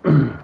The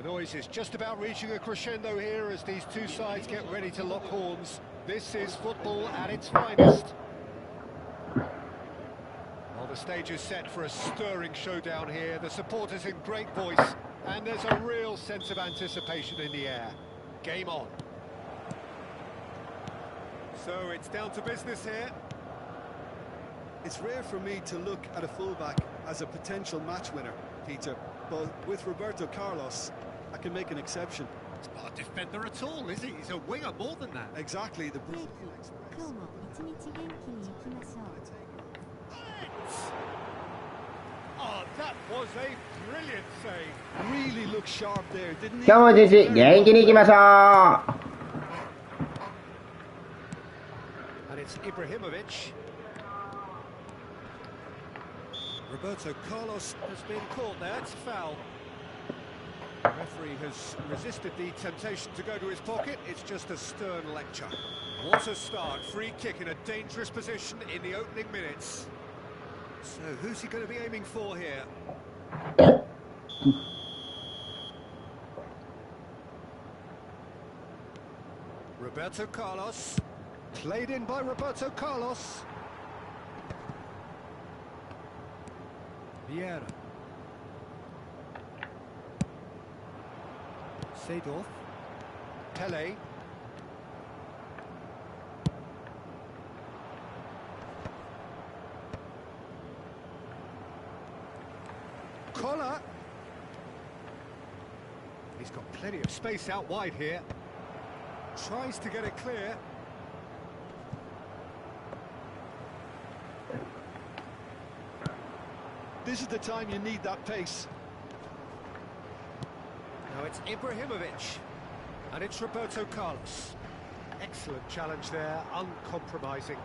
noise is just about reaching a crescendo here as these two sides get ready to lock horns. This is football at its finest. Well, the stage is set for a stirring showdown here. The supporters in great voice, and there's a real sense of anticipation in the air. Game on. So it's down to business here. It's rare for me to look at a fullback as a potential match winner, Peter, but with Roberto Carlos, I can make an exception. He's not a defender at all, is he? He's a winger more than that. Exactly. The Oh, that was a brilliant save. Really looked sharp there, didn't he? 今日も一日元気にいきましょう。 And it's Ibrahimovic. Roberto Carlos has been caught there. It's a foul. The referee has resisted the temptation to go to his pocket. It's just a stern lecture. What a start. Free kick in a dangerous position in the opening minutes. So who's he going to be aiming for here? Roberto Carlos. Played in by Roberto Carlos. Vieira. Seedorf. Pele. Collar. He's got plenty of space out wide here. Tries to get it clear. This is the time you need that pace. Now it's Ibrahimovic, and it's Roberto Carlos. Excellent challenge there, uncompromising.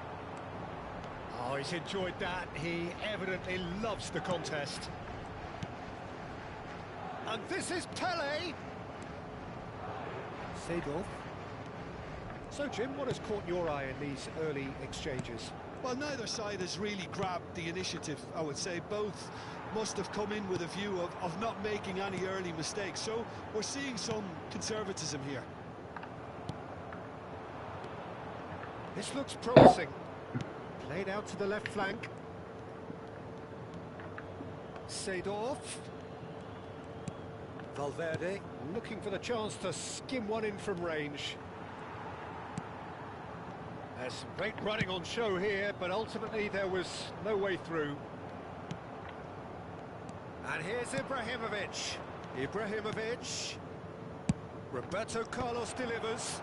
Oh, he's enjoyed that. He evidently loves the contest. And this is Pele. Seedorf. So, Jim, what has caught your eye in these early exchanges? Well, neither side has really grabbed the initiative, I would say. Both must have come in with a view of not making any early mistakes. So we're seeing some conservatism here. This looks promising. Played out to the left flank. Seedorf. Valverde looking for the chance to skim one in from range. There's some great running on show here, but ultimately there was no way through. And here's Ibrahimovic. Ibrahimovic. Roberto Carlos delivers.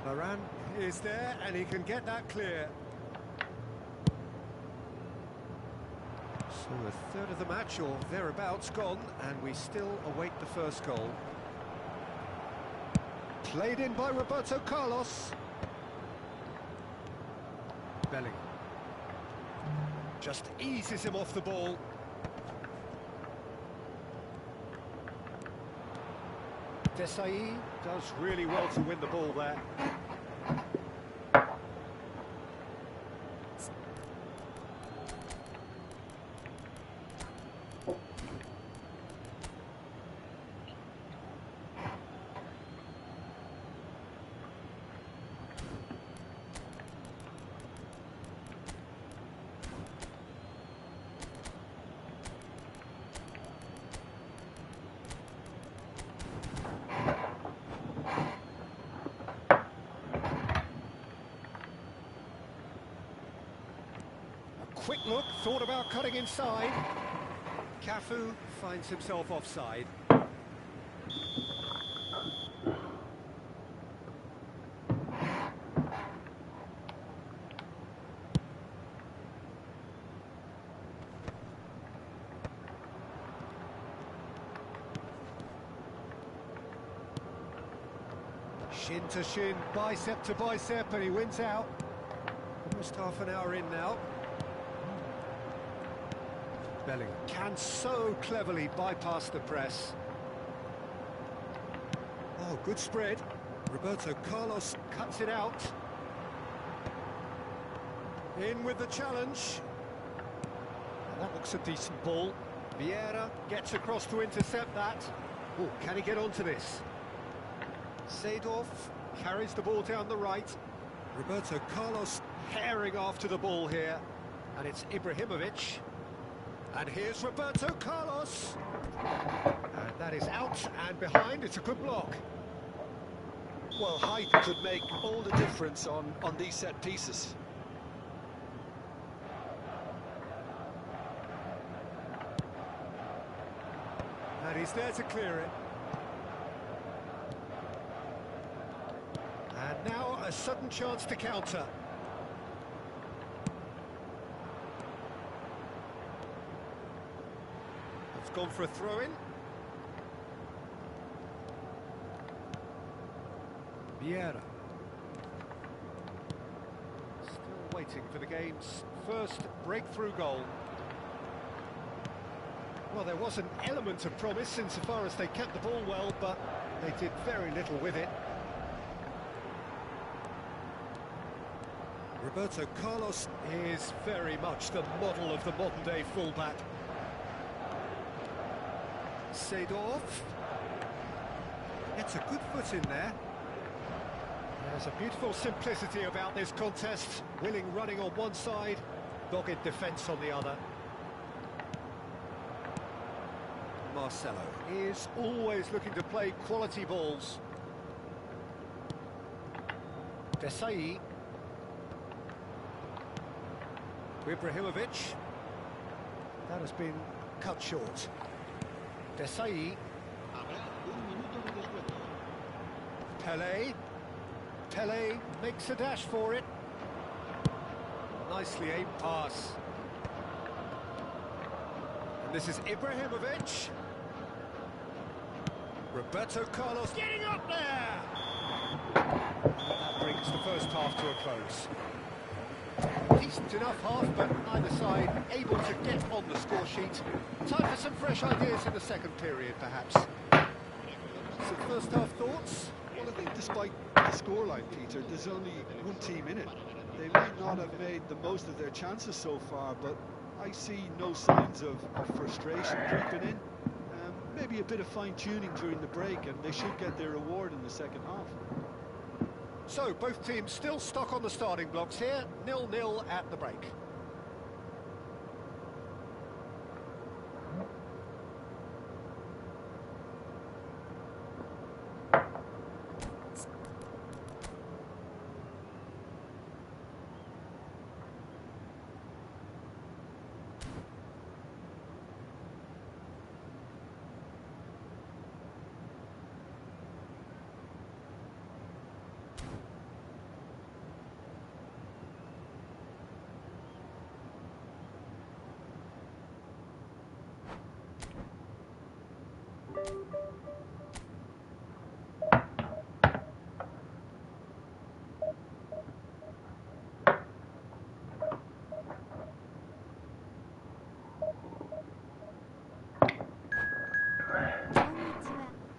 Varane is there, and he can get that clear. So a third of the match, or thereabouts, gone, and we still await the first goal. Played in by Roberto Carlos. Bellingham. Just eases him off the ball. Desai does really well to win the ball there. Quick look, thought about cutting inside. Cafu finds himself offside. Shin to shin, bicep to bicep, and he wins out. Almost half an hour in now. Bellingham can so cleverly bypass the press. Oh, good spread. Roberto Carlos cuts it out. In with the challenge. That looks a decent ball. Vieira gets across to intercept that. Oh, can he get onto this? Seedorf carries the ball down the right. Roberto Carlos herring after the ball here. And it's Ibrahimovic. And here's Roberto Carlos. And that is out and behind. It's a good block. Well, height could make all the difference on these set pieces. And he's there to clear it. And now a sudden chance to counter. Gone for a throw-in. Vieira. Still waiting for the game's first breakthrough goal. Well, there was an element of promise insofar as they kept the ball well, but they did very little with it. Roberto Carlos is very much the model of the modern-day fullback. Seedorf gets a good foot in there. There's a beautiful simplicity about this contest. Willing running on one side, dogged defence on the other. Marcelo is always looking to play quality balls. Desai. Ibrahimovic. That has been cut short. Desai. Pele. Pele makes a dash for it. Nicely aimed pass. And this is Ibrahimovic. Roberto Carlos getting up there! That brings the first half to a close. Decent enough half, but neither side able to get on the score sheet. Time for some fresh ideas in the second period, perhaps. So first half thoughts? Well, I think despite the scoreline, Peter, there's only one team in it. They might not have made the most of their chances so far, but I see no signs of frustration creeping in. Maybe a bit of fine-tuning during the break, and they should get their reward in the second half. So, both teams still stuck on the starting blocks here, 0-0 at the break.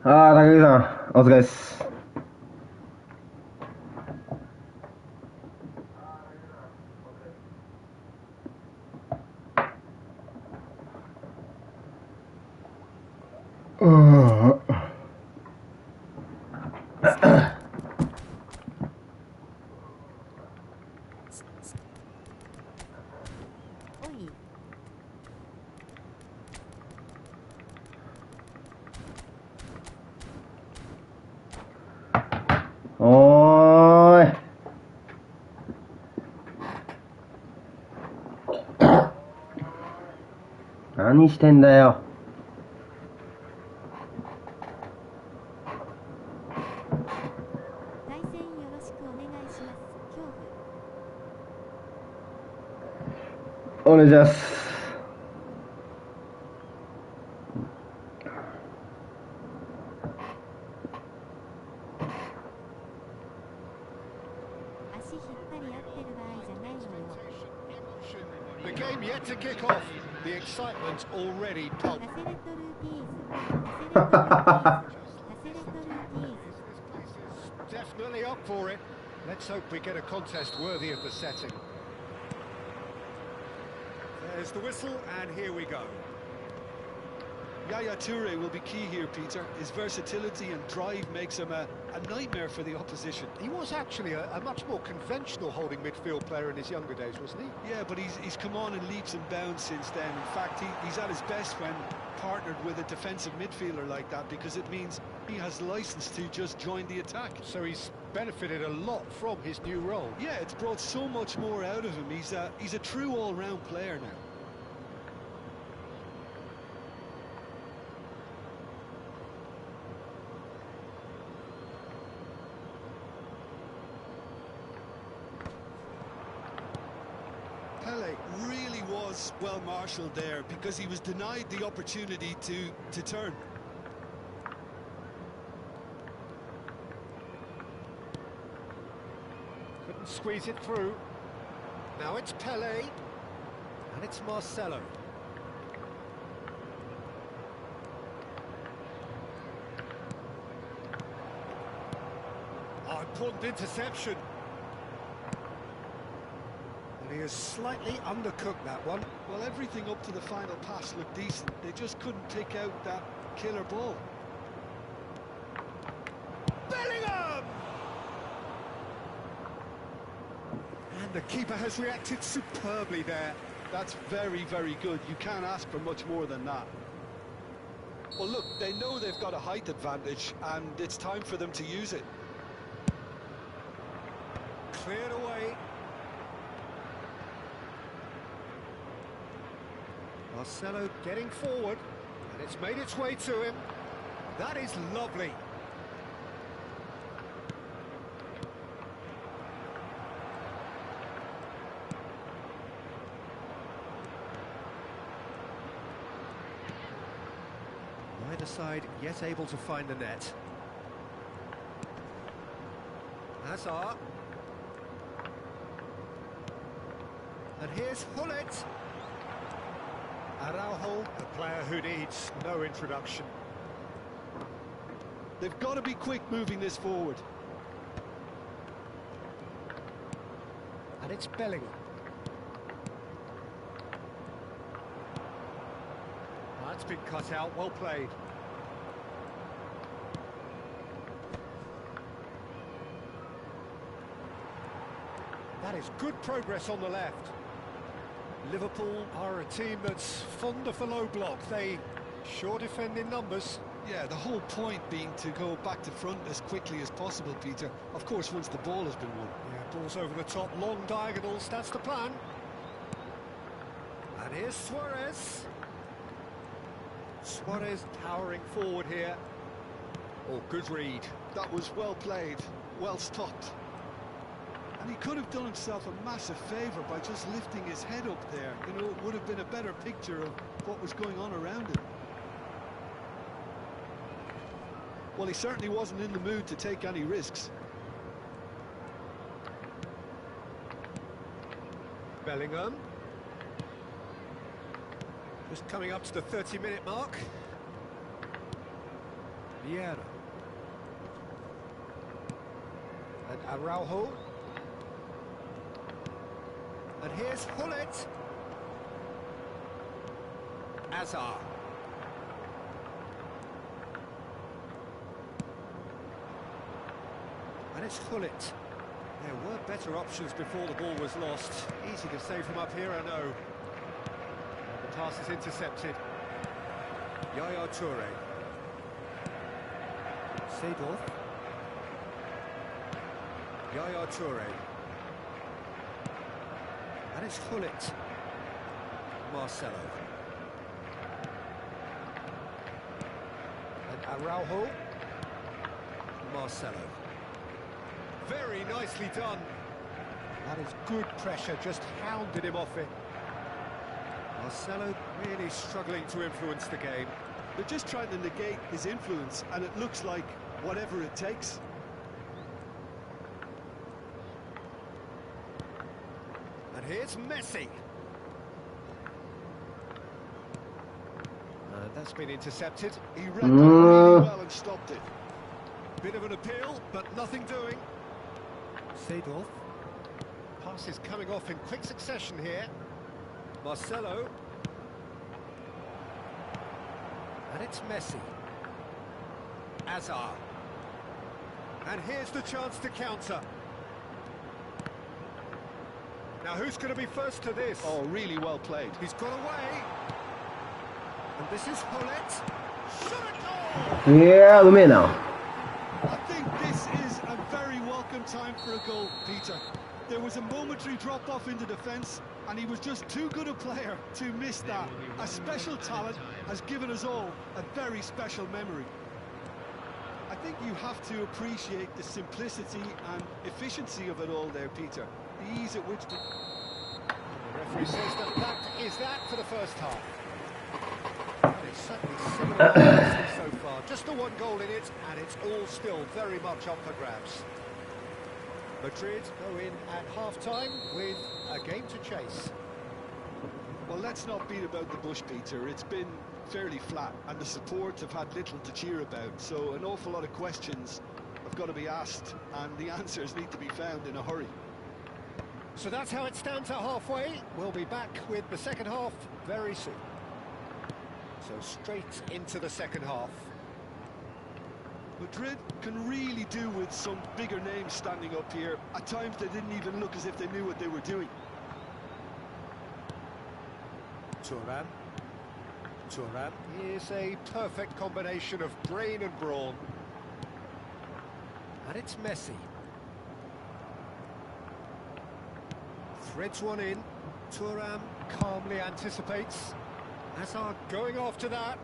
ああ、高木さん、お疲れです。おーい。何してんだよ。対戦よろしくお願いします。恐怖。お願いします。足引っ張り合ってる場合じゃないのよ。The game yet to kick off. The excitement's already タ palpable. セレットルーティーズ。タセレットルーティーズ。タセレットルーティーズ。Definitely up for it. Let's hope we get a contest worthy of the setting. There's the whistle, and here we go. Yaya Toure will be key here, Peter. His versatility and drive makes him a nightmare for the opposition. He was actually a much more conventional holding midfield player in his younger days, wasn't he? Yeah, but he's come on in leaps and bounds since then. In fact, he's at his best when partnered with a defensive midfielder like that, because it means he has license to just join the attack. So he's benefited a lot from his new role. Yeah, it's brought so much more out of him. He's a true all-round player now. Pele really was well marshalled there, because he was denied the opportunity to turn. Couldn't squeeze it through. Now it's Pele, and it's Marcelo. Oh, important interception. And he has slightly undercooked that one. Well, everything up to the final pass looked decent. They just couldn't pick out that killer ball. Bellingham! And the keeper has reacted superbly there. That's very, very good. You can't ask for much more than that. Well, look, they know they've got a height advantage, and it's time for them to use it. Cleared away. Marcelo getting forward, and it's made its way to him. That is lovely. Neither side yet able to find the net. Hazard. And here's Hullet. Araujo, a player who needs no introduction. They've got to be quick moving this forward. And it's Bellingham. That's been cut out, well played. That is good progress on the left. Liverpool are a team that's fond of the low block. They sure defend in numbers. Yeah, the whole point being to go back to front as quickly as possible, Peter. Of course, once the ball has been won. Yeah, ball's over the top, long diagonals, that's the plan. And here's Suarez. Suarez towering forward here. Oh, good read. That was well played, well stopped. And he could have done himself a massive favour by just lifting his head up there. You know, it would have been a better picture of what was going on around him. Well, he certainly wasn't in the mood to take any risks. Bellingham. Just coming up to the 30-minute mark. Vieira. And Araujo. And here's Hullet. Hazard. And it's Hullet. There were better options before the ball was lost. Easy to say from up here, I know. The pass is intercepted. Yaya Toure. Seedorf. Yaya Toure. And it's Hullet. Marcelo. And Araujo. Marcelo. Very nicely done. That is good pressure, just hounded him off it. Marcelo really struggling to influence the game. They're just trying to negate his influence, and it looks like whatever it takes. And here's Messi. That's been intercepted. He read that really well and stopped it. Bit of an appeal, but nothing doing. Seedorf. Pass is coming off in quick succession here. Marcelo. And it's Messi. Hazard. And here's the chance to counter. Now who's going to be first to this? Oh, really well played. He's got away. And this is Hullet. Shot a goal! Yeah,うめえな。I think this is a very welcome time for a goal, Peter. There was a momentary drop-off into defence, and he was just too good a player to miss that. A special talent has given us all a very special memory. I think you have to appreciate the simplicity and efficiency of it all there, Peter. The ease at which... The referee says that is that for the first half. And it's certainly similar so far. Just the one goal in it, and it's all still very much up for grabs. Madrid go in at half-time with a game to chase. Well, let's not beat about the bush, Peter. It's been fairly flat, and the support have had little to cheer about. So an awful lot of questions have got to be asked, and the answers need to be found in a hurry. So that's how it stands at halfway. We'll be back with the second half very soon. So straight into the second half. Madrid can really do with some bigger names standing up here. At times they didn't even look as if they knew what they were doing. Thuram. Thuram is a perfect combination of brain and brawn. And it's Messi. Threads one in. Thuram calmly anticipates. Hazard going after that.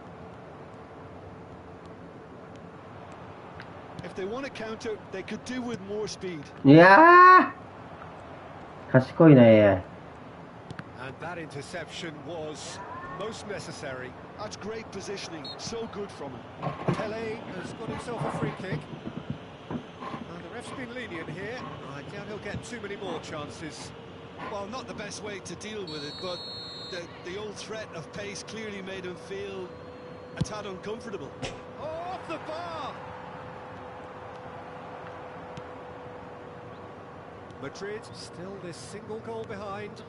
If they want to counter, they could do with more speed. いやー、賢いね。 And that interception was most necessary. That's great positioning, so good from him. Pele has got himself a free kick. And the ref's been lenient here. I doubt he'll get too many more chances. Well, not the best way to deal with it, but the old threat of pace clearly made him feel a tad uncomfortable. Oh, off the bar! Madrid still this single goal behind.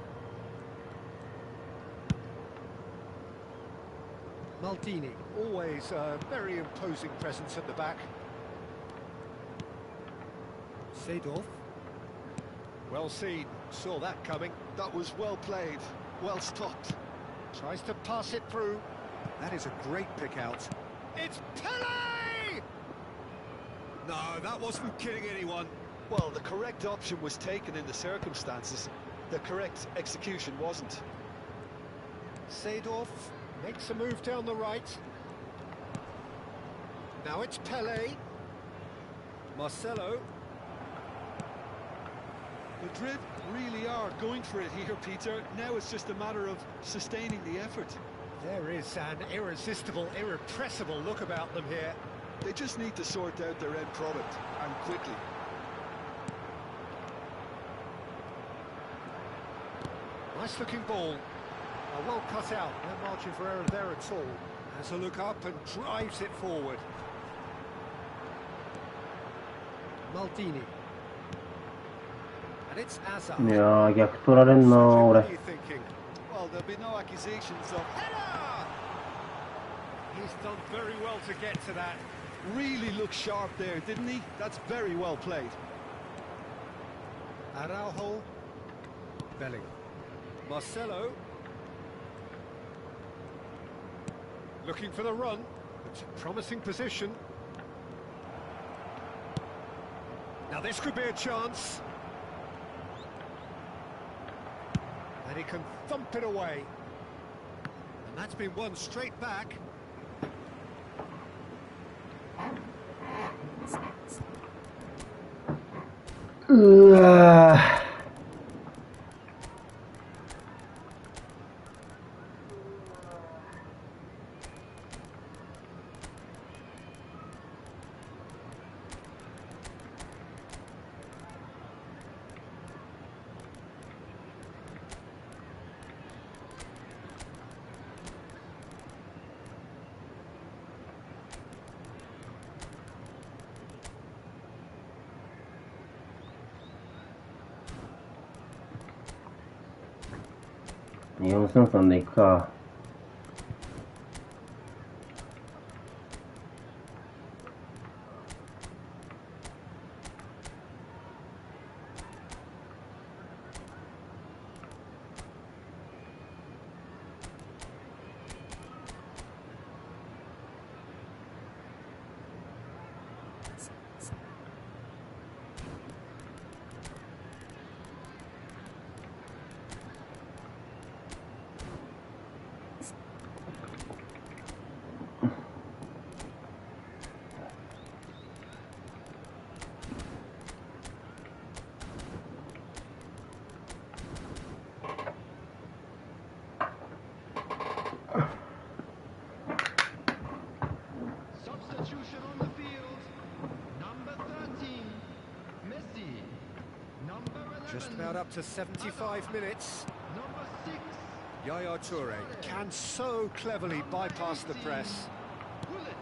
Maldini, always a very imposing presence at the back. Seedorf. Well seen, saw that coming. That was well played, well stopped. Tries to pass it through. That is a great pick out. It's Pele! No, that wasn't kidding anyone. Well, the correct option was taken in the circumstances. The correct execution wasn't. Seedorf makes a move down the right. Now it's Pele. Marcelo. Madrid really are going for it here, Peter. Now it's just a matter of sustaining the effort. There is an irresistible, irrepressible look about them here. They just need to sort out their end product, and quickly. Nice looking ball. Well cut out, no margin for error there at all. Has a look up and drives it forward. Maldini. And it's Azar. いやー、逆取られんなー、 What 俺。 are you thinking? Well, there'll be no accusations of... Header! He's done very well to get to that. Really looked sharp there, didn't he? That's very well played. Araujo. Bellingham. Marcelo. Looking for the run. It's a promising position. Now this could be a chance. And he can thump it away. And that's been won straight back. Ah. $4,300でいくか。Substitution on the field. Number 13, Messi. Number 11. Just about up to 75 minutes. Number 6, Yaya Toure can so cleverly bypass the press. Bullet.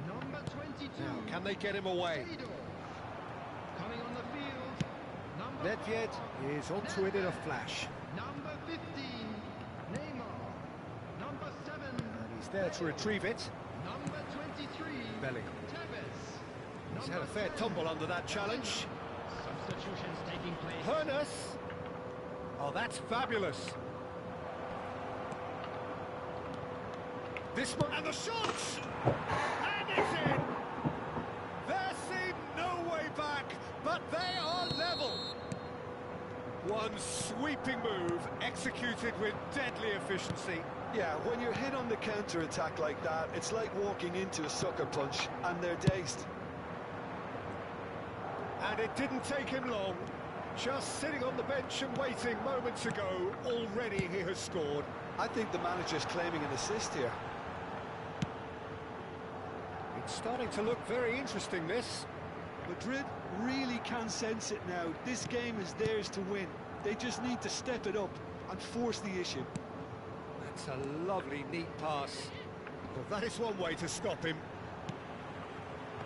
Number 22. Now, can they get him away? Seedorf. Coming on the field. Number Nedved 4. is onto it in a flash. Number 15, Neymar. Number 7. And he's there to retrieve it. Number 23, Bellingham. Tevez. He's had a fair tumble under that challenge. Substitutions taking place. Hernus. Oh, that's fabulous. This one, and the shot! And it's in! There seemed no way back, but they are level. One sweeping move, executed with deadly efficiency. Yeah, when you're hit on the counter-attack like that, it's like walking into a sucker punch, and they're dazed. And it didn't take him long. Just sitting on the bench and waiting moments ago, already he has scored. I think the manager's claiming an assist here. It's starting to look very interesting, this. Madrid really can sense it now. This game is theirs to win. They just need to step it up and force the issue. That's a lovely, neat pass. Well, that is one way to stop him.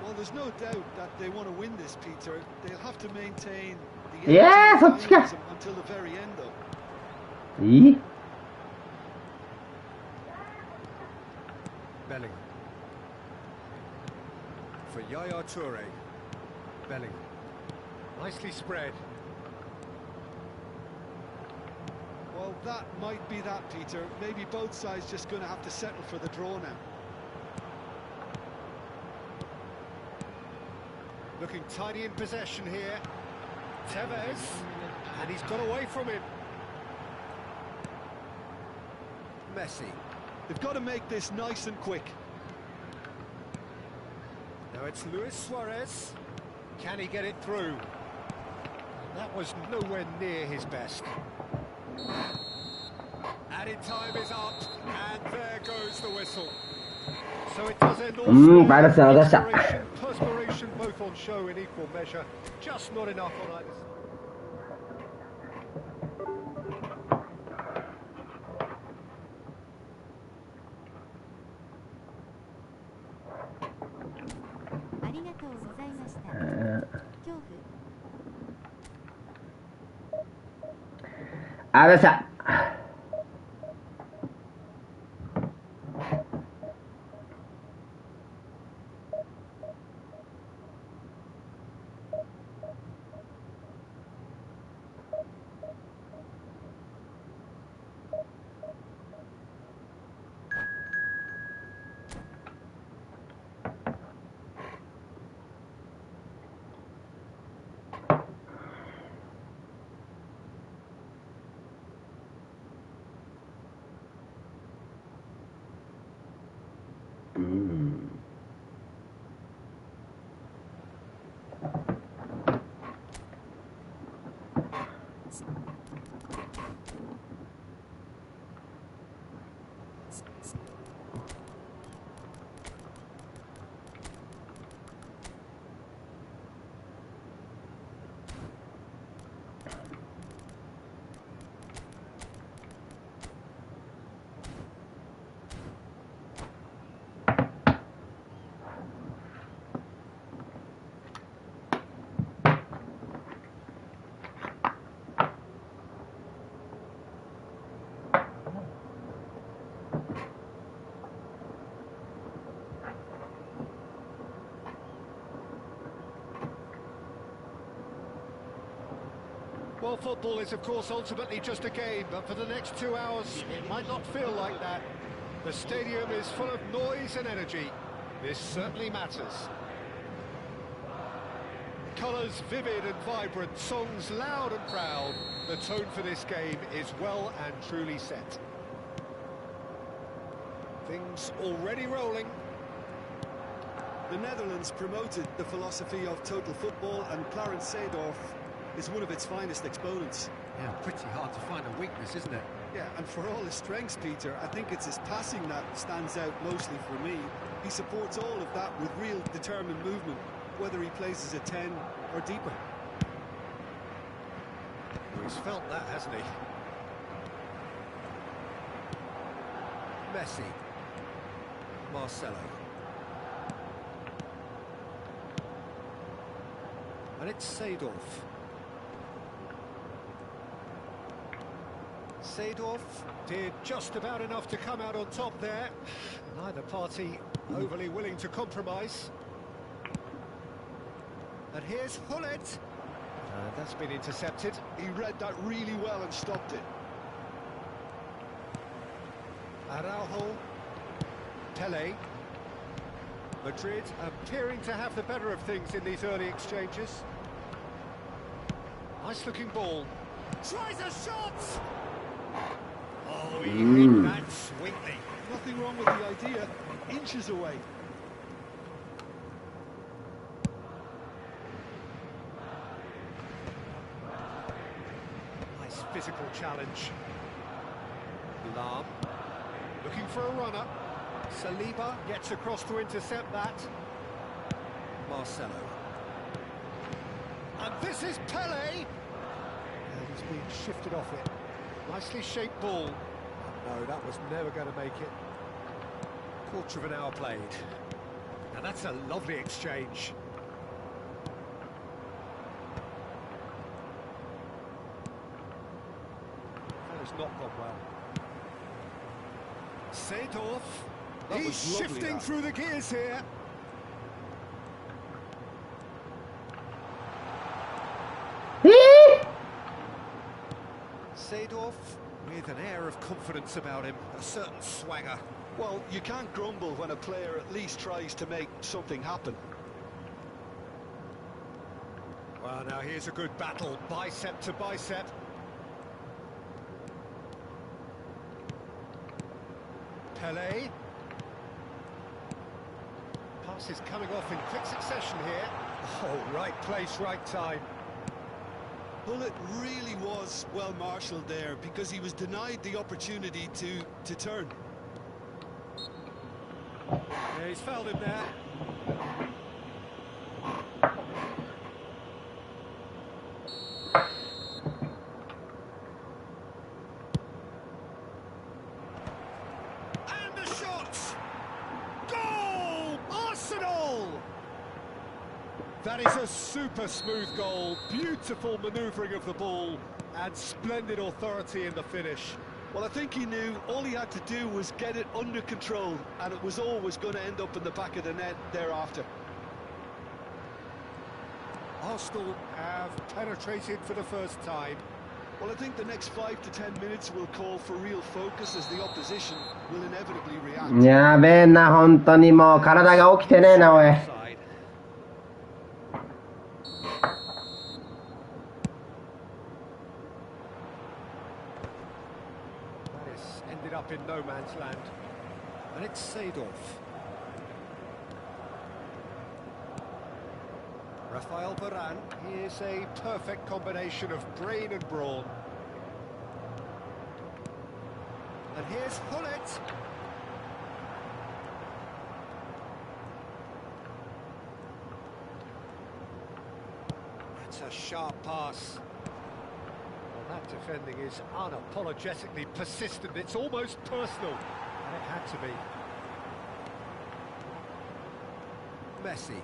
Well, there's no doubt that they want to win this, Peter. They'll have to maintain the Yeah, energy so it's- until the very end, though. いい Bellingham. For Yaya Toure. Bellingham. Nicely spread. Well, that might be that, Peter. Maybe both sides just going to have to settle for the draw now. Looking tidy in possession here. Tevez. And he's got away from him. Messi. They've got to make this nice and quick. Now it's Luis Suarez. Can he get it through? That was nowhere near his best. Added time is up, and there goes the whistle. So it does end all. Inspiration, perspiration, both on show in equal measure. Just not enough on either side. ありがとうございました。恐怖。あらさWell, football is, of course, ultimately just a game, but for the next 2 hours, it might not feel like that. The stadium is full of noise and energy. This certainly matters. Colours vivid and vibrant, songs loud and proud. The tone for this game is well and truly set. Things already rolling. The Netherlands promoted the philosophy of total football, and Clarence Seedorf is one of its finest exponents. Yeah, pretty hard to find a weakness, isn't it? Yeah, and for all his strengths, Peter, I think it's his passing that stands out mostly for me. He supports all of that with real determined movement, whether he plays as a 10 or deeper. Well, he's felt that, hasn't he? Messi. Marcelo. And it's Seedorf. Seedorf did just about enough to come out on top there. Neither party overly willing to compromise. And here's Hullet. That's been intercepted. He read that really well and stopped it. Araujo. Pele. Madrid appearing to have the better of things in these early exchanges. Nice looking ball. Tries a shot! Oh, he hit that sweetly. Nothing wrong with the idea. Inches away. Nice physical challenge. Lam looking for a runner. Saliba gets across to intercept that. Marcelo. And this is Pele. And he's being shifted off it. Nicely shaped ball. No, that was never going to make it. Quarter of an hour played. Now that's a lovely exchange. That has not gone well. Seedorf. He's shifting through the gears here. Seedorf with an air of confidence about him, a certain swagger. Well, you can't grumble when a player at least tries to make something happen. Well, now here's a good battle, bicep to bicep. Pele. Pass is coming off in quick succession here. Oh, right place, right time. Well, it really was well marshalled there because he was denied the opportunity to turn. Yeah, he's fouled him there. And the shot! Goal! Arsenal! That is a super smooth goal, beautiful manoeuvring of the ball, and splendid authority in the finish. Well, I think he knew all he had to do was get it under control, and it was always going to end up in the back of the net thereafter. Arsenal have penetrated for the first time. Well, I think the next 5 to 10 minutes will call for real focus as the opposition will inevitably react. やべえな、本当にもう体が起きてねえな、おい。Ended up in no man's land, and it's Seedorf. Rafael Varane, he is a perfect combination of brain and brawn. And here's Hullet. That's a sharp pass. That defending is unapologetically persistent. It's almost personal, and it had to be. Messi.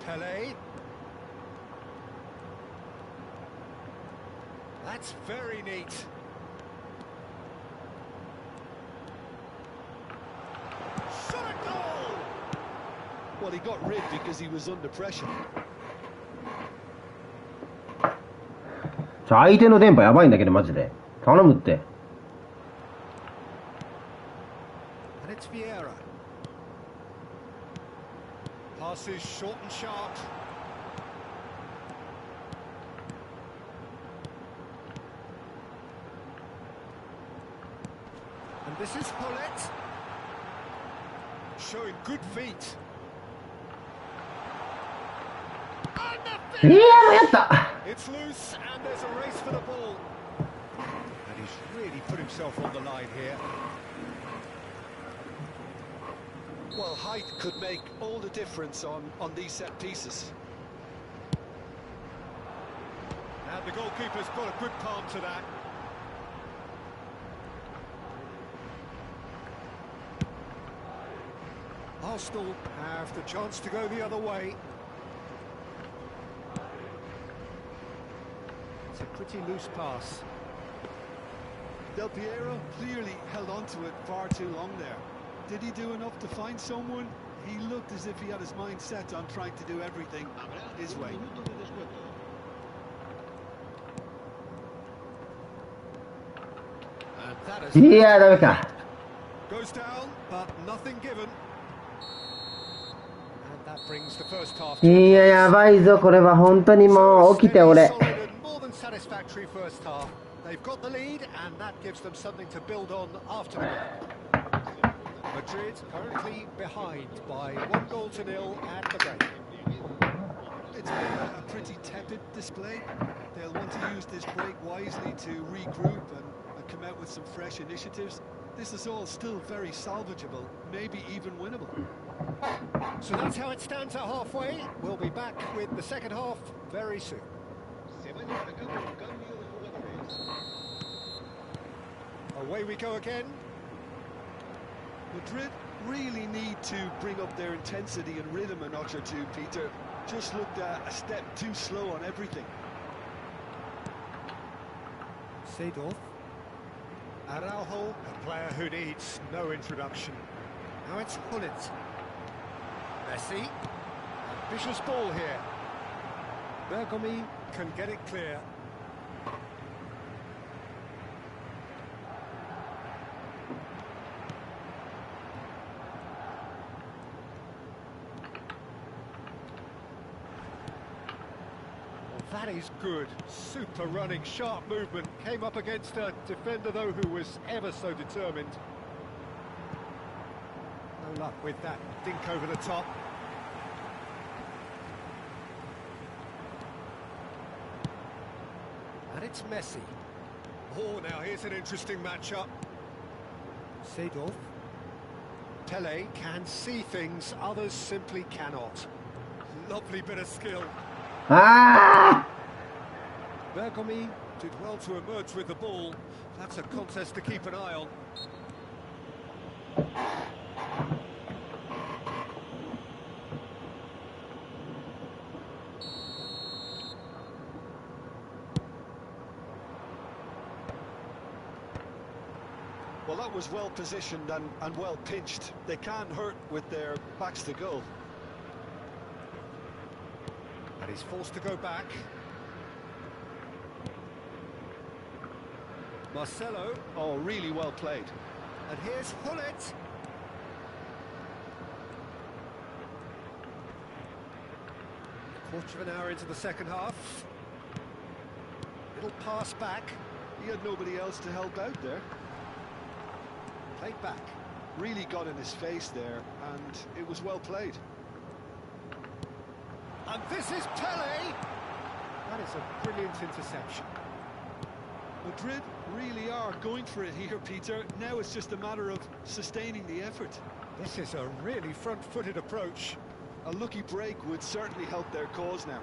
Pele. That's very neat. Shot a goal! Well, he got rid because he was under pressure. 相手の電波やばいんだけどマジで頼むって。 And it's Vieira. Passes short and sharp. And this is Hullet. Showing good feet. And the いやもうやった。 It's loose and there's a race for the ball. And he's really put himself on the line here. Well, height could make all the difference on these set pieces. And the goalkeeper's got a good palm to that. Arsenal have the chance to go the other way. It's a pretty loose pass. Del Piero clearly held on to it far too long there. Did he do enough to find someone? He looked as if he had his mind set on trying to do everything his way. And that is いやダメか。 goes down, but nothing given. And that brings the first half to いややばいぞこれは本当にもう起きて俺。 solid and more than satisfactory first half. They've got the lead, and that gives them something to build on after the break. Madrid currently behind by 1-0 at the break. it's been a pretty tepid display. They'll want to use this break wisely to regroup and come out with some fresh initiatives. This is all still very salvageable, maybe even winnable. So that's how it stands at halfway. We'll be back with the second half very soon. Away we go again. Madrid really need to bring up their intensity and rhythm a notch or two, Peter. Just looked a step too slow on everything. Seedorf. Araujo, a player who needs no introduction. Now it's Hullet. Messi. Ambitious ball here. Bergomi can get it clear. That is good. Super running, sharp movement. Came up against a defender, though, who was ever so determined. No luck with that dink over the top. And it's Messi. Oh, now here's an interesting matchup. Seedorf. Pele can see things others simply cannot. Lovely bit of skill. Ah! Bergomi did well to emerge with the ball. That's a contest to keep an eye on. Well, that was well positioned and well pinched. They can't hurt with their backs to goal. And he's forced to go back. Marcelo. Oh, really well played. And here's Hullet. Quarter of an hour into the second half. Little pass back. He had nobody else to help out there. Played back. Really got in his face there, and it was well played. And this is Pele. That is a brilliant interception. Madrid really are going for it here, Peter. Now it's just a matter of sustaining the effort. This is a really front-footed approach. A lucky break would certainly help their cause now.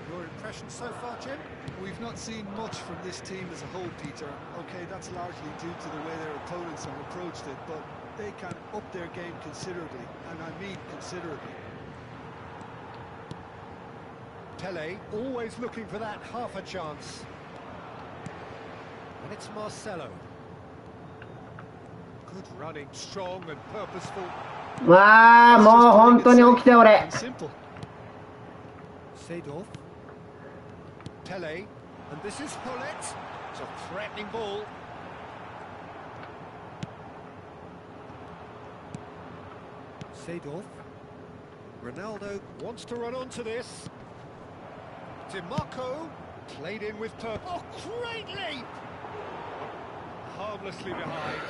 Your impression so far, Jim? We've not seen much from this team as a whole, Peter. Okay, that's largely due to the way their opponents have approached it, but they can up their game considerably, and I mean considerably. Pele always looking for that half a chance. And it's Marcelo. Good running, strong and purposeful. わあ、もう本当に起きて俺。 And simple. Seedorf. Pele. And this is Hullet. It's a threatening ball. Seedorf. Ronaldo wants to run onto this. DiMarco played in with purpose. Oh, great leap! Harmlessly behind.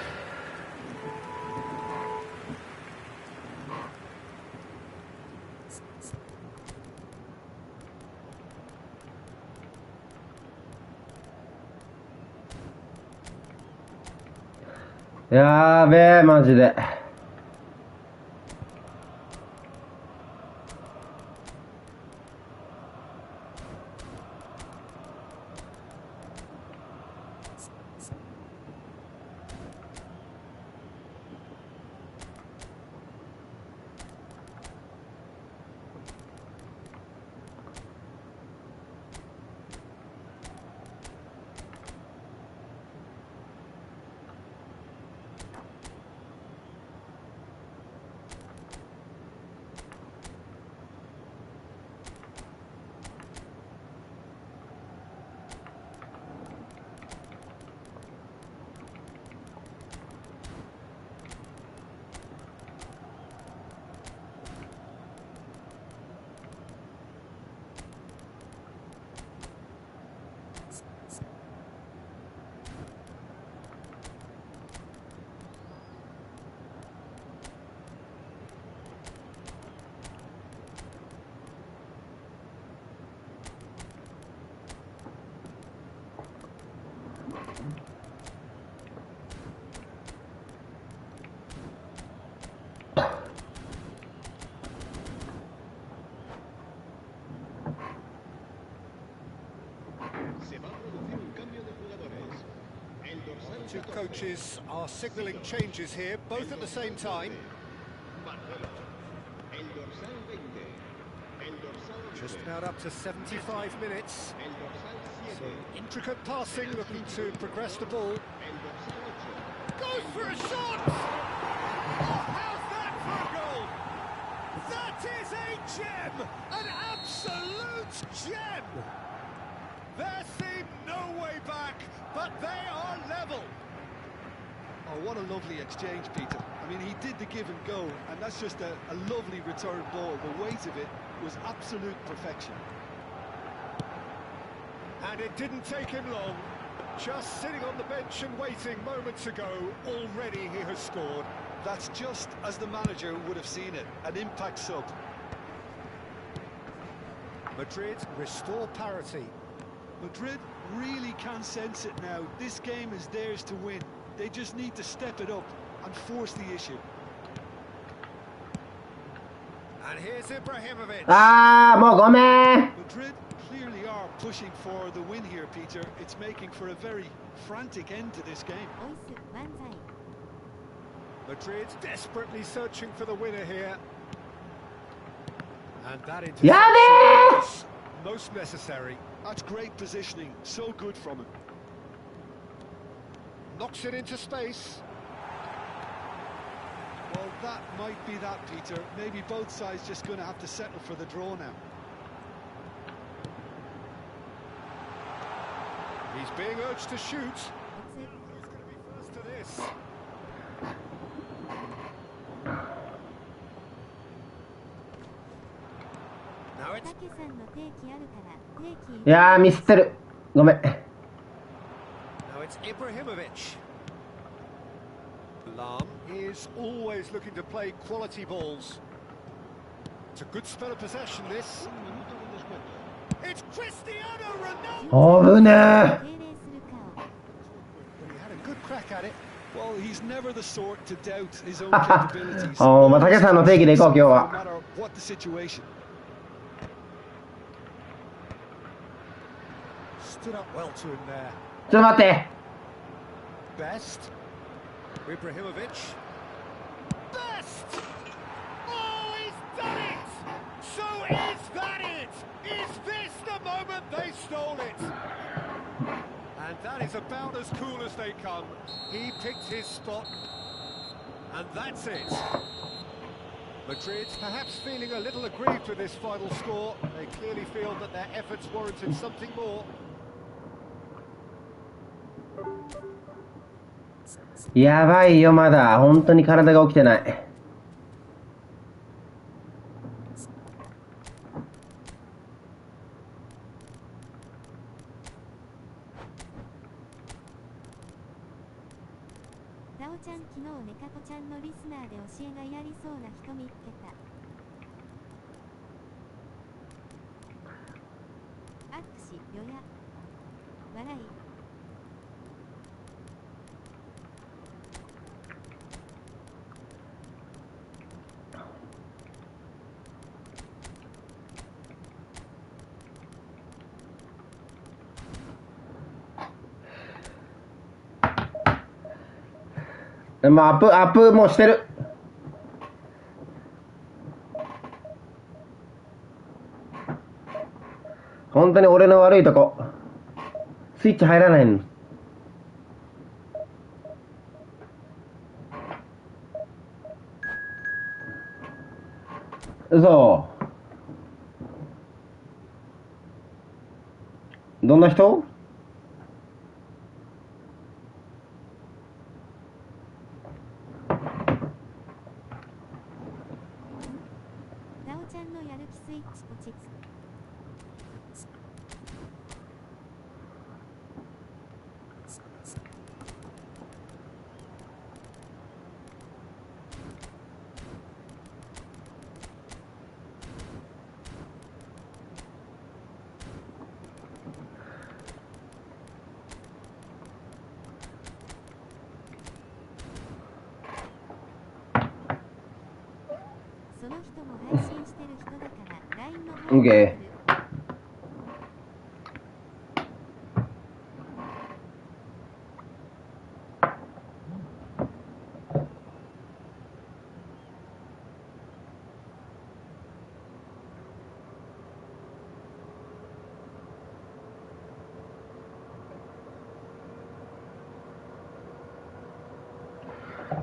やーべえ、マジで。coaches are signalling changes here, both at the same time. Just about up to 75 minutes. So intricate passing, looking to progress the ball. Goes for a shot! Oh, how's that for a goal? That is a gem! An absolute gem! There seemed no way back, but they are level. Oh, what a lovely exchange, Peter. I mean, he did the give and go, and that's just a lovely return ball. The weight of it was absolute perfection. And it didn't take him long. Just sitting on the bench and waiting moments ago, already he has scored. That's just as the manager would have seen it, an impact sub. Madrid restore parity. Madrid really can sense it now. This game is theirs to win. They just need to step it up and force the issue. And here's Ibrahimovic. あー、もうごめん。 Madrid clearly are pushing for the win here, Peter. It's making for a very frantic end to this game. オイス万歳 Madrid desperately searching for the winner here. And that Yeah, interception was most necessary. That's great positioning. So good from him. Knocks it into space. Well, that might be that, Peter. Maybe both sides just going to have to settle for the draw now. He's being urged to shoot. 没 Who's going to be first to this? Now it's たけさんの定期あるから定期いやー、ミスってる。ごめん。 now it's Ibrahimovic. Lam is always looking to play quality balls. It's a good spell of possession, this. It's Cristiano Ronaldo. 危ねー。敬礼する顔 But he had a good crack at it. Well, he's never the sort to doubt his own capabilities. おー、まあ、竹さんの定義でいこう、今日 No は。 matter what the situation. Stood up well to him there. ちょっと待って。 Best. Ibrahimovic. Best! Oh, he's done it! So is that it? Is this the moment they stole it? And that is about as cool as they come. He picked his spot. And that's it. Madrid perhaps feeling a little aggrieved with this final score. They clearly feel that their efforts warranted something more. やばいよ、まだ。本当に体が起きてない。ダオちゃん昨日ネカコちゃんのリスナーで教えがやりそうな人見つけた握手よや笑いまあ、アップもうしてる。本当に俺の悪いとこ。スイッチ入らないの。嘘。どんな人？ダオちゃんのやる気スイッチポチッその人も配信してる人だから LINE の方 OK。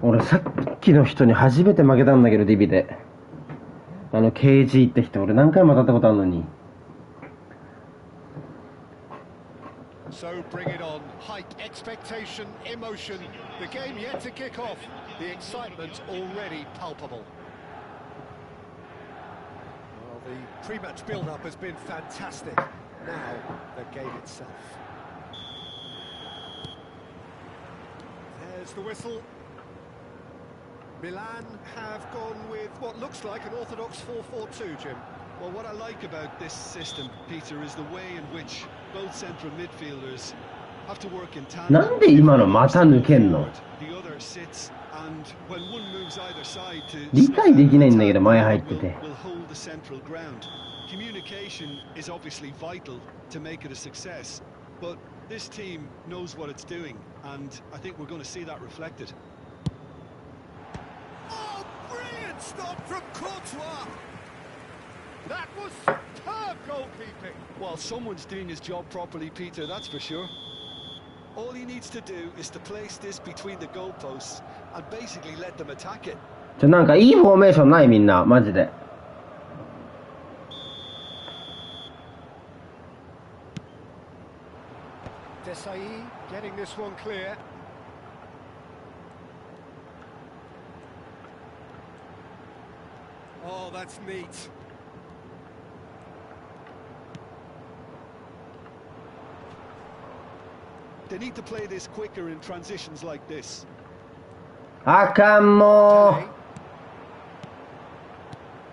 俺さっきの人に初めて負けたんだけど、ディビで。KG って人、俺何回も当たったことあるのに。So bring it on. Height, expectation, emotion. The game yet to kick off. The excitement already palpable. Well, the pre-match build-up has been fantastic. Now, the game itself. There's the whistle. Milan have gone with what looks like an orthodox 4-4-2, Jim. Well, what I like about this system, Peter, is the way in which both central midfielders have to work in tandem. なんで今のまた抜けんの？ The other sits, and when one moves either side to 理解できないんだけど、前入ってて。 will hold the central ground. Communication is obviously vital to make it a success, but this team knows what it's doing, and I think we're going to see that reflected. Oh, brilliant stop from Courtois! That was superb goalkeeping. Well, someone's doing his job properly, Peter, that's for sure. All he needs to do is to place this between the goalposts and basically let them attack it. なんかいいフォーメーションないみんな、マジで。Desai getting this one clear. Oh, that's neat. They need to play this quicker in transitions like this. あかんも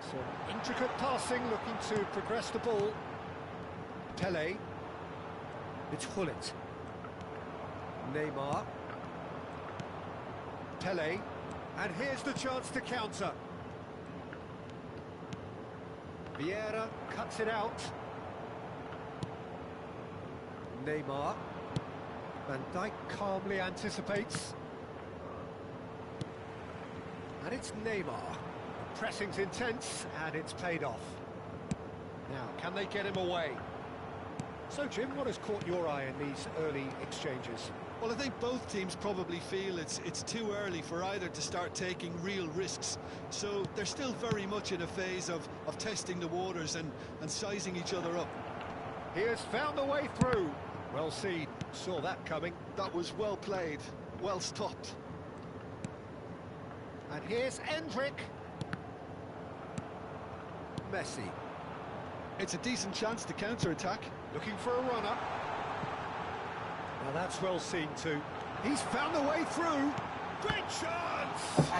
Some intricate passing, looking to progress the ball. Pele. It's Hullet. Neymar. Pele. And here's the chance to counter. Vieira cuts it out. Neymar. Van Dijk calmly anticipates. And it's Neymar. Pressing's intense, and it's paid off. Now, can they get him away? So, Jim, what has caught your eye in these early exchanges? Well, I think both teams probably feel it's too early for either to start taking real risks. So they're still very much in a phase of testing the waters and sizing each other up. He has found a way through. Well seen. Saw that coming. That was well played, well stopped. And here's Endrick. Messi. It's a decent chance to counter-attack. Looking for a runner. Well, that's well seen too. He's found a way through. Great chance!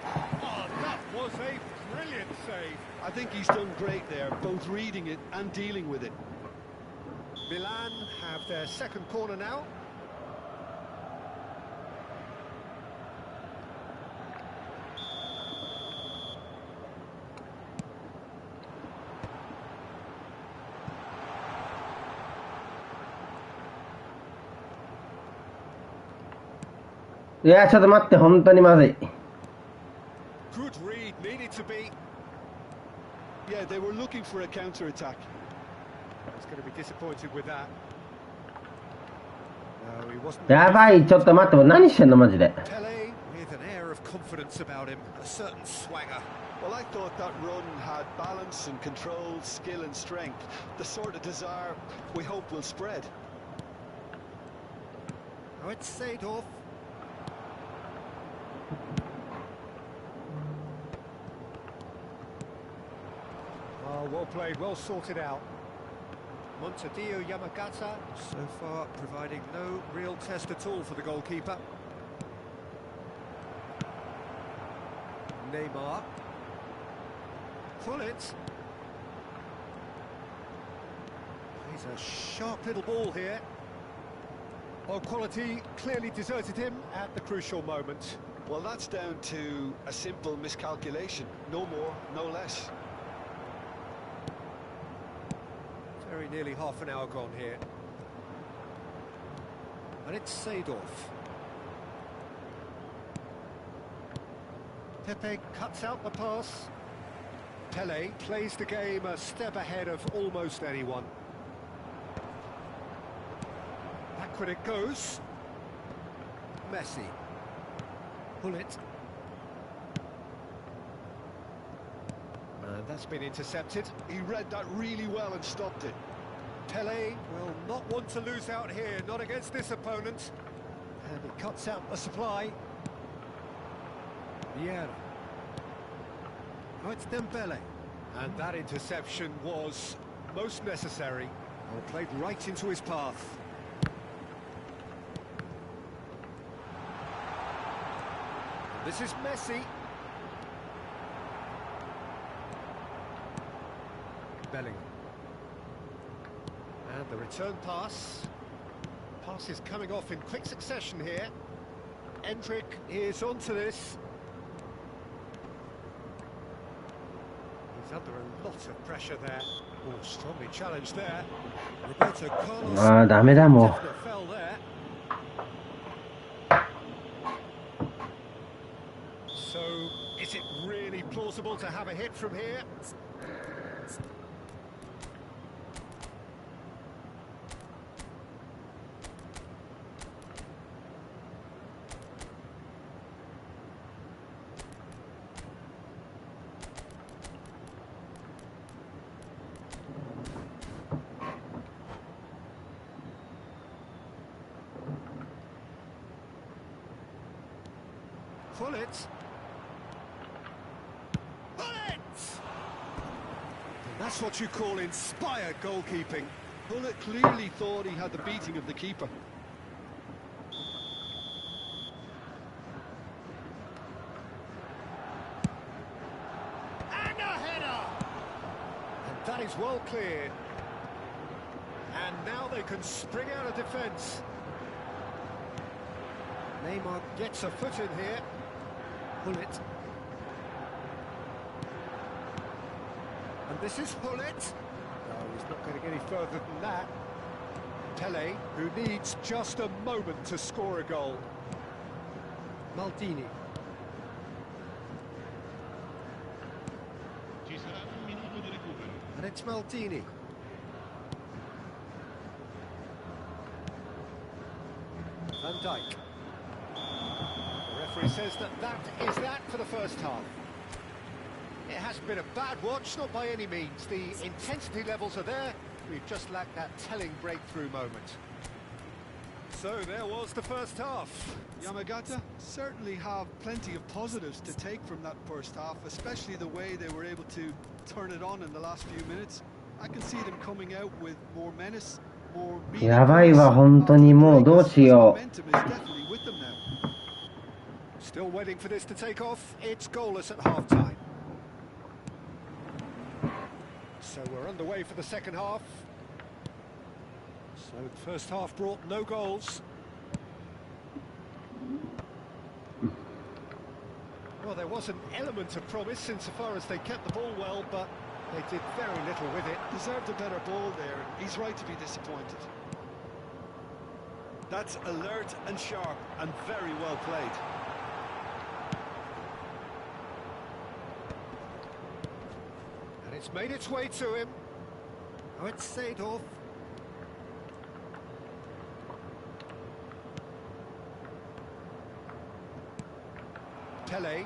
Oh, that was a brilliant save. I think he's done great there, both reading it and dealing with it. Milan have their second corner now.いや、ちょっと待って、本当にまずい。 Good read, needed to be. Yeah, they were looking for a counter-attack. He's going to be disappointed with that. No, he wasn't. やばい、ちょっと待って、何してんの、マジで。 Pele with an air of confidence about him, a certain swagger. Well, I thought that run had balance and control, skill and strength. The sort of desire we hope will spread. Oh, it's Seedorf. Oh, well played, well sorted out. Montadillo Yamagata, so far providing no real test at all for the goalkeeper. Neymar. Hullet. He's a sharp little ball here. Well, quality clearly deserted him at the crucial moment. Well, that's down to a simple miscalculation. No more, no less. Very nearly half an hour gone here. And it's Seedorf. Pepe cuts out the pass. Pele plays the game a step ahead of almost anyone. Backward it goes. Messi. Pull it. And that's been intercepted. He read that really well and stopped it. Tele will not want to lose out here, not against this opponent. And he cuts out the supply. Vieira. Oh, it's Dembele. And that interception was most necessary. Well, played right into his path. This is Messi. Bellingham. And the return pass. Pass is coming off in quick succession here. Endrick is onto this. He's under a lot of pressure there. Oh, strongly challenged there. Roberto Carlos. ああ、ダメだも Definite fell there. So, is it really plausible to have a hit from here? Pull it. Pull it! And that's what you call inspired goalkeeping. Pullet clearly thought he had the beating of the keeper. And a header! And that is well cleared. And now they can spring out of defence. Neymar gets a foot in here. Pull it. And this is Hullet. No, he's not going to get any further than that. Tele, who needs just a moment to score a goal. Maldini. Ci sarà un minuto di recupero. And it's Maldini. Van Dijk. The referee says that is that for the first half. It hasn't been a bad watch, not by any means. The intensity levels are there. We've just lacked that telling breakthrough moment. So there was the first half. Yamagata certainly have plenty of positives to take from that first half, especially the way they were able to turn it on in the last few minutes. I can see them coming out with more menace, more やばいわ、本当にもうどうしよ momentum is definitely with them now. Still waiting for this to take off. It's goalless at half-time. So we're underway for the second half. So the first half brought no goals. Well, there was an element of promise insofar as they kept the ball well, but they did very little with it. Deserved a better ball there. He's right to be disappointed. That's alert and sharp and very well played. And it's made its way to him. Oh, it's Seedorf. Tele.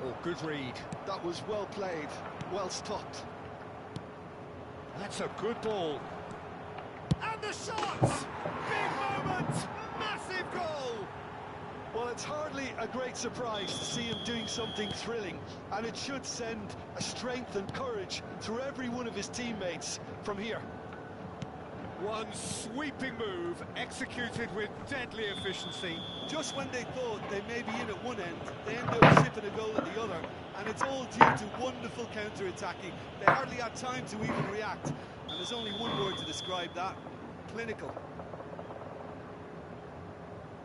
Oh, good read. That was well played, well stopped. That's a good ball. And the shot! Big moment! Massive goal! Well, it's hardly a great surprise to see him doing something thrilling, and it should send a strength and courage through every one of his teammates from here. One sweeping move, executed with deadly efficiency. Just when they thought they may be in at one end, they end up shipping a goal at the other, and it's all due to wonderful counter-attacking. They hardly had time to even react, and there's only one word to describe that: clinical.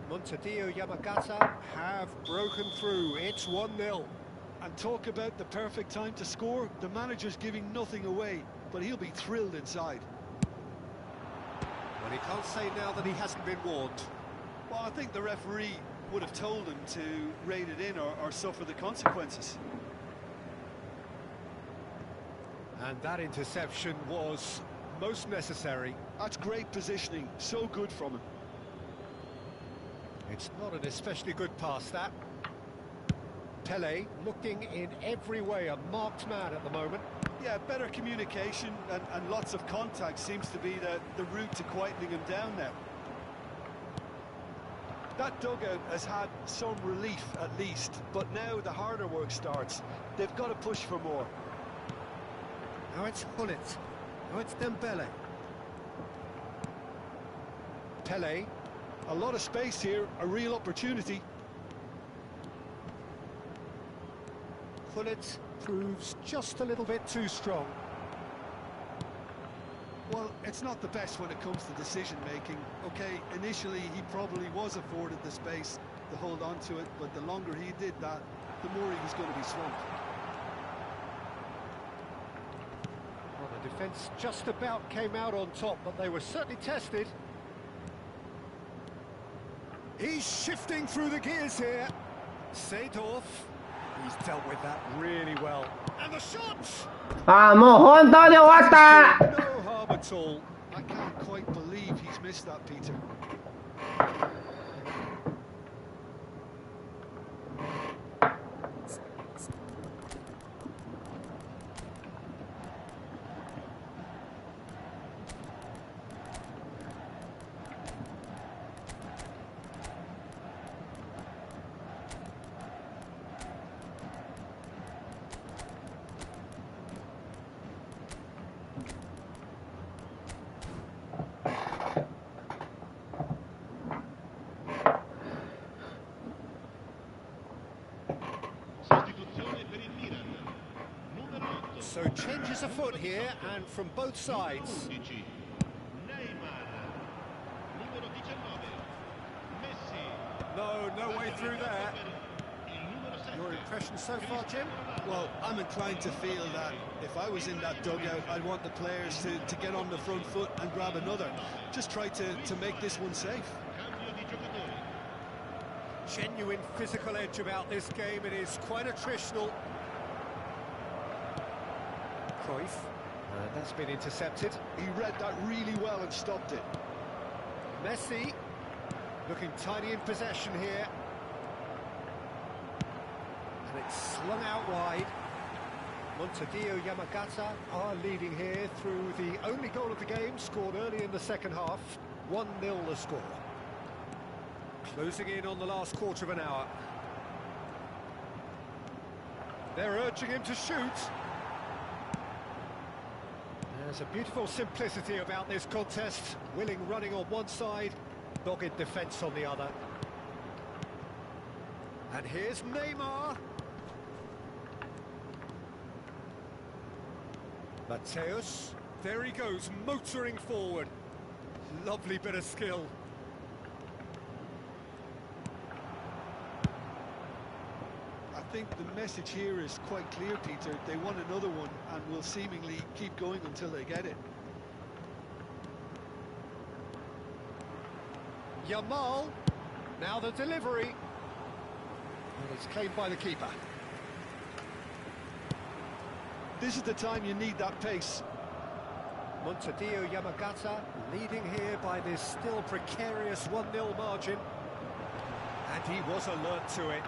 Montedio Yamagata have broken through. It's 1-0. And talk about the perfect time to score. The manager's giving nothing away, but he'll be thrilled inside. Well, he can't say now that he hasn't been warned. Well, I think the referee would have told him to rein it in or suffer the consequences. And that interception was most necessary. That's great positioning, so good from him. It's not an especially good pass, that. Pele looking in every way a marked man at the moment. Yeah, better communication and lots of contact seems to be the route to quietening him down now. That dugout has had some relief at least, but now the harder work starts. They've got to push for more. Now it's Hullet. Now it's Dembele. Pele. A lot of space here, a real opportunity. Hullet proves just a little bit too strong. Well, it's not the best when it comes to decision-making. Okay, initially he probably was afforded the space to hold on to it, but the longer he did that, the more he was going to be swamped. Well, the defence just about came out on top, but they were certainly tested. He's shifting through the gears here. Seedorf, he's dealt with that really well. And the shots! ああ、もう本当に終わった No harm at all. I can't quite believe he's missed that, Peter. So changes afoot here, and from both sides. No way through there. Your impression so far, Jim? Well, I'm inclined to feel that if I was in that dugout, I'd want the players to get on the front foot and grab another. Just try to make this one safe. Genuine physical edge about this game. It is quite attritional. Cruyff, that's been intercepted. He read that really well and stopped it. Messi, looking tiny in possession here. And it's slung out wide. Montedio Yamagata are leading here through the only goal of the game, scored early in the second half. 1-0 the score. Closing in on the last quarter of an hour. They're urging him to shoot. There's a beautiful simplicity about this contest. Willing running on one side, dogged defence on the other. And here's Neymar. Mateus, there he goes, motoring forward. Lovely bit of skill. I think the message here is quite clear, Peter. They want another one and will seemingly keep going until they get it. Yamal, now the delivery. And it's claimed by the keeper. This is the time you need that pace. Montedio Yamagata leading here by this still precarious 1-0 margin. And he was alert to it.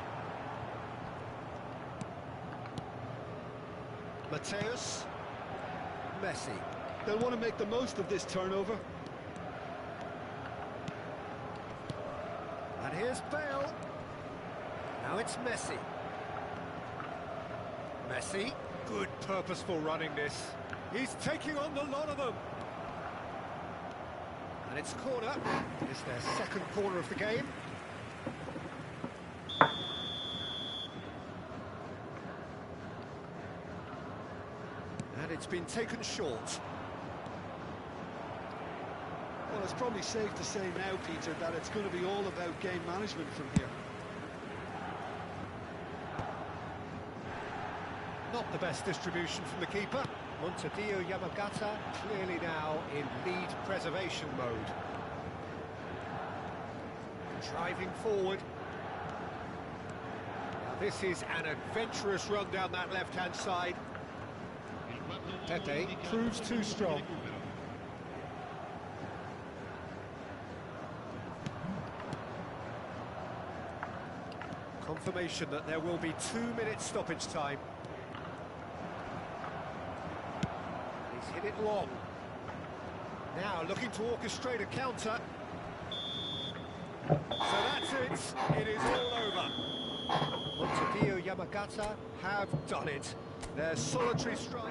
Mateus, Messi. They'll want to make the most of this turnover. And here's Bale. Now it's Messi. Messi, good purposeful running this. He's taking on the lot of them. And it's corner. It's their second corner of the game. And it's been taken short. Well, it's probably safe to say now, Peter, that it's going to be all about game management from here. Not the best distribution from the keeper. Montedio Yamagata clearly now in lead preservation mode. Driving forward. Now this is an adventurous run down that left-hand side. Pepe proves too strong. confirmation that there will be 2 minutes stoppage time. He's hit it long. Now looking to orchestrate a counter. So that's it. It is all over. Montevideo Yamagata have done it. Their solitary strike.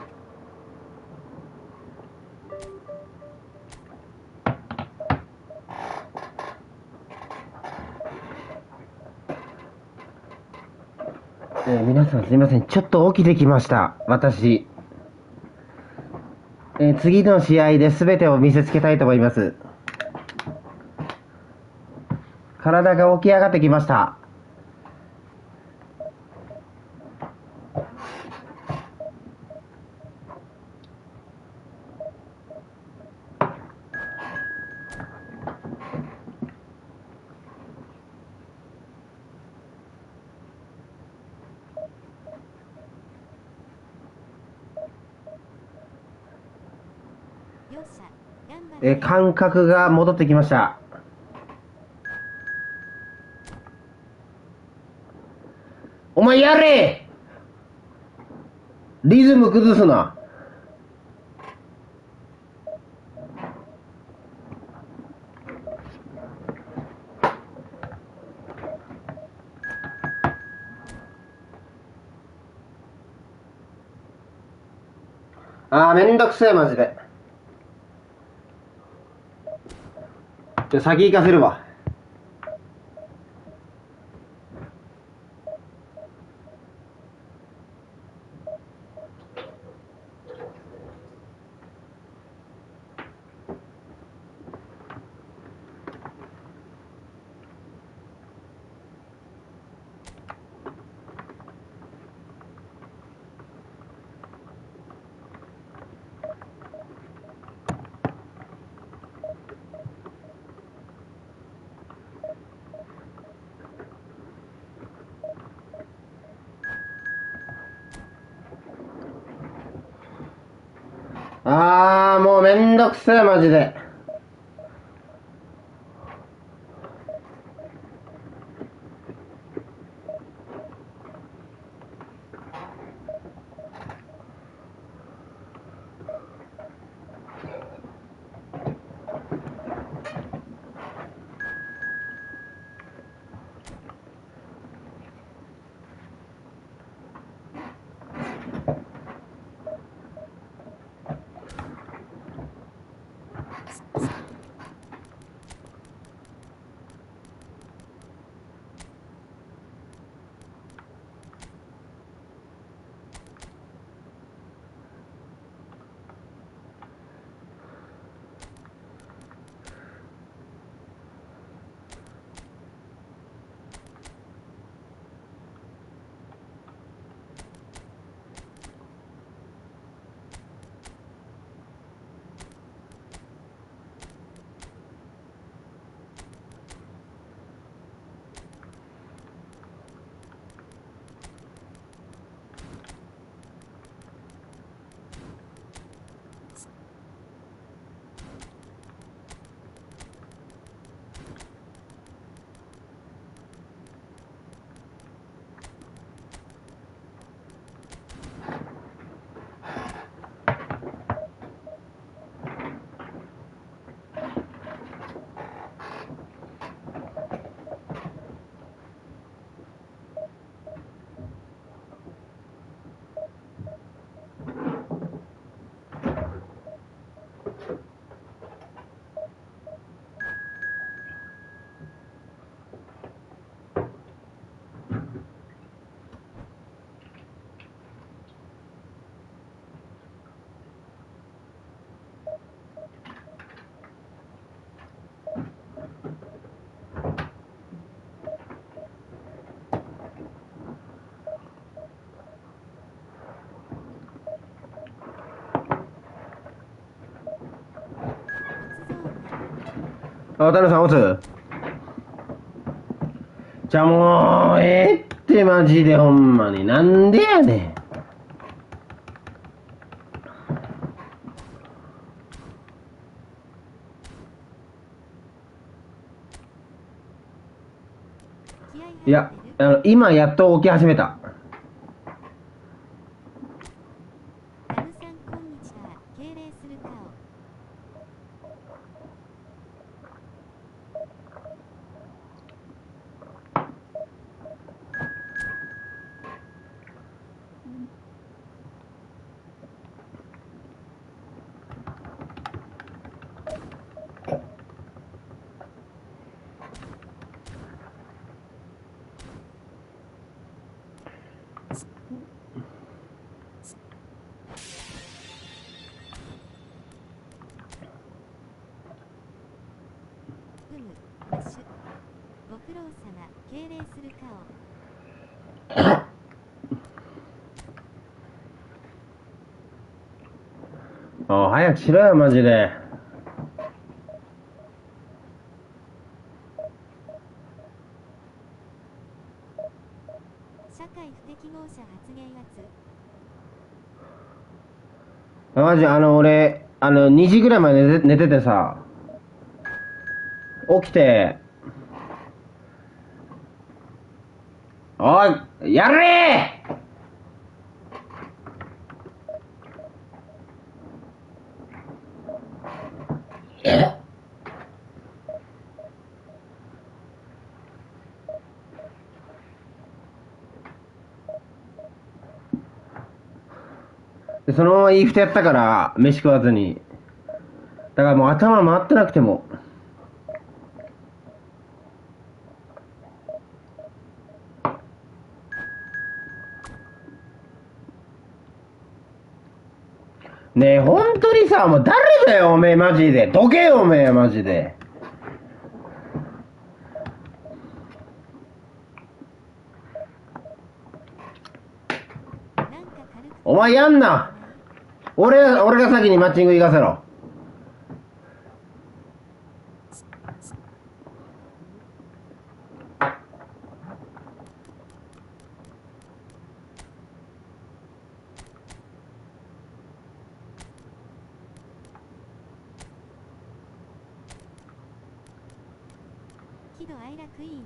皆さんすいません。ちょっと起きてきました。私。次の試合で全てを見せつけたいと思います。体が起き上がってきました。感覚が戻ってきました。お前やれ！リズム崩すな。めんどくせえマジで。先行かせるわ。もうめんどくせえマジで。渡辺さん、オツじゃあもう、ってマジでほんまに。なんでやねん。いや、今やっと起き始めた。タムさんこんにちは。敬礼する顔。マッシュ。ご苦労様。敬礼する顔。早くしろよマジで。社会不適合者発言圧。マジ俺2時ぐらいまで寝ててさ、起きて、おいやれーでそのままイーフトやったから飯食わずに、だからもう頭回ってなくてもねえ、本当にさ、もう誰だよおめえマジで、どけよおめえマジで。お前やんな。俺が先にマッチング行かせろ。喜怒哀楽いいね。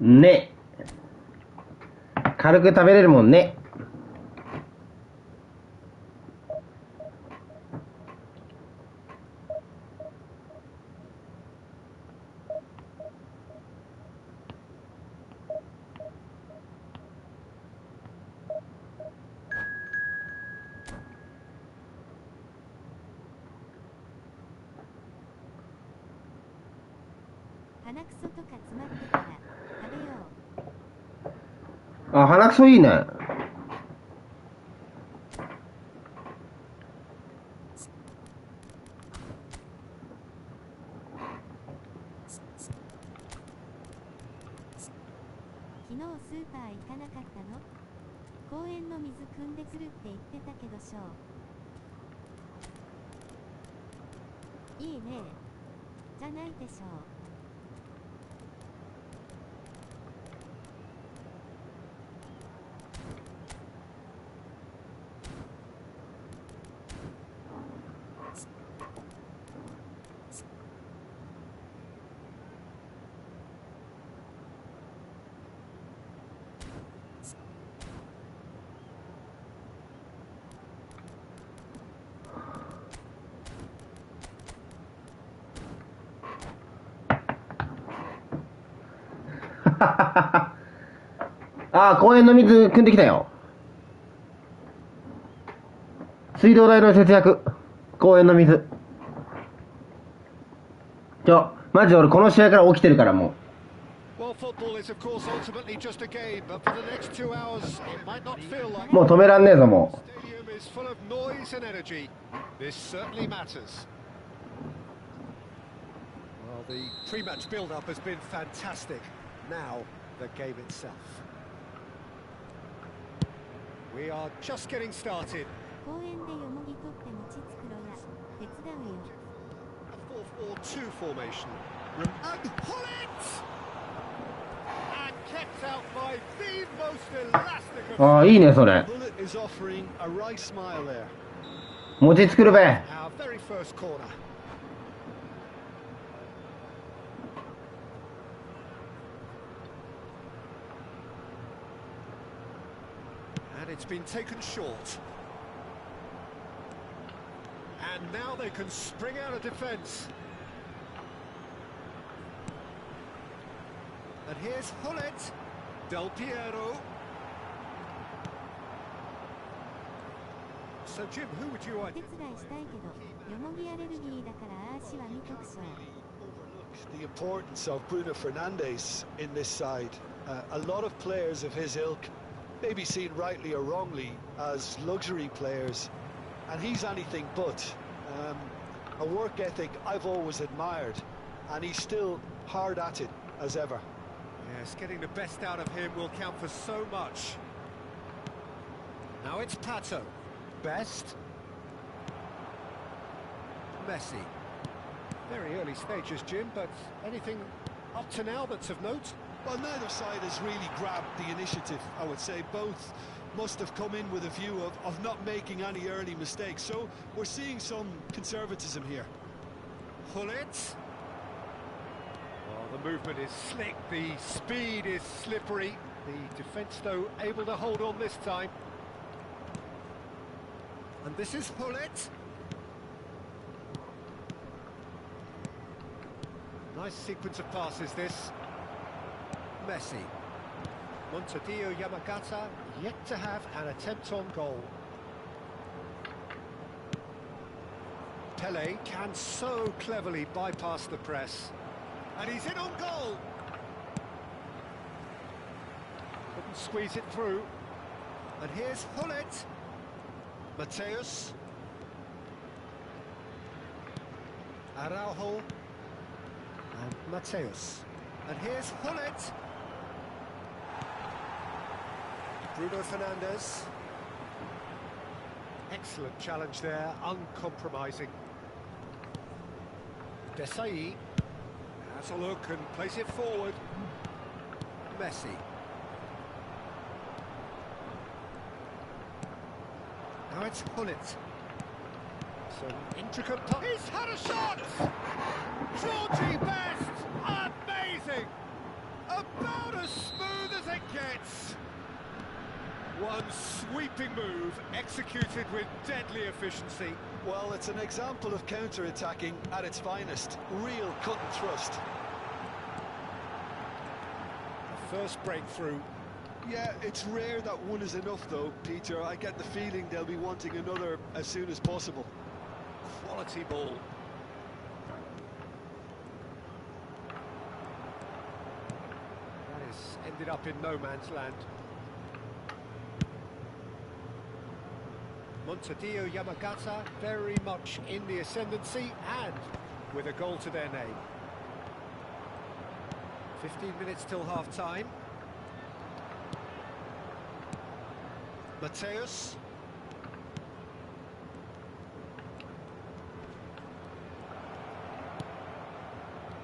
ね、軽く食べれるもんね。鼻くそとか詰まってたら食べよあ、鼻くそいいね。昨日スーパー行かなかったの？公園の水汲んでくるって言ってたけどしょう。いいね。じゃないでしょう。あ、公園の水汲んできたよ。水道代の節約。公園の水。マジで俺この試合から起きてるからもう。もう止めらんねえぞもう。is full of noise and energy. This certainly matters. Well, the pre-match build-up has been fantastic. Now, the game itself. We are just getting started. 公園でよもぎ取って餅作ろや手伝うよ A 4-4-2 formation. And pull it! And kept out by the most elastic of... ああ、いいね、それ。 Bullet is offering a right smile there. 餅作るべ。 Our very first corner. And it's been taken short. And now they can spring out of defence. And here's Hullet. Del Piero. So Jim, who would you お like? 手伝いしたいけどよもぎアレルギーだから足は見とくしょ The importance of Bruno Fernandes in this side. A lot of players of his ilk may be seen rightly or wrongly as luxury players, and he's anything but. A work ethic I've always admired, and he's still hard at it as ever. Yes, getting the best out of him will count for so much. Now it's Pato. Best. Messi. Very early stages, Jim, but anything up to now that's of note? Well, neither side has really grabbed the initiative, I would say. Both must have come in with a view of not making any early mistakes. So we're seeing some conservatism here. Hullet. Well, the movement is slick, the speed is slippery. The defence, though, able to hold on this time. And this is Hullet. Nice sequence of passes, this. Messi. Montedio Yamagata yet to have an attempt on goal. Pele can so cleverly bypass the press. And he's in on goal. Couldn't squeeze it through. And here's Hullet. Mateus. Araujo. And Mateus. And here's Hullet. Bruno Fernandes. Excellent challenge there, uncompromising. Desai has a look and plays it forward. Messi. Now it's Hullet. Some intricate... He's had a shot! Georgie Best! Amazing! About as smooth as it gets! One sweeping move, executed with deadly efficiency. Well, it's an example of counter-attacking at its finest. Real cut and thrust. The first breakthrough. Yeah, it's rare that one is enough, though, Peter. I get the feeling they'll be wanting another as soon as possible. Quality ball. That has ended up in no man's land. Montedio Yamagata very much in the ascendancy and with a goal to their name. 15 minutes till half-time. Mateus.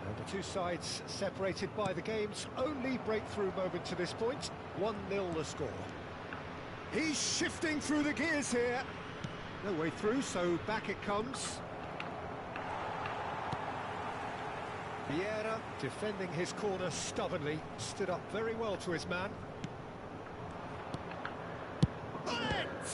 And the two sides separated by the game's only breakthrough moment to this point. 1-0 the score. He's shifting through the gears here. No way through, so back it comes. Vieira defending his corner stubbornly, stood up very well to his man. Bullet!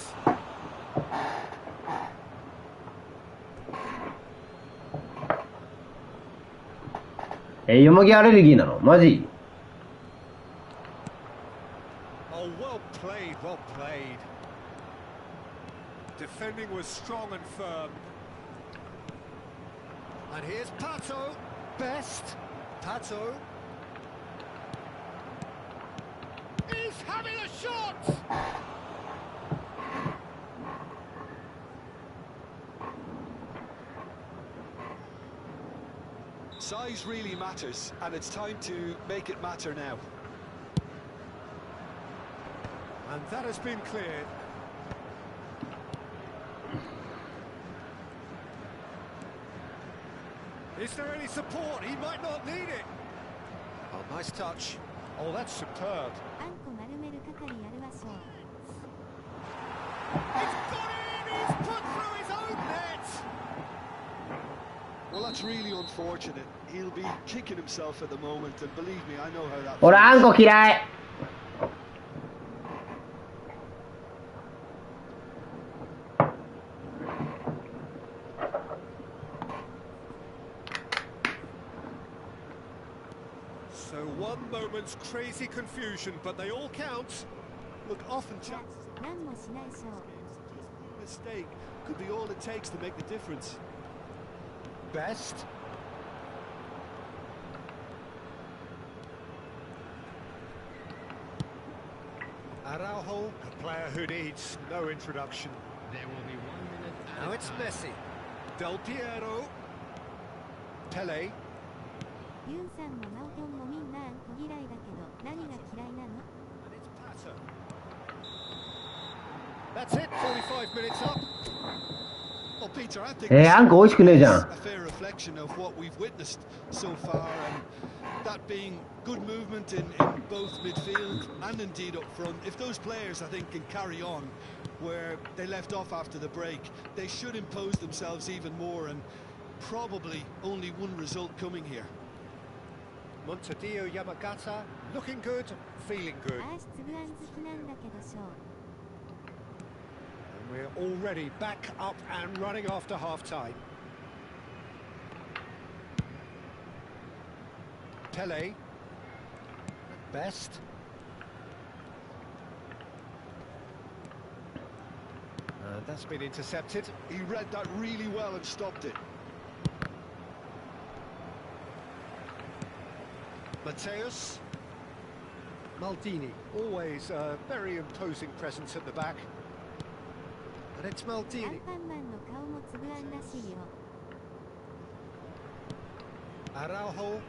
よもぎアレルギーなのマジ Oh, well played, well played. Defending was strong and firm. And here's Pato. Best. Pato. He's having a shot! Size really matters, and it's time to make it matter now. And that has been cleared. Is there any support? He might not need it. Oh, nice touch. Oh, that's superb. あんこ丸める係やるわしょう。 He's got it in! He's put through his own net! Well, that's really unfortunate. He'll be kicking himself at the moment, and believe me, I know how that 俺あんこ嫌い。 So one moment's crazy confusion, but they all count. Look, often じゃ chances 何もしないしょう。 just one mistake could be all it takes to make the difference. Best. Araujo, a player who needs no introduction. There will be 1 minute at Now a it's time. Messi. Del Piero. Pele. ユンさんもマオトンもみんなあんこ嫌いだけど、何が嫌いなの？ And it's Pato. That's it, 45 minutes up. Well, Peter, I think あんこ美味しくねえじゃん。 a fair reflection of what we've witnessed so far, and that being good movement in both midfield and indeed up front. If those players, I think, can carry on where they left off after the break, they should impose themselves even more, and probably only one result coming here. Montadillo Yamagata, looking good, feeling good. あーしつぶあん好きなんだけどしょう。 And we're already back up and running after half-time. Pele. Best. That's been intercepted. He read that really well and stopped it. Mateus. Maldini, always a very imposing presence at the back. And it's アン Maldini. パンマンの顔もつぶあんらしいよ。 Araujo.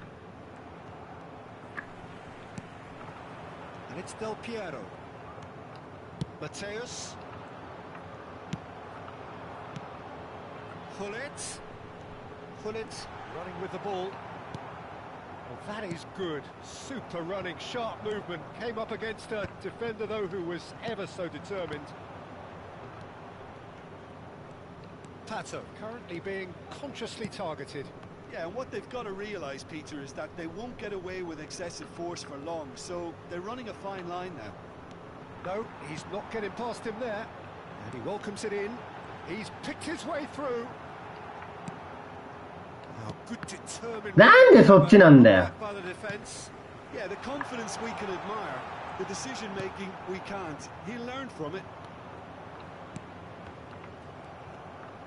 And it's Del Piero. Mateus. Hullet. Hullet running with the ball. Well, that is good. Super running, sharp movement. Came up against a defender, though, who was ever so determined. Pato currently being consciously targeted. Yeah, and what they've got to realise, Peter, is that they won't get away with excessive force for long, so they're running a fine line now. No, he's not getting past him there. And he welcomes it in. He's picked his way through. Oh, good determined. なんでそっちなんだよ。 By the defence. Yeah, the confidence we can admire, the decision-making we can't. He learned from it.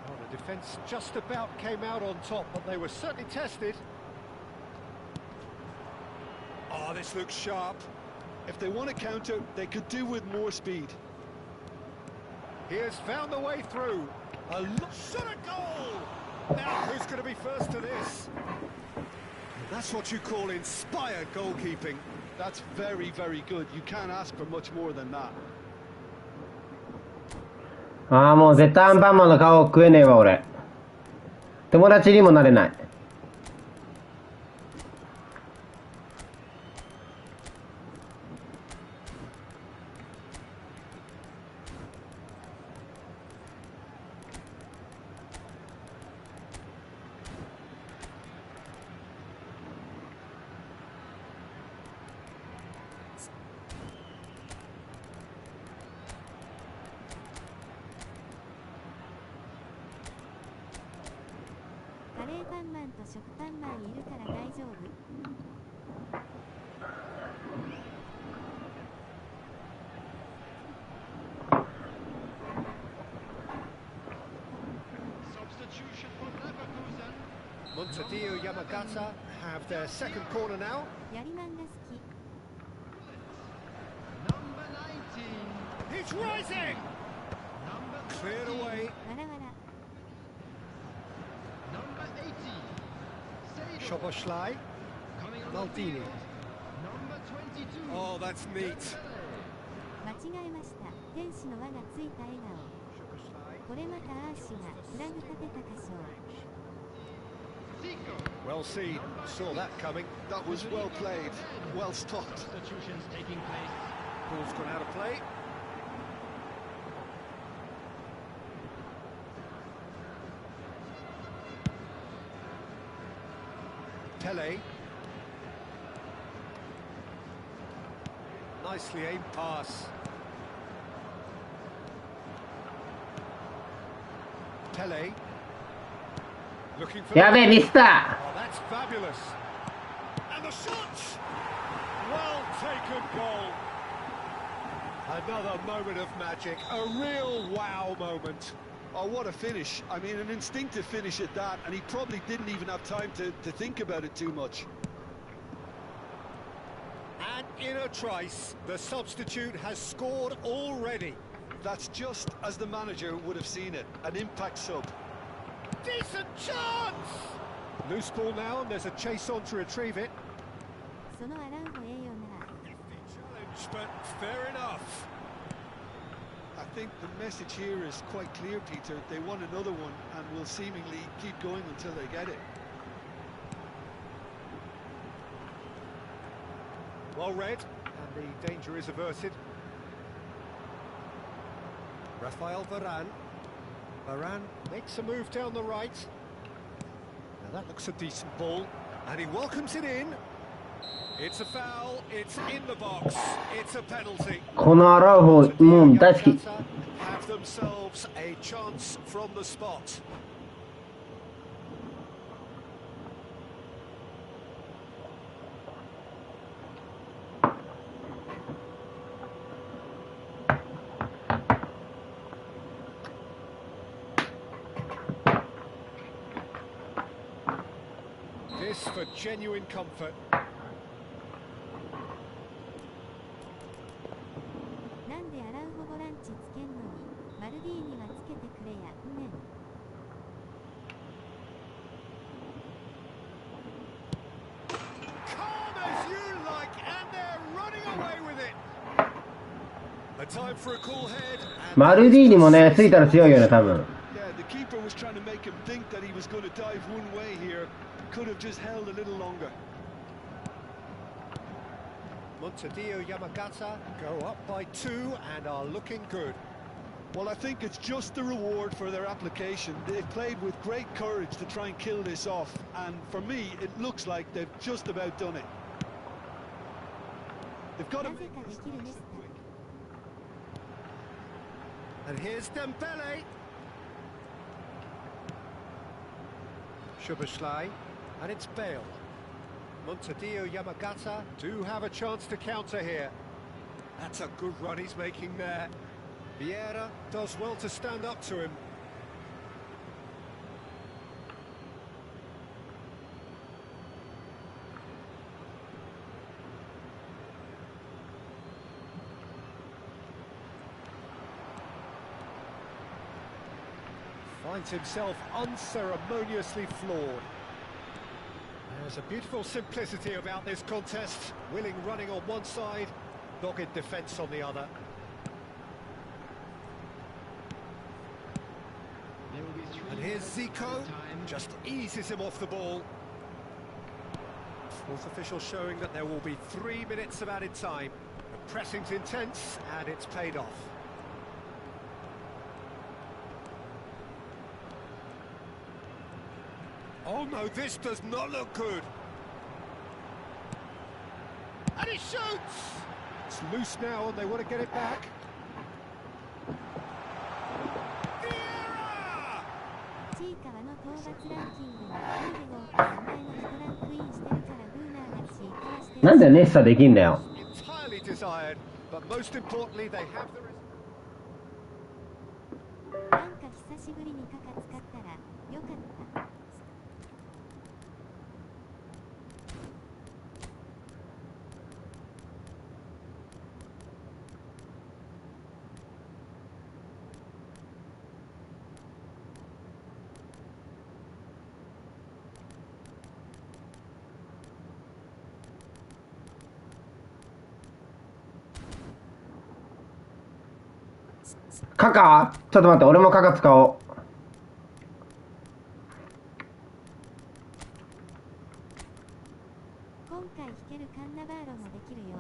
Well, the defence just about came out on top, but they were certainly tested. Oh, this looks sharp. If they want to counter, they could do with more speed. He has found the way through. A shot at goal! Now, who's going to be first to this? That's what you call inspired goalkeeping. That's very, very good. You can't ask for much more than that. ああ、もう絶対アンパンマンの顔食えねえわ、俺。友達にもなれない。カレーパンマンと食パンマンいるから大丈夫？ Substitution for Leverkusen. Montadillo Yamagata have their second corner now. やりまんが好き。 Number 19. He's rising! Number Cleared 13. away. わらわら。 Number 18. Save Szoboszlai. Coming on the Maldini. field, number 22. Oh, that's neat. 間違えました。天使の輪がついた笑顔。 Szoboszlai. これまたアーシがフラグ立てた箇所。 Zico. Well seen. Saw that coming. That was well played, well stopped. Substitutions taking place. Ball's gone out of play. Pele. Nicely aimed pass. Pele. Looking for やべえ、ミスった。 Oh, that's fabulous. And the shot! Well taken goal. Another moment of magic. A real wow moment. Oh, what a finish. I mean, an instinctive finish at that, and he probably didn't even have time to think about it too much. And in a trice, the substitute has scored already. That's just as the manager would have seen it, an impact sub. Decent chance! Loose ball now, and there's a chase on to retrieve it. そのアラウホええよな。 Nifty challenge, but fair enough. I think the message here is quite clear, Peter. They want another one and will seemingly keep going until they get it. Well read, and the danger is averted. Rafael Varane. Varane makes a move down the right. Now that looks a decent ball, and he welcomes it in. It's a foul, it's in the box, it's a penalty. このアラウホ、もう大好き。 Have themselves a chance from the spot. This for genuine comfort. なんでアラウホボランチつけんのに、マルディーニはつけてくれや、うねん。 Calm as you like, and they're running away with it. A time for a cool head. And マルディーニもね、ついたら強いよね、多分。 Yeah, the keeper was trying to make him think that he was going to dive one way here. Could have just held a little longer. Montedio Yamagata go up by 2 and are looking good. Well, I think it's just the reward for their application. They've played with great courage to try and kill this off, and for me, it looks like they've just about done it. They've got to なぜ make かで this きるね。 quick. And here's Dembele. Szoboszlai, and it's Bale. Montedio Yamagata do have a chance to counter here. That's a good run he's making there. Vieira does well to stand up to him. Finds himself unceremoniously floored. There's a beautiful simplicity about this contest. Willing running on one side, dogged defence on the other. There will be 3 And here's minutes Zico, of time. just eases him off the ball. Fourth official showing that there will be 3 minutes of added time. The pressing's intense, and it's paid off. Oh no, this does not look good. And he shoots! It's loose now and they want to get it back. Vieira! チーカワの討伐ランキングにフルデゴーと名前の人ランクインしてるからブーナーがチーカワしてる。なんでネッサできんだよ。 Entirely desired, but most importantly they have the なんか久しぶりにカカ使ったらよかった。カカちょっと待って、俺もカカ使おう。今回弾けるカンナバーロもできるよ。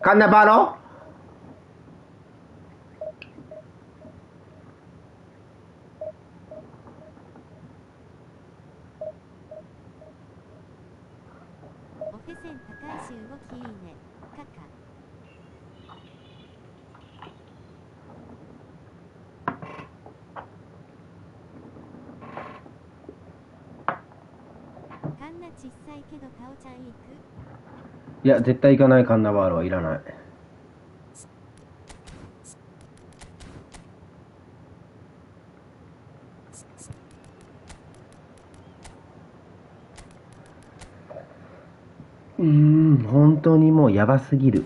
カンナバロオフェセン高いし動きいいね。カカ。カンナ小さいけどタオちゃん行く？いや、絶対行かない。カンナバールはいらない。本当にもうやばすぎる。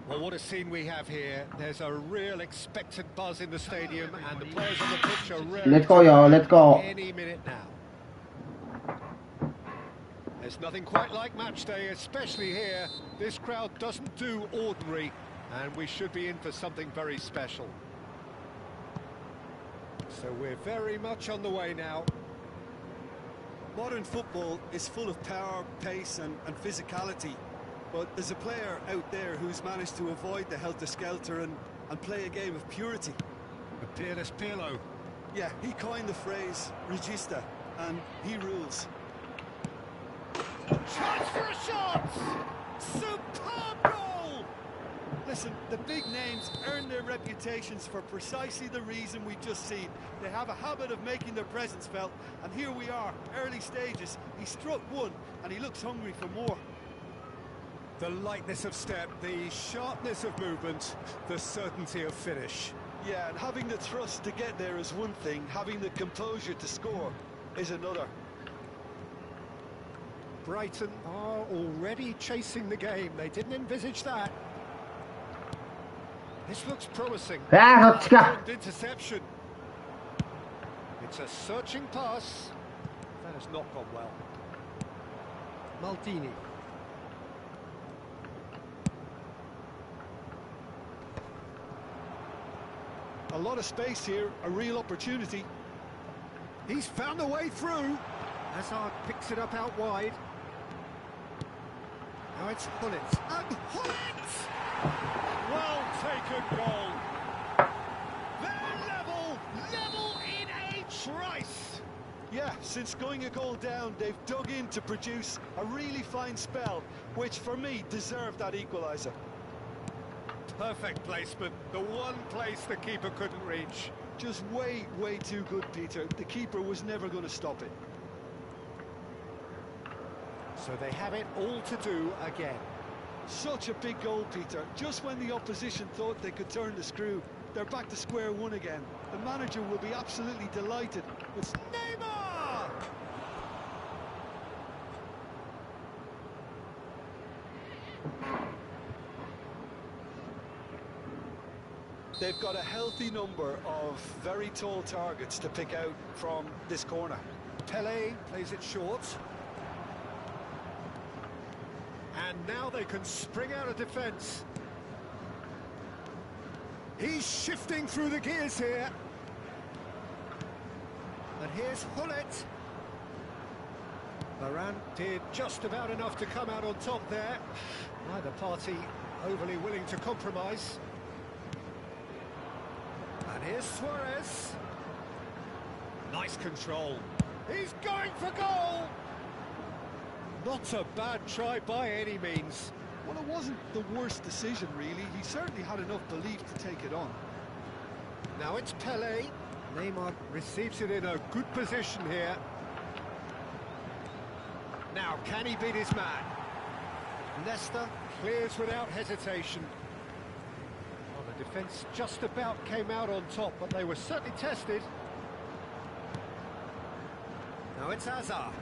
Well, what a scene we have here. There's a real expectant buzz in the stadium, and the players on the pitch are ready. Let's go, y'all. Let's go. Any minute now. There's nothing quite like match day, especially here. This crowd doesn't do ordinary, and we should be in for something very special. So we're very much on the way now. Modern football is full of power, pace and physicality. But there's a player out there who's managed to avoid the helter-skelter and play a game of purity. The peerless Pirlo. Yeah, he coined the phrase regista, and he rules. Chance for a shot! Superb goal! Listen, the big names earn their reputations for precisely the reason we've just seen. They have a habit of making their presence felt, and here we are, early stages. He struck one, and he looks hungry for more. The lightness of step, the sharpness of movement, the certainty of finish. Yeah, and having the thrust to get there is one thing, having the composure to score is another. Brighton are already chasing the game. They didn't envisage that. This looks promising. Interception. It's a searching pass. That has not gone well. Maldini. A lot of space here, a real opportunity. He's found a way through. Hazard picks it up out wide. Now it's Hullet. And Hullet! Well taken goal. They're level in a trice. Yeah, since going a goal down, they've dug in to produce a really fine spell, which for me deserved that equaliser. Perfect placement, the one place the keeper couldn't reach. Just way too good, Peter. The keeper was never going to stop it. So they have it all to do again. Such a big goal, Peter. Just when the opposition thought they could turn the screw, they're back to square one again. The manager will be absolutely delighted. It's Neymar! They've got a healthy number of very tall targets to pick out from this corner. Pele plays it short. And now they can spring out of defence. He's shifting through the gears here. And here's Hullet. Varane did just about enough to come out on top there. Neither party overly willing to compromise. And here's Suarez. Nice control. He's going for goal! Not a bad try by any means. Well, it wasn't the worst decision, really. He certainly had enough belief to take it on. Now it's Pele. Neymar receives it in a good position here. Now, can he beat his man? Leicester clears without hesitation. Well, the defence just about came out on top, but they were certainly tested. Now it's Hazard.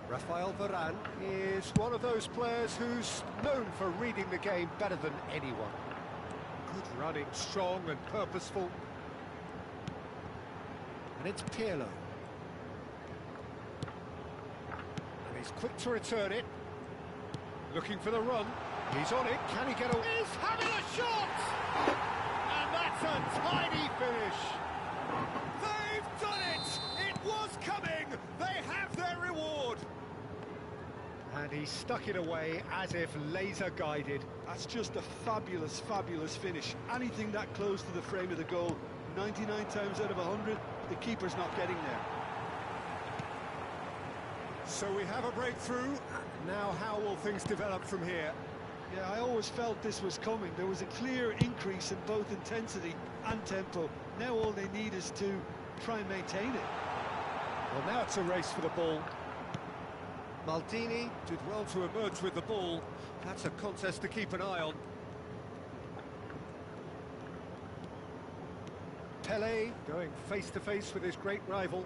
Rafael Varane is one of those players who's known for reading the game better than anyone. Good running, strong and purposeful. And it's Pirlo. And he's quick to return it. Looking for the run. He's on it. Can he get away? He's having a shot! And that's a tiny finish. They've done it! It was coming! They have their reward! And he stuck it away as if laser guided. That's just a fabulous, fabulous finish. Anything that close to the frame of the goal, 99 times out of 100, the keeper's not getting there. So we have a breakthrough. Now how will things develop from here? Yeah, I always felt this was coming. There was a clear increase in both intensity and tempo. Now all they need is to try and maintain it. Well, now it's a race for the ball. Maldini did well to emerge with the ball. That's a contest to keep an eye on. Pelé going face-to-face with his great rival.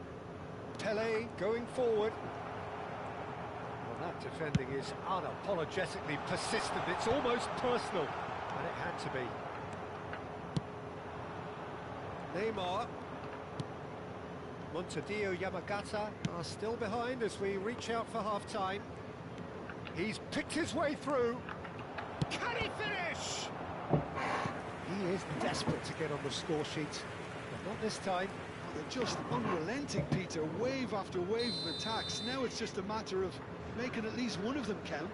Pelé going forward. Well, that defending is unapologetically persistent. It's almost personal, and it had to be. Neymar. Montadillo Yamagata are still behind as we reach out for half-time. He's picked his way through. Can he finish? He is desperate to get on the score sheet, but not this time. Oh, they're just unrelenting, Peter. Wave after wave of attacks. Now it's just a matter of making at least one of them count.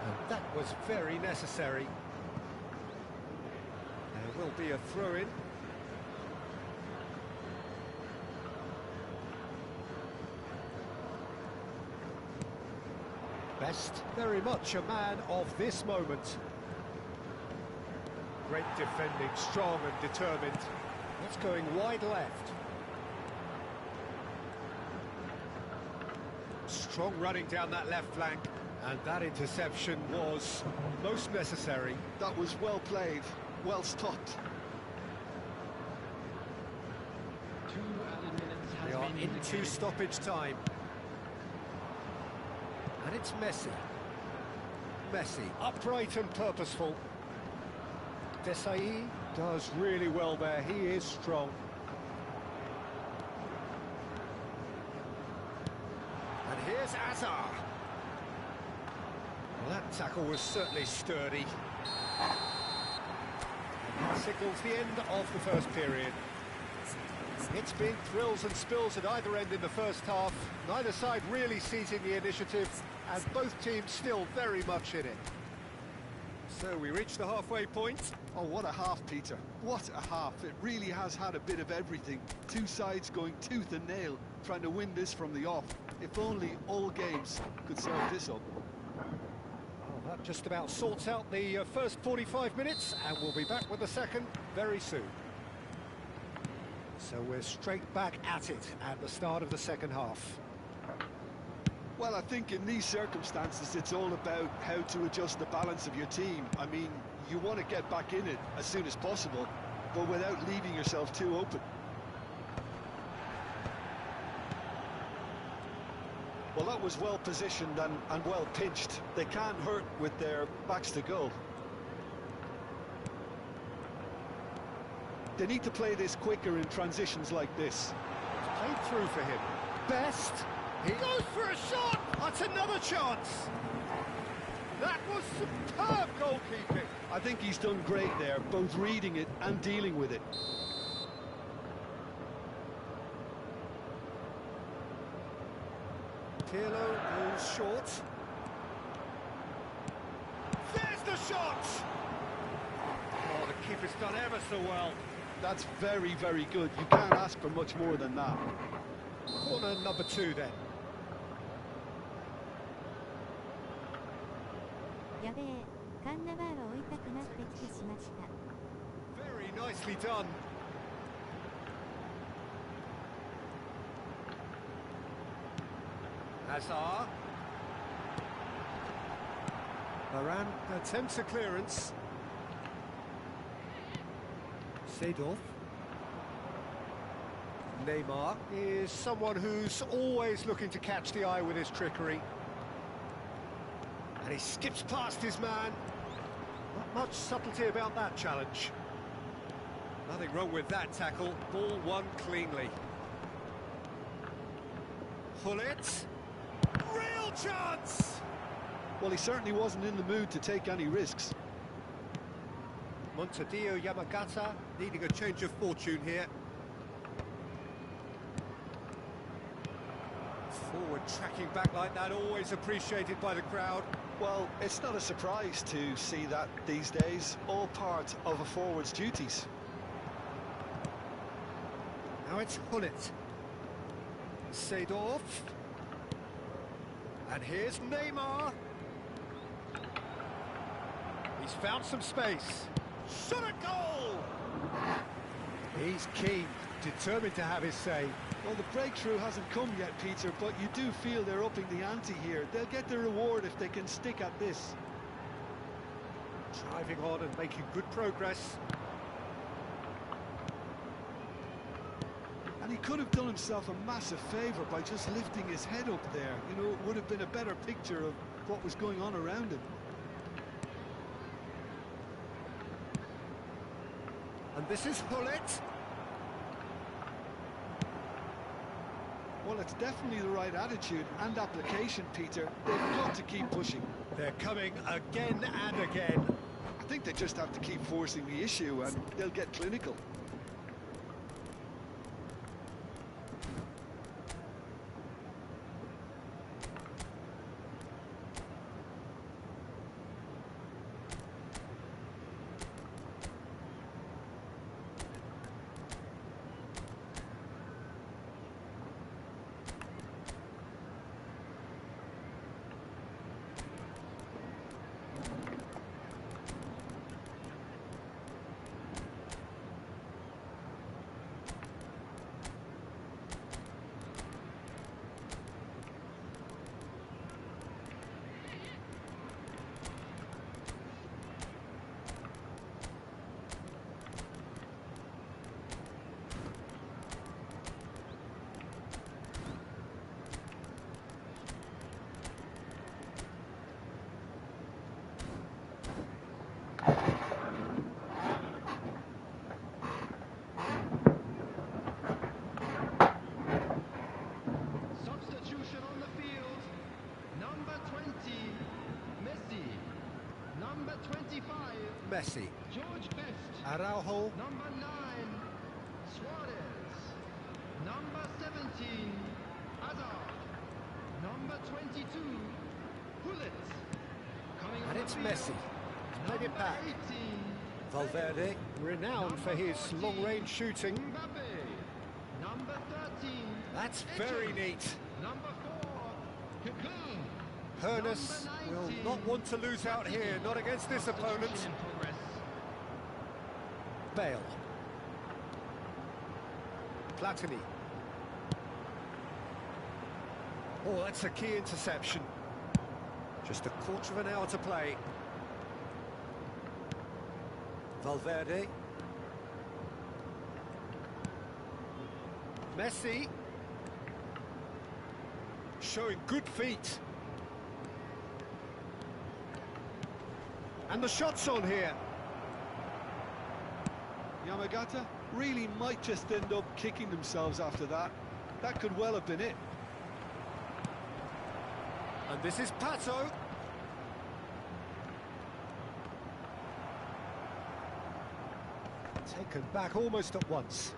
And that was very necessary. There will be a throw-in. Best, very much a man of this moment. Great defending, strong and determined. That's going wide left. Strong running down that left flank. And that interception was most necessary. That was well played, well stopped. 2 added minutes has We are been into indicated. stoppage time. And it's Messi. Messi, upright and purposeful. Desai does really well there. He is strong. And here's Hazard. Well, that tackle was certainly sturdy. And that signals the end of the first period. It's been thrills and spills at either end in the first half. Neither side really seizing the initiative, and both teams still very much in it. So we reach the halfway point. Oh, what a half, Peter. What a half. It really has had a bit of everything. Two sides going tooth and nail, trying to win this from the off. If only all games could serve this up. Well, that just about sorts out the first 45 minutes, and we'll be back with the second very soon. So we're straight back at it at the start of the second half. Well, I think in these circumstances, it's all about how to adjust the balance of your team. I mean, you want to get back in it as soon as possible, but without leaving yourself too open. Well, that was well positioned and well pinched. They can't hurt with their backs to goal. They need to play this quicker in transitions like this. It's played through for him. Best. He goes for a shot. That's another chance. That was superb goalkeeping. I think he's done great there, both reading it and dealing with it. Pirlo goes short. There's the shot. Oh, the keeper's done ever so well. That's very, very good. You can't ask for much more than that. Corner number 2 then. やべえ、カンナバーロ追いたくなってきてしました。 Very nicely done. Hazard. Varane attempts a clearance. Seedorf. Neymar is someone who's always looking to catch the eye with his trickery. And he skips past his man. Not much subtlety about that challenge. Nothing wrong with that tackle. Ball won cleanly. Hullet. Real chance! Well, he certainly wasn't in the mood to take any risks. Montedio Yamagata needing a change of fortune here. Forward tracking back like that, always appreciated by the crowd. Well, it's not a surprise to see that these days, all part of a forward's duties. Now it's Hullet. Seedorf. And here's Neymar. He's found some space. Shot a goal! He's keen, determined to have his say. Well, the breakthrough hasn't come yet, Peter, but you do feel they're upping the ante here. They'll get the reward if they can stick at this. Driving on and making good progress. And he could have done himself a massive favour by just lifting his head up there. You know, it would have been a better picture of what was going on around him. And this is Hullet. Well, it's definitely the right attitude and application, Peter. They've got to keep pushing. They're coming again and again. I think they just have to keep forcing the issue and they'll get clinical. Substitution on the field. Number 20, Messi. Number 25, Messi. George Best. Araujo. Number 9, Suarez. Number 17, Hazard. Number 22, Hullet. Coming on And the it's field. Messi. He's played it back. 18, Valverde, renowned for his long-range shooting. Mbappe. Number 13, That's very neat. Number 4, Hoeneß will not want to lose out here, not against this opponent. in progress. Bale. Platini. Oh, that's a key interception. Just a quarter of an hour to play. Valverde. Messi. Showing good feet. And the shot's on here. Yamagata really might just end up kicking themselves after that. That could well have been it. And this is Pato. Taken back almost at once.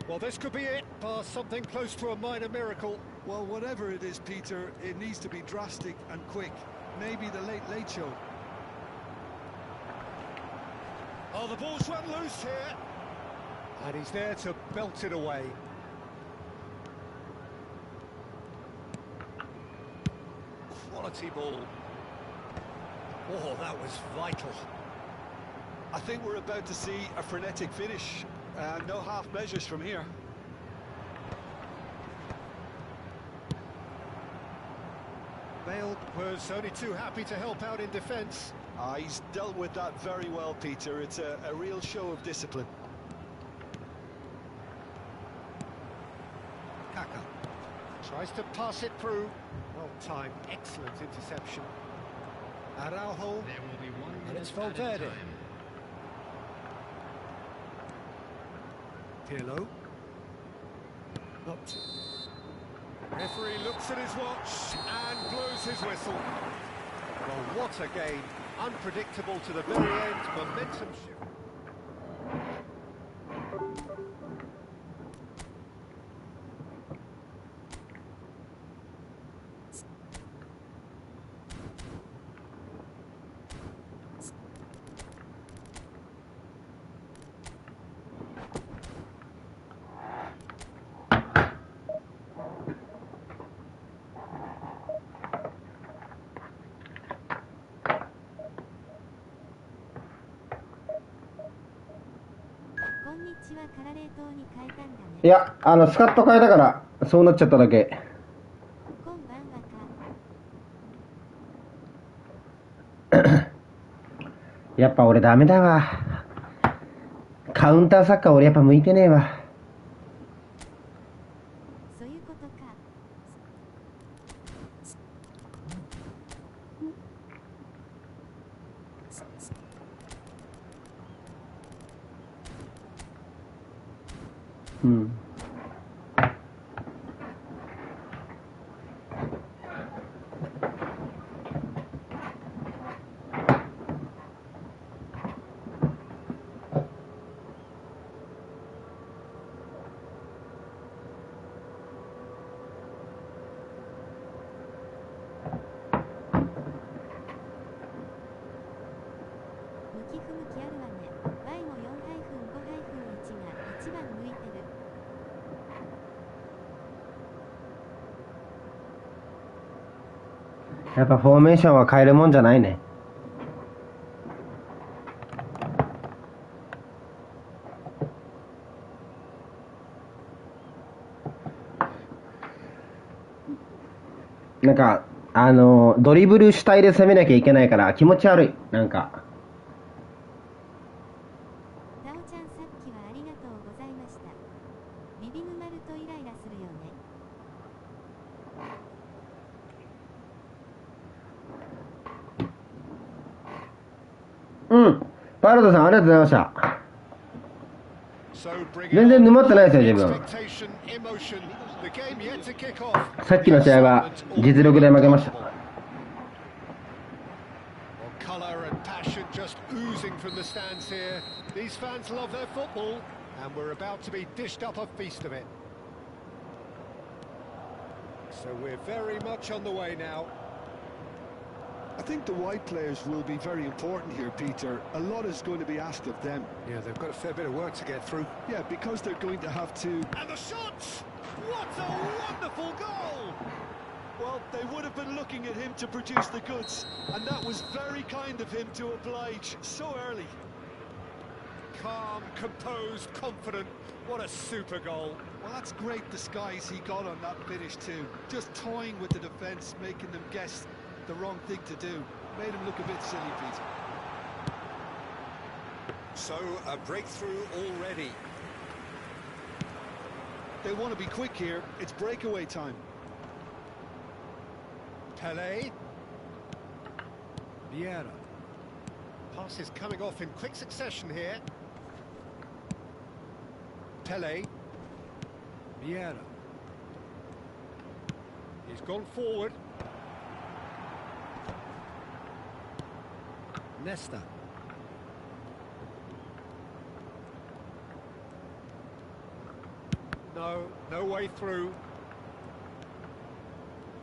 Well, this could be it, bar something close to a minor miracle. Well, whatever it is, Peter, it needs to be drastic and quick. Maybe the late show. Oh, the ball's run loose here. And he's there to belt it away. quality ball. Oh, that was vital. I think we're about to see a frenetic finish. No half measures from here. Bale was only too happy to help out in defence. He's dealt with that very well, Peter. It's a real show of discipline. Kaka tries to pass it through. Well timed, excellent interception. Araujo, There will be 1 and it's minute added Valverde. time. Pirlo. Not to. Referee looks at his watch and blows his whistle. Well, what a game. Unpredictable to the very end. Momentum shift.いや、スカッと変えたから、そうなっちゃっただけ。やっぱ俺ダメだわ。カウンターサッカー俺やっぱ向いてねえわ。そういうことか。うん。向き不向きあるわね。Y も 4-5-1 が一番向いてる。やっぱフォーメーションは変えるもんじゃないね。なんかドリブル主体で攻めなきゃいけないから気持ち悪い。なんかダオちゃん、さっきはありがとうございました。ビビグマルとイライラするよね。うん。パイロットさんありがとうございました。全然沼ってないですよ、自分。さっきの試合は実力で負けました。Colour and passion just oozing from the stands here. These fans love their football, and we're about to be dished up a feast of it. So we're very much on the way now. I think the wide players will be very important here, Peter. A lot is going to be asked of them. Yeah, they've got a fair bit of work to get through. Yeah, because they're going to have to... And the shot! What a wonderful goal! Well, they would have been looking at him to produce the goods, and that was very kind of him to oblige so early. Calm, composed, confident. What a super goal. Well, that's great disguise he got on that finish too. Just toying with the defence, making them guess the wrong thing to do. Made him look a bit silly, Peter. So, a breakthrough already. They want to be quick here. It's breakaway time. Pelé. Vieira. Passes coming off in quick succession here. Pelé. Vieira. He's gone forward. Nesta. No way through.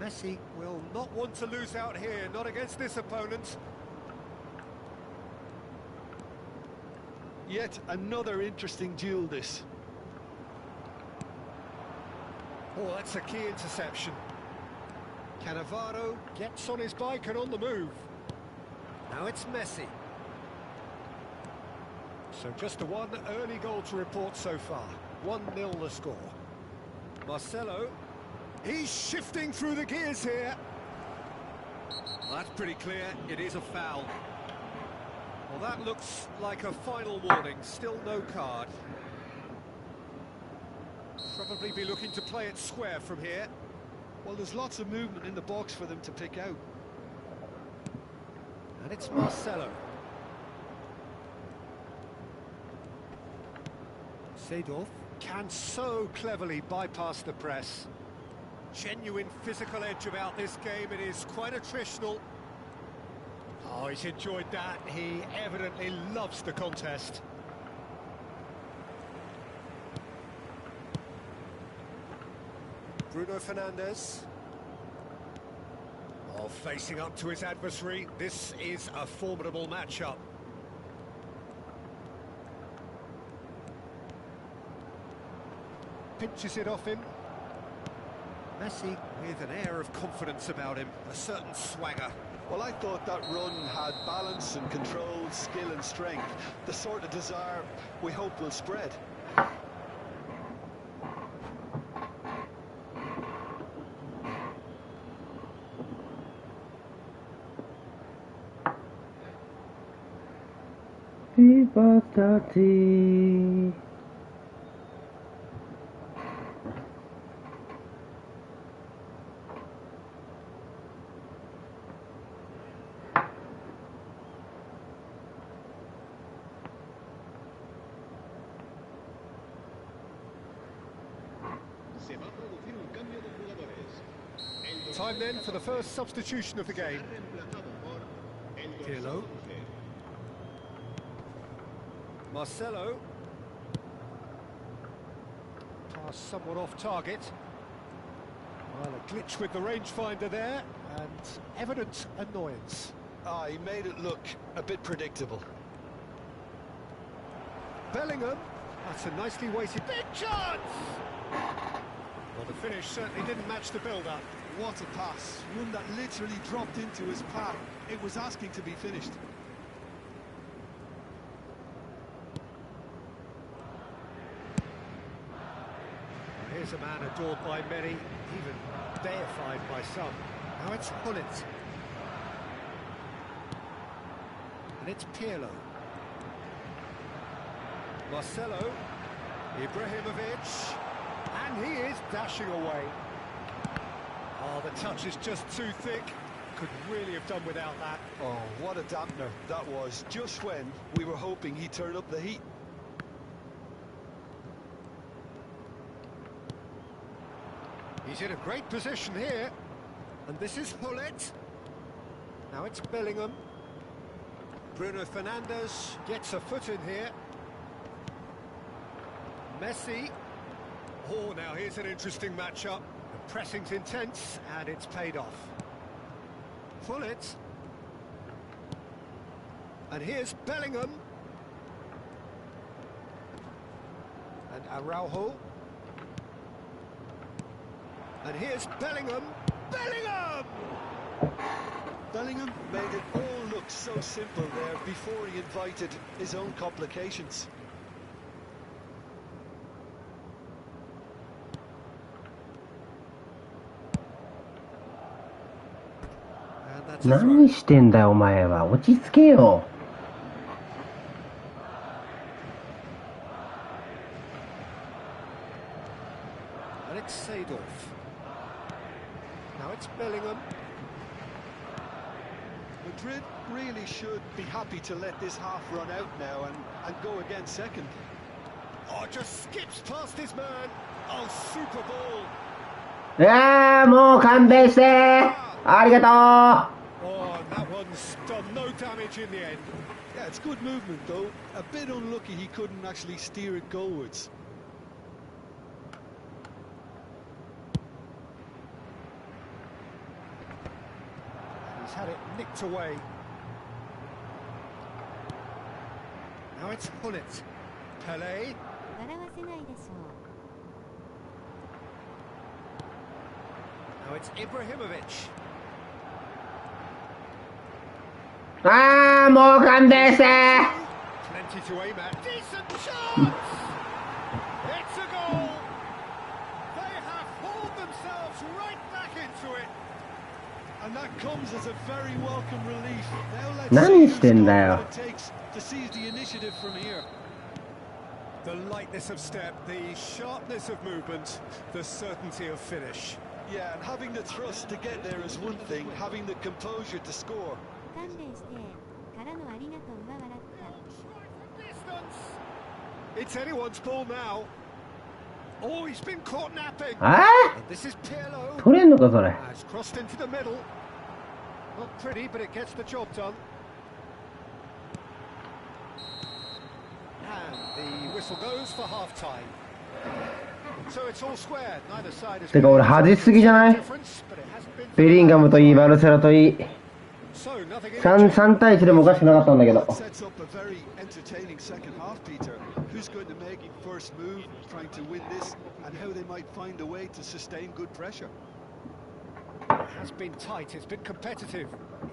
Messi will not want to lose out here, not against this opponent. Yet another interesting duel, this. Oh, that's a key interception. Cannavaro gets on his bike and on the move. Now it's Messi. So just the one early goal to report so far. 1-0 the score. Marcelo, he's shifting through the gears here. Well, that's pretty clear, it is a foul. Well, that looks like a final warning, still no card. Probably be looking to play it square from here. Well, there's lots of movement in the box for them to pick out. And it's Marcelo. Seedorf can so cleverly bypass the press. Genuine physical edge about this game, it is quite attritional. Oh, he's enjoyed that, he evidently loves the contest. Bruno Fernandes. Oh, facing up to his adversary, this is a formidable matchup. Pinches it off him. Messi with an air of confidence about him, a certain swagger. Well, I thought that run had balance and control, skill and strength. The sort of desire we hope will spread. Liberty. Se va a producir un cambio de jugadores. Time then for the first substitution of the game. Reemplazado por el Pirlo. dorsal 11. Marcelo. Pass somewhat off target. Well, a glitch with the rangefinder there, and evident annoyance. Ah, he made it look a bit predictable. Bellingham. That's a nicely weighted big chance! Well, the finish certainly didn't match the build-up. What a pass. One that literally dropped into his path. It was asking to be finished. Here's a man adored by many, even deified by some. Now it's Hullet. And it's Pirlo. Marcelo. Ibrahimovic. And he is dashing away. Oh, the touch is just too thick. Could really have done without that. Oh, what a dampener that was, just when we were hoping he'd turn up the heat. He's in a great position here. And this is Hullet. Now it's Bellingham. Bruno Fernandes gets a foot in here. Messi. Oh, now here's an interesting matchup. The pressing's intense, and it's paid off. Hullet. And here's Bellingham. And Araujo. And here's Bellingham. Bellingham! Bellingham made it all look so simple there before he invited his own complications. And that's a throw. 何してんだよお前は。落ち着けよ。And it's Seedorf. Now it's Bellingham. Madrid really should be happy to let this half run out now and go again second. Oh, just skips past his man. Oh, super ball. もう勘弁して。ありがと Oh, and that one's done no damage in the end. Yeah, it's good movement though. A bit unlucky he couldn't actually steer it goalwards. He's had it nicked away. Now it's Hullet. Pelé. 笑わせないでしょう。 Now Now it's Ibrahimovic. ああ、もう勘弁して。 Plenty to aim at. Decent chance! It's a goal! They have hauled themselves right back into it. And that comes as a very welcome relief. Now let's 何 see してんだよ。 what it takes to seize the initiative from here. The lightness of step, the sharpness of movement, the certainty of finish. Yeah, and having the thrust to get there is one thing, having the composure to score. 勘弁してからのありがとうは笑った Distance. It's anyone's ball now. Oh, he's been caught napping. あ And this is Pirlo. 取れんのかそれ。 Has crossed into the middle. Not pretty, but it gets the job done. And the whistle goes for half time. So it's all square. Neither side has てか俺恥じすぎじゃない？ difference, but it hasn't been ベリンガムといい、バルセロといい。 so nothing in 3対1でもおかしくなかったんだけど。 Sets up a very entertaining second half, Peter. Who's going to make first move, trying to win this, and how they might find a way to sustain good pressure. It has been tight, it's been competitive.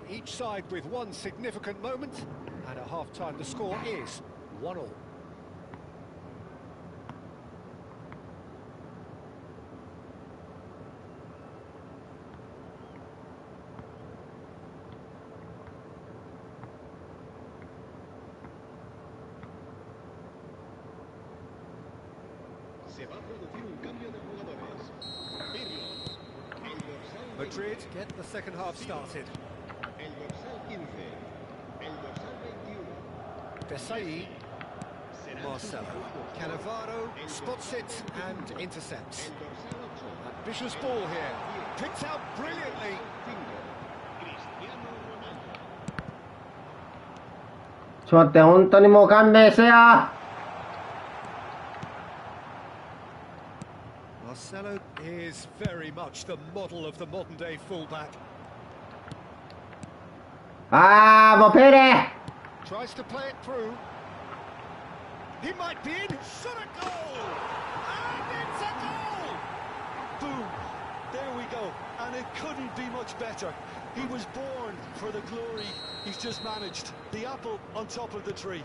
Each side with one significant moment, and at half-time the score is 1-1. Madrid get the second half started. Desai, Marcelo, Cannavaro spots it and intercepts. Ambitious ball here, picked out brilliantly. ちょっと待って、本当にもう勘弁してよ。 Marcelo is very much the model of the modern-day fullback. ああ、もうペレ。 Tries to play it through. He might be in. Shot a goal! And it's a goal! Boom! There we go. And it couldn't be much better. He was born for the glory he's just managed. The apple on top of the tree.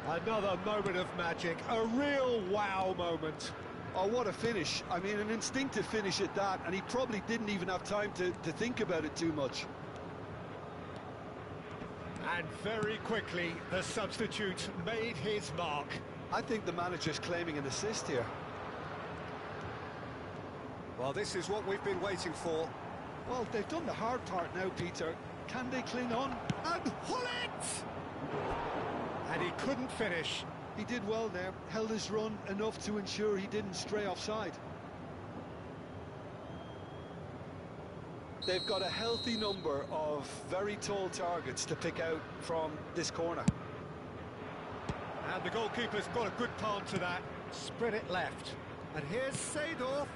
Another moment of magic. A real wow moment. Oh, what a finish. I mean, an instinctive finish at that, and he probably didn't even have time to think about it too much. And very quickly, the substitute made his mark. I think the manager's claiming an assist here. Well, this is what we've been waiting for. Well, they've done the hard part now, Peter. Can they cling on? And Hullet! And he couldn't finish. He did well there, held his run enough to ensure he didn't stray offside. They've got a healthy number of very tall targets to pick out from this corner. And the goalkeeper's got a good palm to that. Spread it left. And here's Seedorf.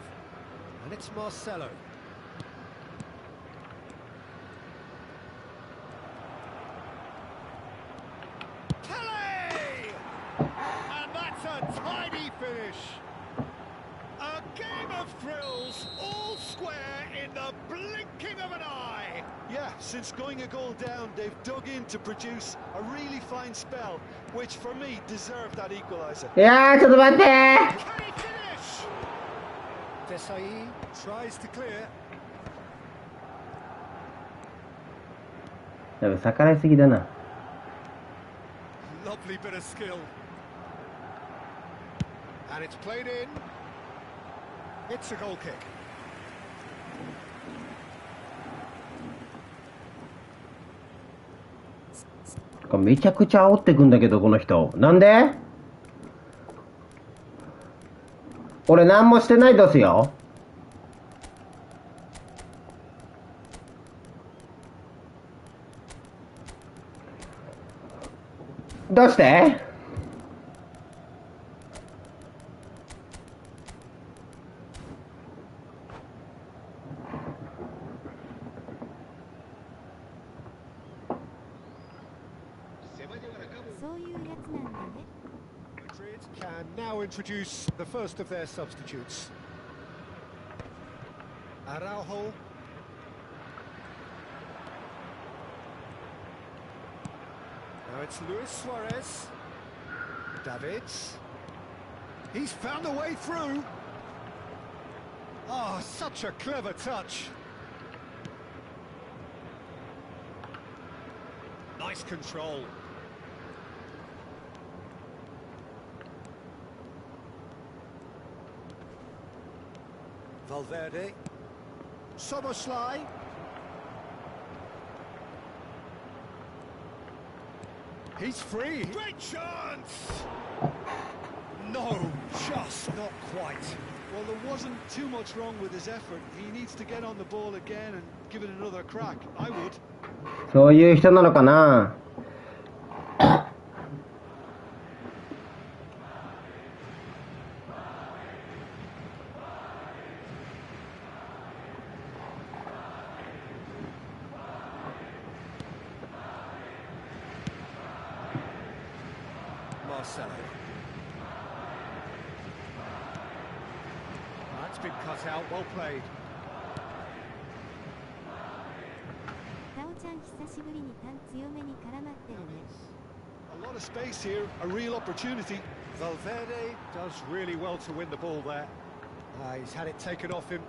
And it's Marcelo. And that's a tidy finish. A game of thrills, all square in the blinking of an eye. Yeah, since going a goal down, they've dug in to produce a really fine spell, which for me deserved that equaliser. いやー、ちょっと待って。 Can he finish? Desai tries to clear. やべ、逆らいすぎだな。 Lovely bit of skill. And it's played in. It's a goal kick. めちゃくちゃ煽ってくんだけど、この人。なんで？俺何もしてないですよ。どうして？そういうやつなんだね Madrid can now introduce the first of their substitutes. Araujo. Now it's Luis Suarez. Davids. He's found a way through. Oh, such a clever touch. Nice control. Valverde. Soboslai. He's free. Great chance! No, just not quite. Well, there wasn't too much wrong with his effort. He needs to get on the ball again and give it another crack. I would. そういう人なのかな。Marcelo. That's been cut out, well played. タオちゃん久しぶりにタン強めに絡まってるね。A lot of space here, a real opportunity. Valverde does really well to win the ball there. He's had it taken off him.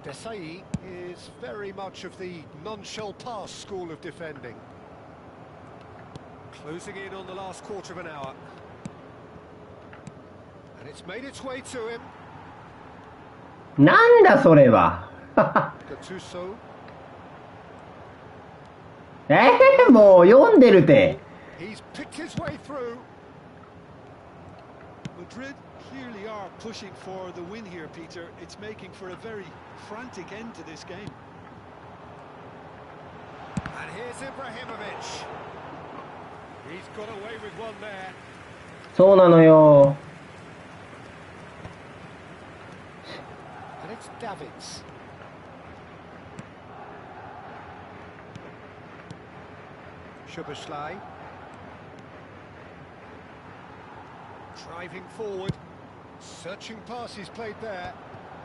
Desai is very much of the non-shell pass school of defending. Closing in on the last quarter of an hour. And it's made its way to him. なんだそれは。Gattuso. もう読んでるて。He's picked his way through. Madrid clearly are pushing for the win here, Peter. It's making for a very frantic end to this game. And here's Ibrahimovic. He's got away with one there. そうなのよ。And it's Davids. Szoboszlai. Driving forward. Searching passes played there.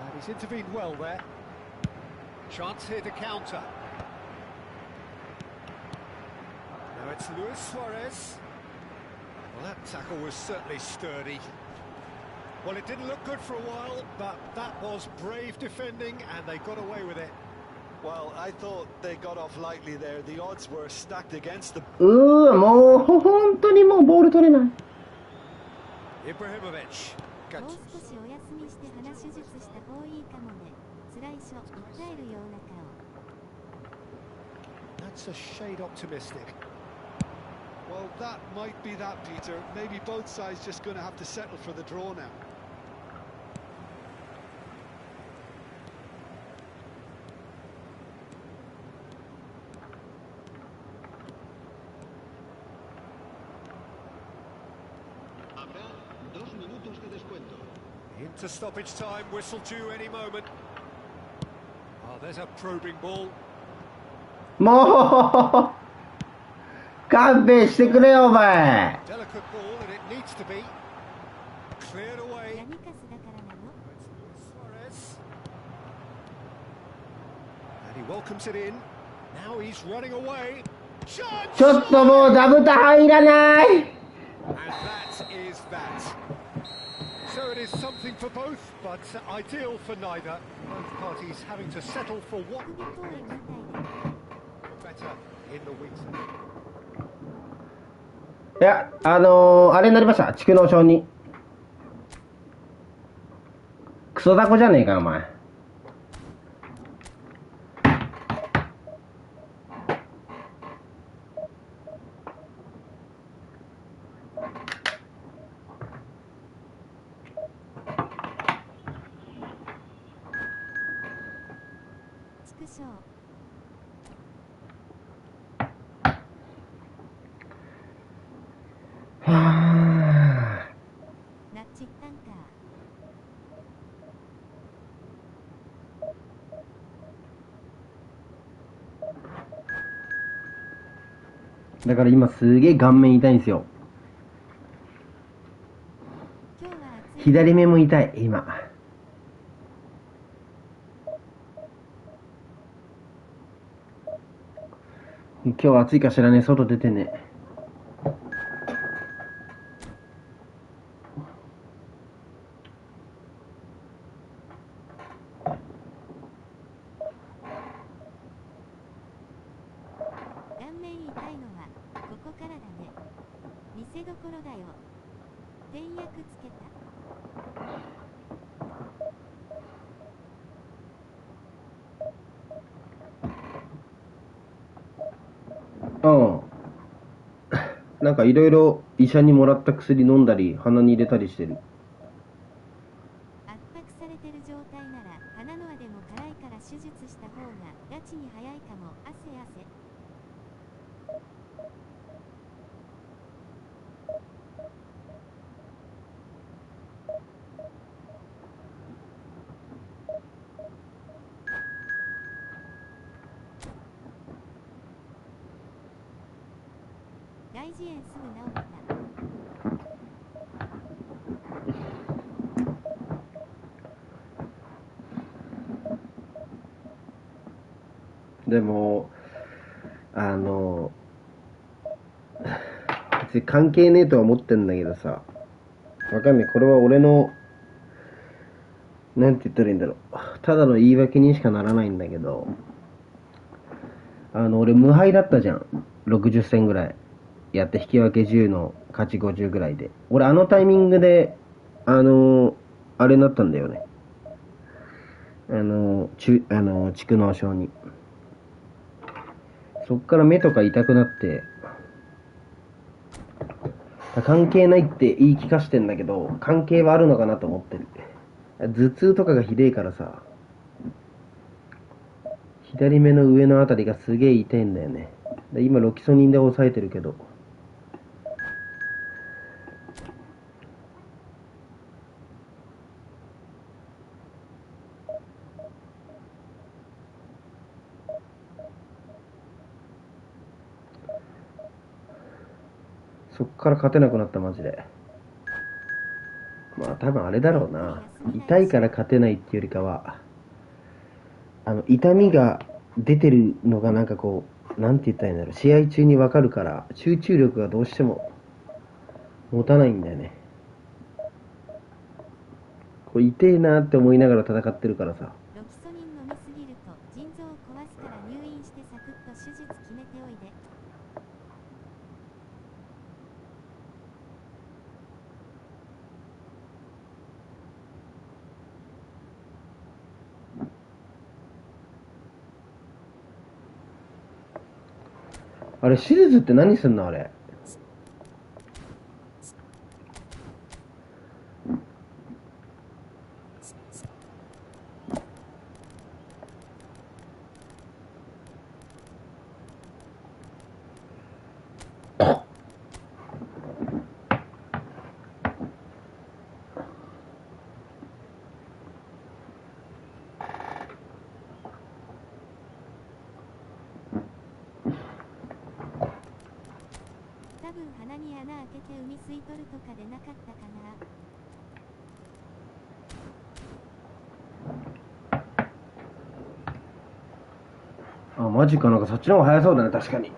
And he's intervened well there. Chance here to counter. Now it's Luis Suarez. Well, that tackle was certainly sturdy. Well, it didn't look good for a while, but that was brave defending, and they got away with it. Well, I thought they got off lightly there. The odds were stacked against them. もう本当にもうボール取れない。Ibrahimovic. もう少しお休みして鼻手術した方いいかもね。辛いしょ、訴えるような顔。That's a shade optimistic. Well, that might be that, Peter. Maybe both sides just going to have to settle for the draw now. Into stoppage time, whistle due any moment. Oh, there's a probing ball. もう勘弁してくれよお前。 Delicate ball, and it needs to be cleared away. ヤニカスだからなの？ Suarez. And he welcomes it in. Now he's running away. ちょっともうダブタ入らない。 And that is that. So it is something for both, but ideal for neither. Both parties having to settle for what 首公演みたいで。 better in the winter. いやあれになりました。蓄膿症に。クソダコじゃねえかお前。畜生。はあ。ナッチったんか。だから今すげえ顔面痛いんですよ。今日は暑い。左目も痛い今。今日は暑いかしらね、外出てね。顔面痛いのはここからだね。見せどころだよ。点薬つけた？うん。なんかいろいろ医者にもらった薬飲んだり鼻に入れたりしてる。圧迫されてる状態なら鼻の輪でも辛いから手術した方がガチに早いかも。汗汗。外耳炎すぐ治った。でも別に関係ねえとは思ってんだけどさ、わかんない。これは俺のなんて言ったらいいんだろう、ただの言い訳にしかならないんだけど、俺無敗だったじゃん、60戦ぐらいやって引き分け10の勝ち50ぐらいで。俺タイミングであれになったんだよね、蓄膿症に。そっから目とか痛くなって、関係ないって言い聞かしてんだけど、関係はあるのかなと思ってる。頭痛とかがひでえからさ、左目の上のあたりがすげえ痛いんだよね。で今ロキソニンで抑えてるけど、そっから勝てなくなった。マジで。まあ多分あれだろうな、痛いから勝てないっていうよりかは、痛みが出てるのがなんかこう、なんて言ったらいいんだろう、試合中に分かるから集中力がどうしても持たないんだよね。これ痛えなって思いながら戦ってるからさ。ロキソニン飲みすぎると腎臓を壊すから入院してサクッと手術決めておいで。あれ手術って何すんのあれ。多分鼻に穴開けて海吸い取るとかでなかったかな。あ、マジか。なんかそっちの方が早そうだね、確かに。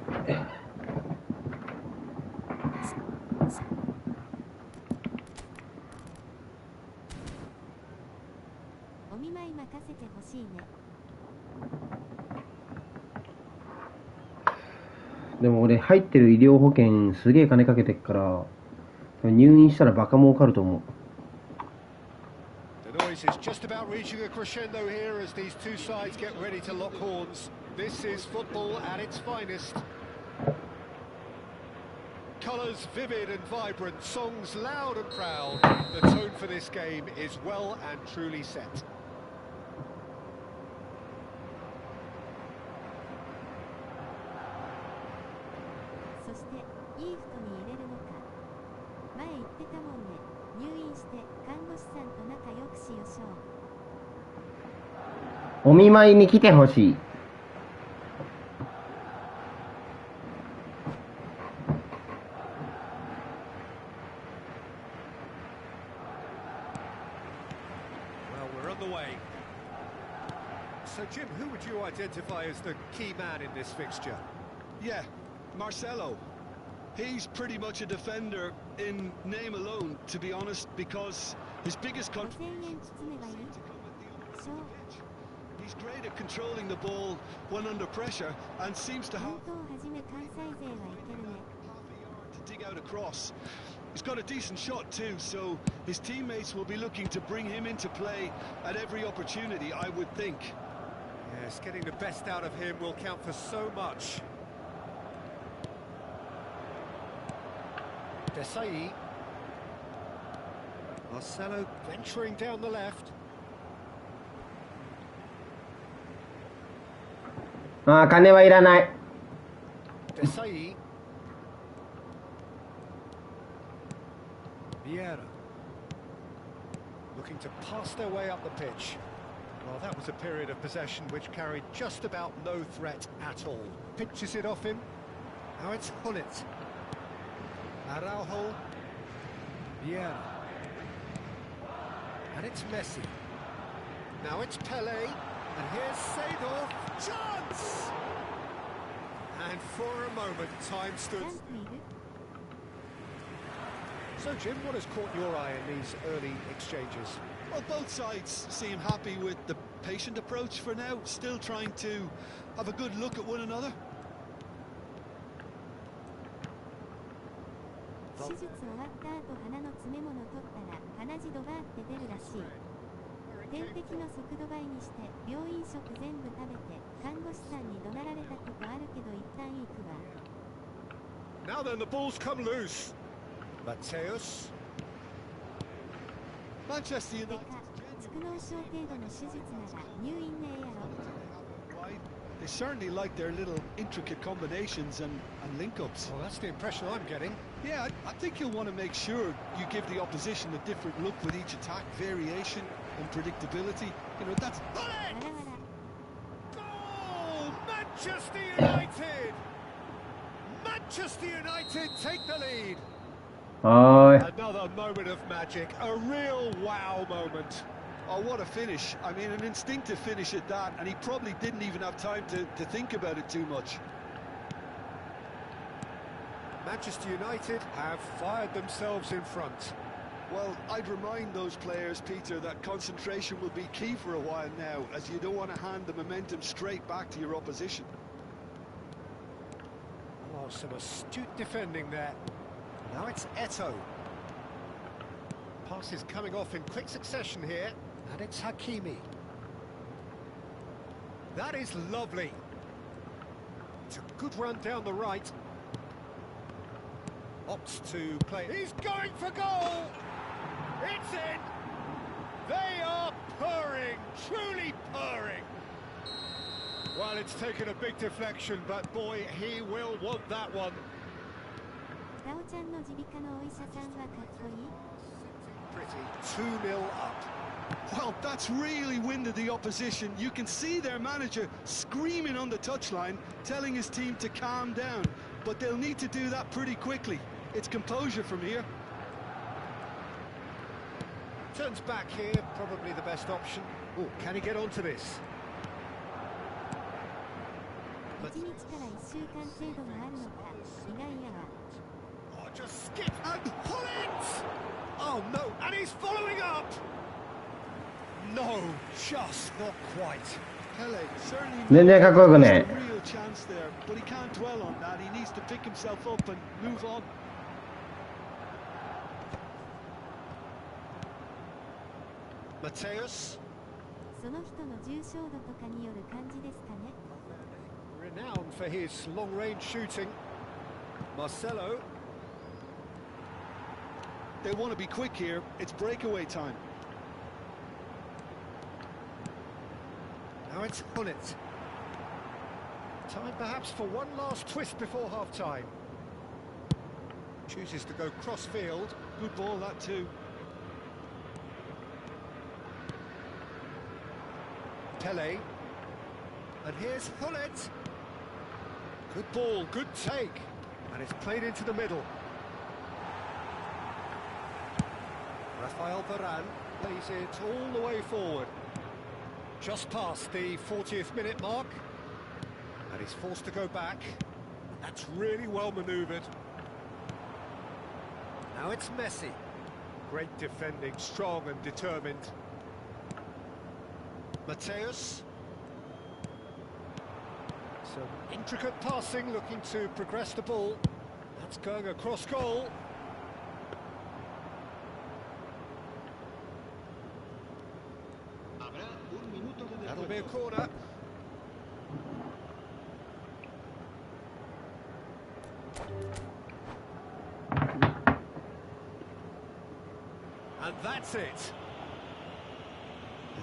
お見舞い任せてほしいね。でも俺入ってる医療保険すげえ金かけてっから、入院したらバカ儲かると思う。 The noise is just about reaching a crescendo here as these two sides get ready to lock horns. This is football at its finest. Colours vivid and vibrant, songs loud and proud. The tone for this game is well and truly set. そしてイーフトに入れるのか。前言ってたもんね。入院して看護師さんと仲良くしよしょう。お見舞いに来てほしい。Well, we're on the way. So, Jim, who would you identify as the key man in this fixture? Yeah, Marcelo. He's pretty much a defender in name alone, to be honest, because his biggest 5000円包めばいい。そう。 He's great at controlling the ball when under pressure and seems to have 本当をはじめ関西勢はいけるね。 to dig out a cross. He's got a decent shot too, so his teammates will be looking to bring him into play at every opportunity, I would think. Yes, getting the best out of him will count for so much. Desai. Marcelo venturing down the left. ああ、金はいらない。 Desai. Vieira. Looking to pass their way up the pitch. Well, that was a period of possession which carried just about no threat at all. Pinches it off him. Now it's Hullet. Araujo. Vieira. And it's Messi. Now it's Pele. And here's Seedorf. Chance! And for a moment, time stood. ジャンプいる？ So, Jim, what has caught your eye in these early exchanges? Well, both sides seem happy with the patient approach for now, still trying to have a good look at one another. 手術終わった後鼻の詰め物取ったら鼻血ドバーって出るらしい。点滴の速度倍にして病院食全部食べて看護師さんに怒鳴られたことあるけど一旦行くわ。 Now then, the ball's come loose. Mateus. Manchester て United. か、蓄膿症程度の手術なら入院ねえやろ。 Wide. They certainly like their little intricate combinations and link-ups. Well, that's the impression I'm getting. Yeah, I think you'll want to make sure you give the opposition a different look with each attack, variation and predictability. You know, that's... わらわら。 Goal! Manchester United! Manchester United take the lead. はーい。 Another moment of magic, a real wow moment. Oh, what a finish. I mean, an instinctive finish at that, and he probably didn't even have time to think about it too much. Manchester United have fired themselves in front. Well, I'd remind those players, Peter, that concentration will be key for a while now, as you don't want to hand the momentum straight back to your opposition. Oh, some astute defending there. Now it's Eto'o. Pass is coming off in quick succession here, and it's Hakimi. That is lovely. It's a good run down the right. Opts to play. He's going for goal! It's in! They are purring, truly purring. Well, it's taken a big deflection, but boy, he will want that one. ダオちゃんの耳鼻科のお医者さんはかっこいい？ Pretty. 2-0 up. Well, that's really winded the opposition. You can see their manager screaming on the touchline, telling his team to calm down. But they'll need to do that pretty quickly. It's composure from here. Turns back here, probably the best option. Oh, can he get onto this? 1日から1週間程度もあるのか、意外やわ。 Oh, just skip and pull it! Oh no, and he's following up! No, just not quite. Pele certainly 全然かっこよくね a real chance there, but he can't dwell on that. He needs to pick himself up and move on. Mateus, その人の重症度とかによる感じですかね。 renowned for his long-range shooting. Marcelo, They want to be quick here. It's breakaway time. now it's Hullet. Time perhaps for one last twist before half-time. Chooses to go cross-field. Good ball, that too. Pele. And here's Hullet. Good ball, good take. And it's played into the middle. Rafael Varane plays it all the way forward. Just past the 40th minute mark. And he's forced to go back. That's really well manoeuvred. Now it's Messi. Great defending, strong and determined. Mateus. Some intricate passing, looking to progress the ball. That's going across goal. Habrá un minuto de That'll be a descuento. corner. And that's it.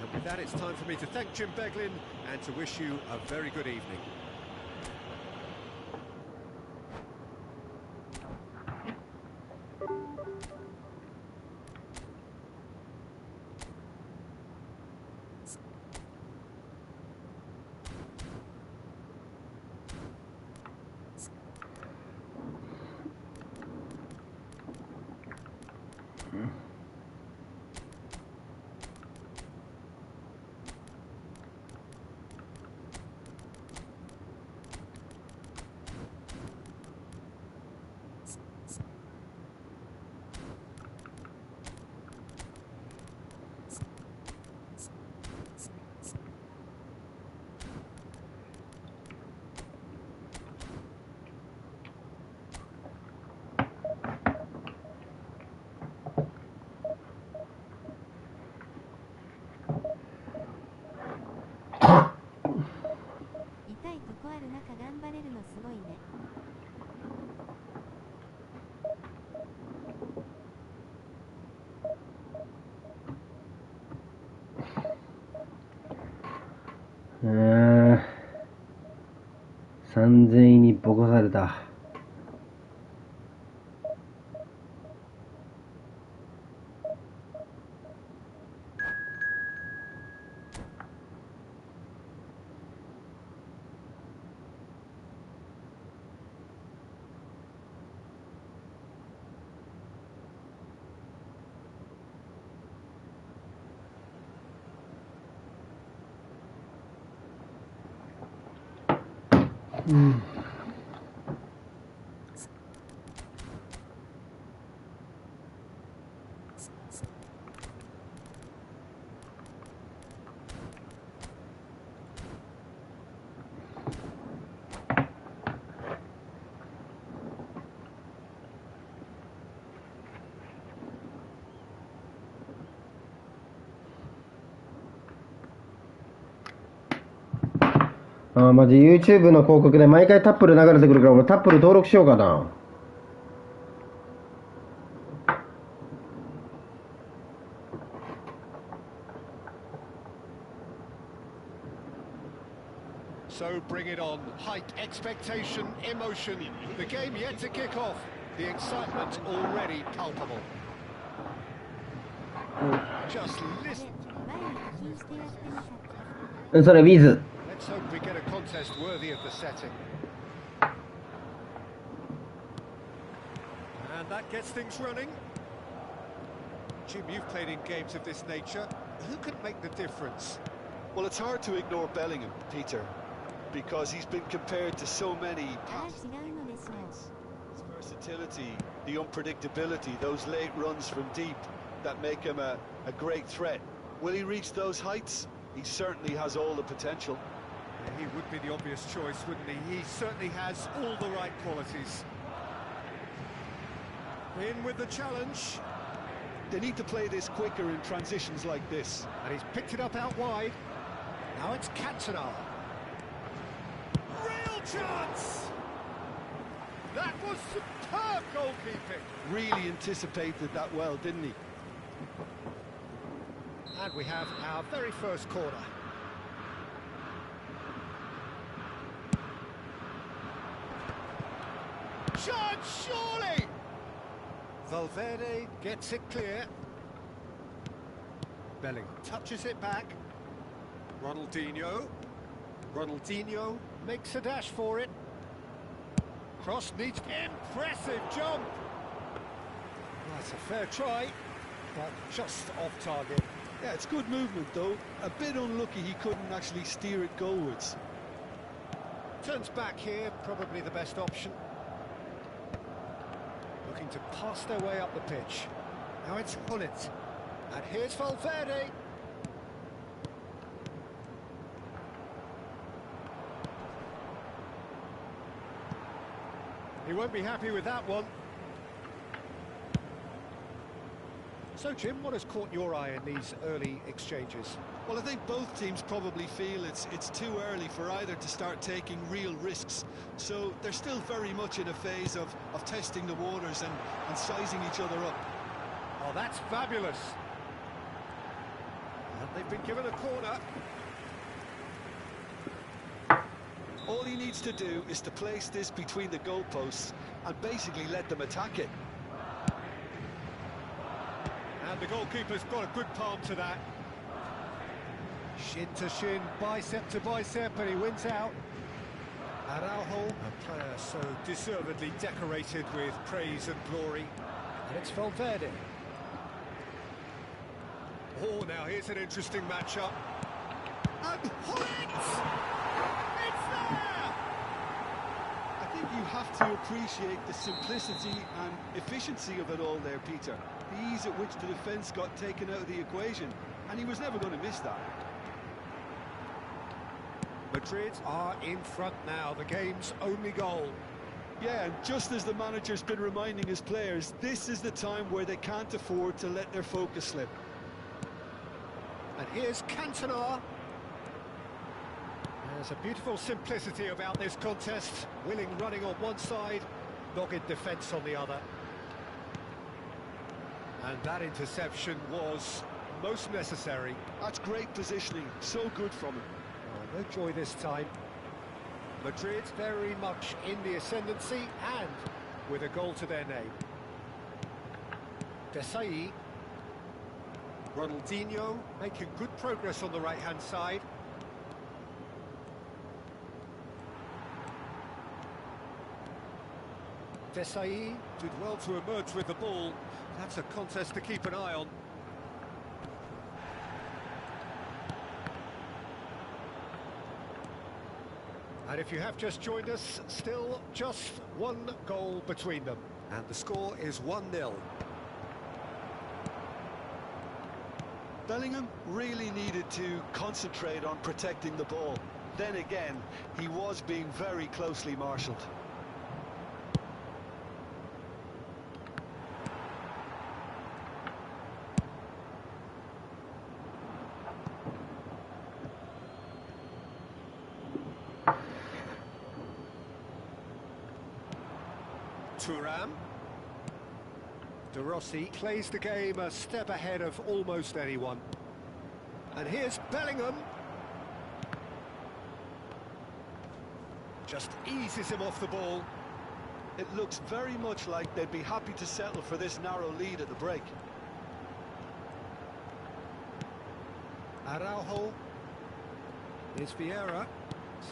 And with that, it's time for me to thank Jim Beglin and to wish you a very good evening.3000円にボコされた。マジ YouTube の広告で毎回タップル流れてくるから俺タップル登録しようかな。So bring it on. Height, expectation, emotion. The game yet to kick off. The excitement already palpable. Just listen. それウィズ。Let's hope we get a contest worthy of the setting. And that gets things running. Jim, you've played in games of this nature. Who can make the difference? Well, it's hard to ignore Bellingham, Peter, because he's been compared to so many past athletes. His versatility, the unpredictability, those late runs from deep that make him a great threat. Will he reach those heights? He certainly has all the potential. He would be the obvious choice, wouldn't he? He certainly has all the right qualities. In with the challenge. They need to play this quicker in transitions like this. And he's picked it up out wide. Now it's Cantona. Real chance! That was superb goalkeeping. Really anticipated that well, didn't he? And we have our very first corner. Chance, surely! Valverde gets it clear. Bellingham touches it back. Ronaldinho. Ronaldinho makes a dash for it. Cross needs impressive jump. That's a fair try, but just off target. Yeah, it's good movement though. A bit unlucky he couldn't actually steer it goalwards. Turns back here, probably the best option. Looking to pass their way up the pitch. Now it's Hullet. And here's Valverde. He won't be happy with that one. So, Jim, what has caught your eye in these early exchanges? Well, I think both teams probably feel it's too early for either to start taking real risks. So they're still very much in a phase of testing the waters and sizing each other up. Oh, that's fabulous. And they've been given a corner. All he needs to do is to place this between the goalposts and basically let them attack it. And the goalkeeper's got a good palm to that. Shin to shin, bicep to bicep, and he wins out. Araujo, a player so deservedly decorated with praise and glory. And it's Valverde. Oh, now here's an interesting matchup. And Hullet! It's there! I think you have to appreciate the simplicity and efficiency of it all there, Peter. The ease at which the defence got taken out of the equation, and he was never going to miss that. Madrid are in front now, the game's only goal. Yeah, and just as the manager's been reminding his players, this is the time where they can't afford to let their focus slip. And here's Cantona. There's a beautiful simplicity about this contest. Willing running on one side, dogged defence on the other. And that interception was most necessary. That's great positioning, so good from him. Oh, no joy this time. Madrid very much in the ascendancy and with a goal to their name. Desai. Ronaldinho making good progress on the right-hand side. Desai did well to emerge with the ball. That's a contest to keep an eye on. And if you have just joined us, still just one goal between them. And the score is 1-0. Bellingham really needed to concentrate on protecting the ball. Then again, he was being very closely marshalled. Thuram. De Rossi plays the game a step ahead of almost anyone. And here's Bellingham. Just eases him off the ball. It looks very much like they'd be happy to settle for this narrow lead at the break. Araujo. Here's Vieira.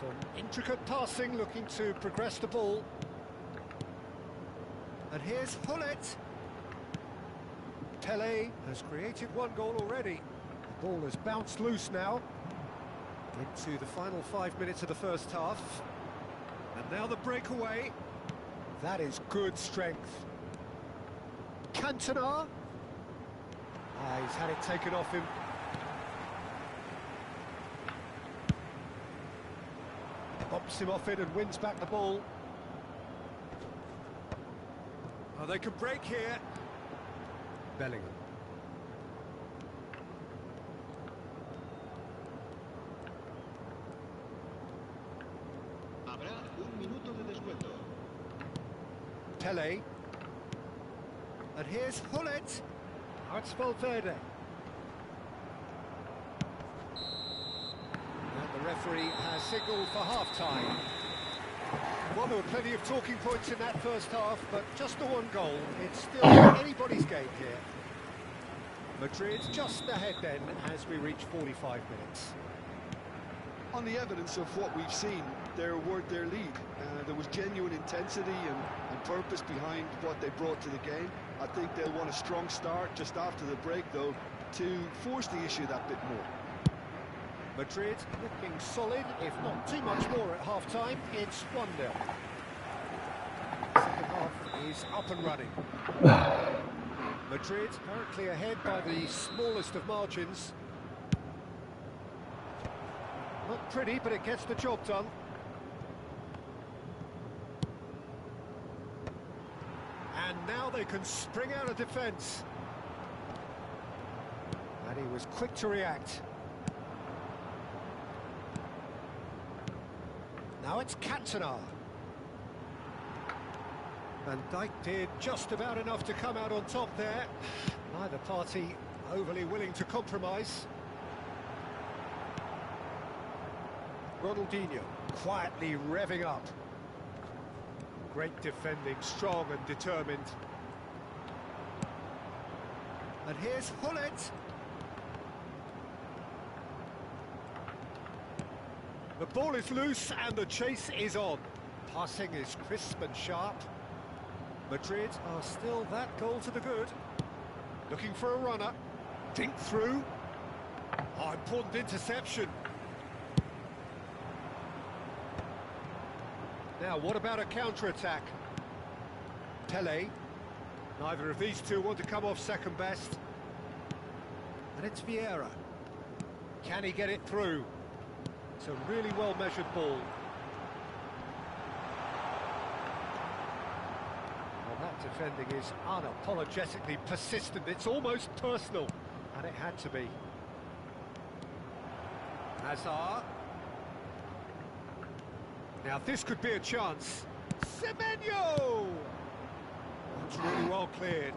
Some intricate passing, looking to progress the ball. And here's Hullet. Pele has created one goal already. The ball has bounced loose now. Into the final 5 minutes of the first half. And now the breakaway. That is good strength. Cantona. He's had it taken off him. Bumps him off it and wins back the ball. Oh, they can break here. Bellingham. Habrá un minuto de descuento. Pele. And here's Hullet. Now it's Valverde. And the referee has signalled for half-time. Well, there were plenty of talking points in that first half, but just the one goal. It's still anybody's game here. Madrid just ahead then as we reach 45 minutes. On the evidence of what we've seen, they're worth their lead. There was genuine intensity and purpose behind what they brought to the game. I think they'll want a strong start just after the break, though, to force the issue that bit more. Madrid looking solid, if not too much more at half-time. It's 1-0. Second half is up and running. Madrid currently ahead by the smallest of margins. Not pretty, but it gets the job done. And now they can spring out of defence. And he was quick to react. Now it's Cantona. And Dijk did just about enough to come out on top there. Neither party overly willing to compromise. Ronaldinho quietly revving up. Great defending, strong and determined. And here's Hullet. The ball is loose and the chase is on. Passing is crisp and sharp. Madrid are still that goal to the good. Looking for a runner. Dink through. Oh, important interception. Now, what about a counter-attack? Pele. Neither of these two want to come off second best. And it's Vieira. Can he get it through? It's a really well-measured ball. Well, that defending is unapologetically persistent. It's almost personal. And it had to be. Hazard. Now this could be a chance. Semenyo! It's really well cleared.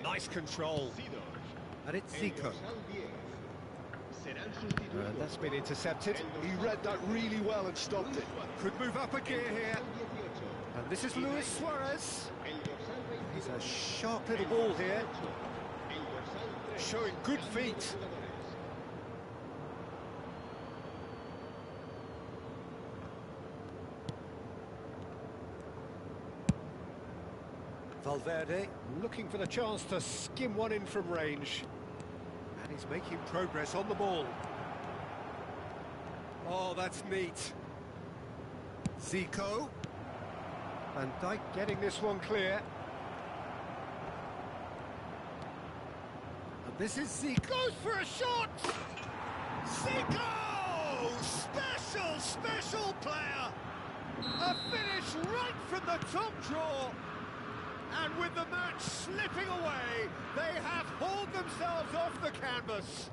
Nice control. And it's Zico. That's been intercepted. He read that really well and stopped it. Could move up a gear here. And this is Luis Suarez. He's a sharp little ball here. Showing good feet. Valverde looking for the chance to skim one in from range. And he's making progress on the ball. Oh, that's neat. Zico. And Dijk getting this one clear. And this is Zico for a shot! Zico! Special player! A finish right from the top draw! And with the match slipping away, they have hauled themselves off the canvas.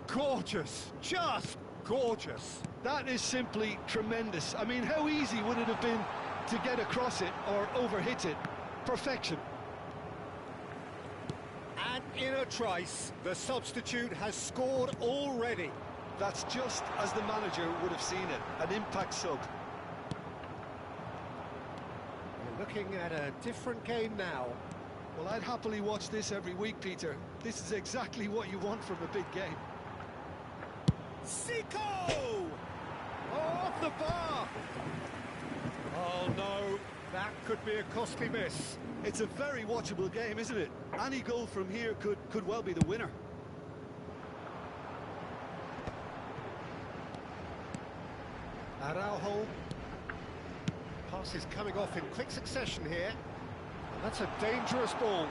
Gorgeous, just gorgeous. That is simply tremendous. I mean, how easy would it have been to get across it or overhit it? Perfection. And in a trice, the substitute has scored already. That's just as the manager would have seen it, an impact sub. Looking at a different game now. Well, I'd happily watch this every week, Peter. This is exactly what you want from a big game. Zico! Oh, off the bar! Oh no, that could be a costly miss. It's a very watchable game, isn't it? Any goal from here could well be the winner. Araujo. Pass is coming off in quick succession here. And that's a dangerous ball.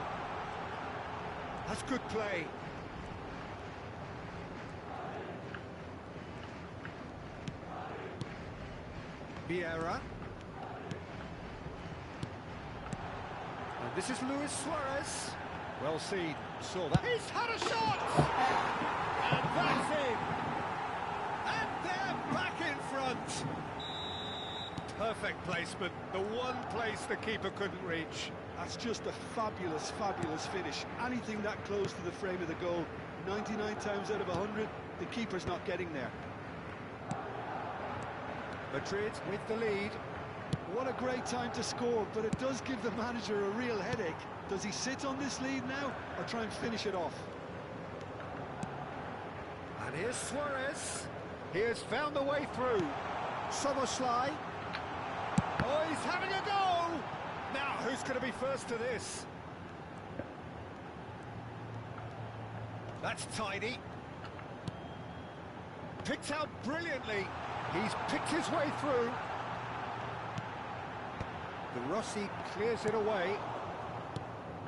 That's good play. Vieira. And this is Luis Suarez. Well seen, saw that. He's had a shot! And that's in! And they're back in front! Perfect placement, the one place the keeper couldn't reach. That's just a fabulous, fabulous finish. Anything that close to the frame of the goal, 99 times out of 100, the keeper's not getting there. Madrid with the lead. What a great time to score, but it does give the manager a real headache. Does he sit on this lead now, or try and finish it off? And here's Suarez. He has found the way through. Soboslai. Oh, he's having a go! Now, who's going to be first to this? That's tidy. Picked out brilliantly. He's picked his way through. The Rossi clears it away.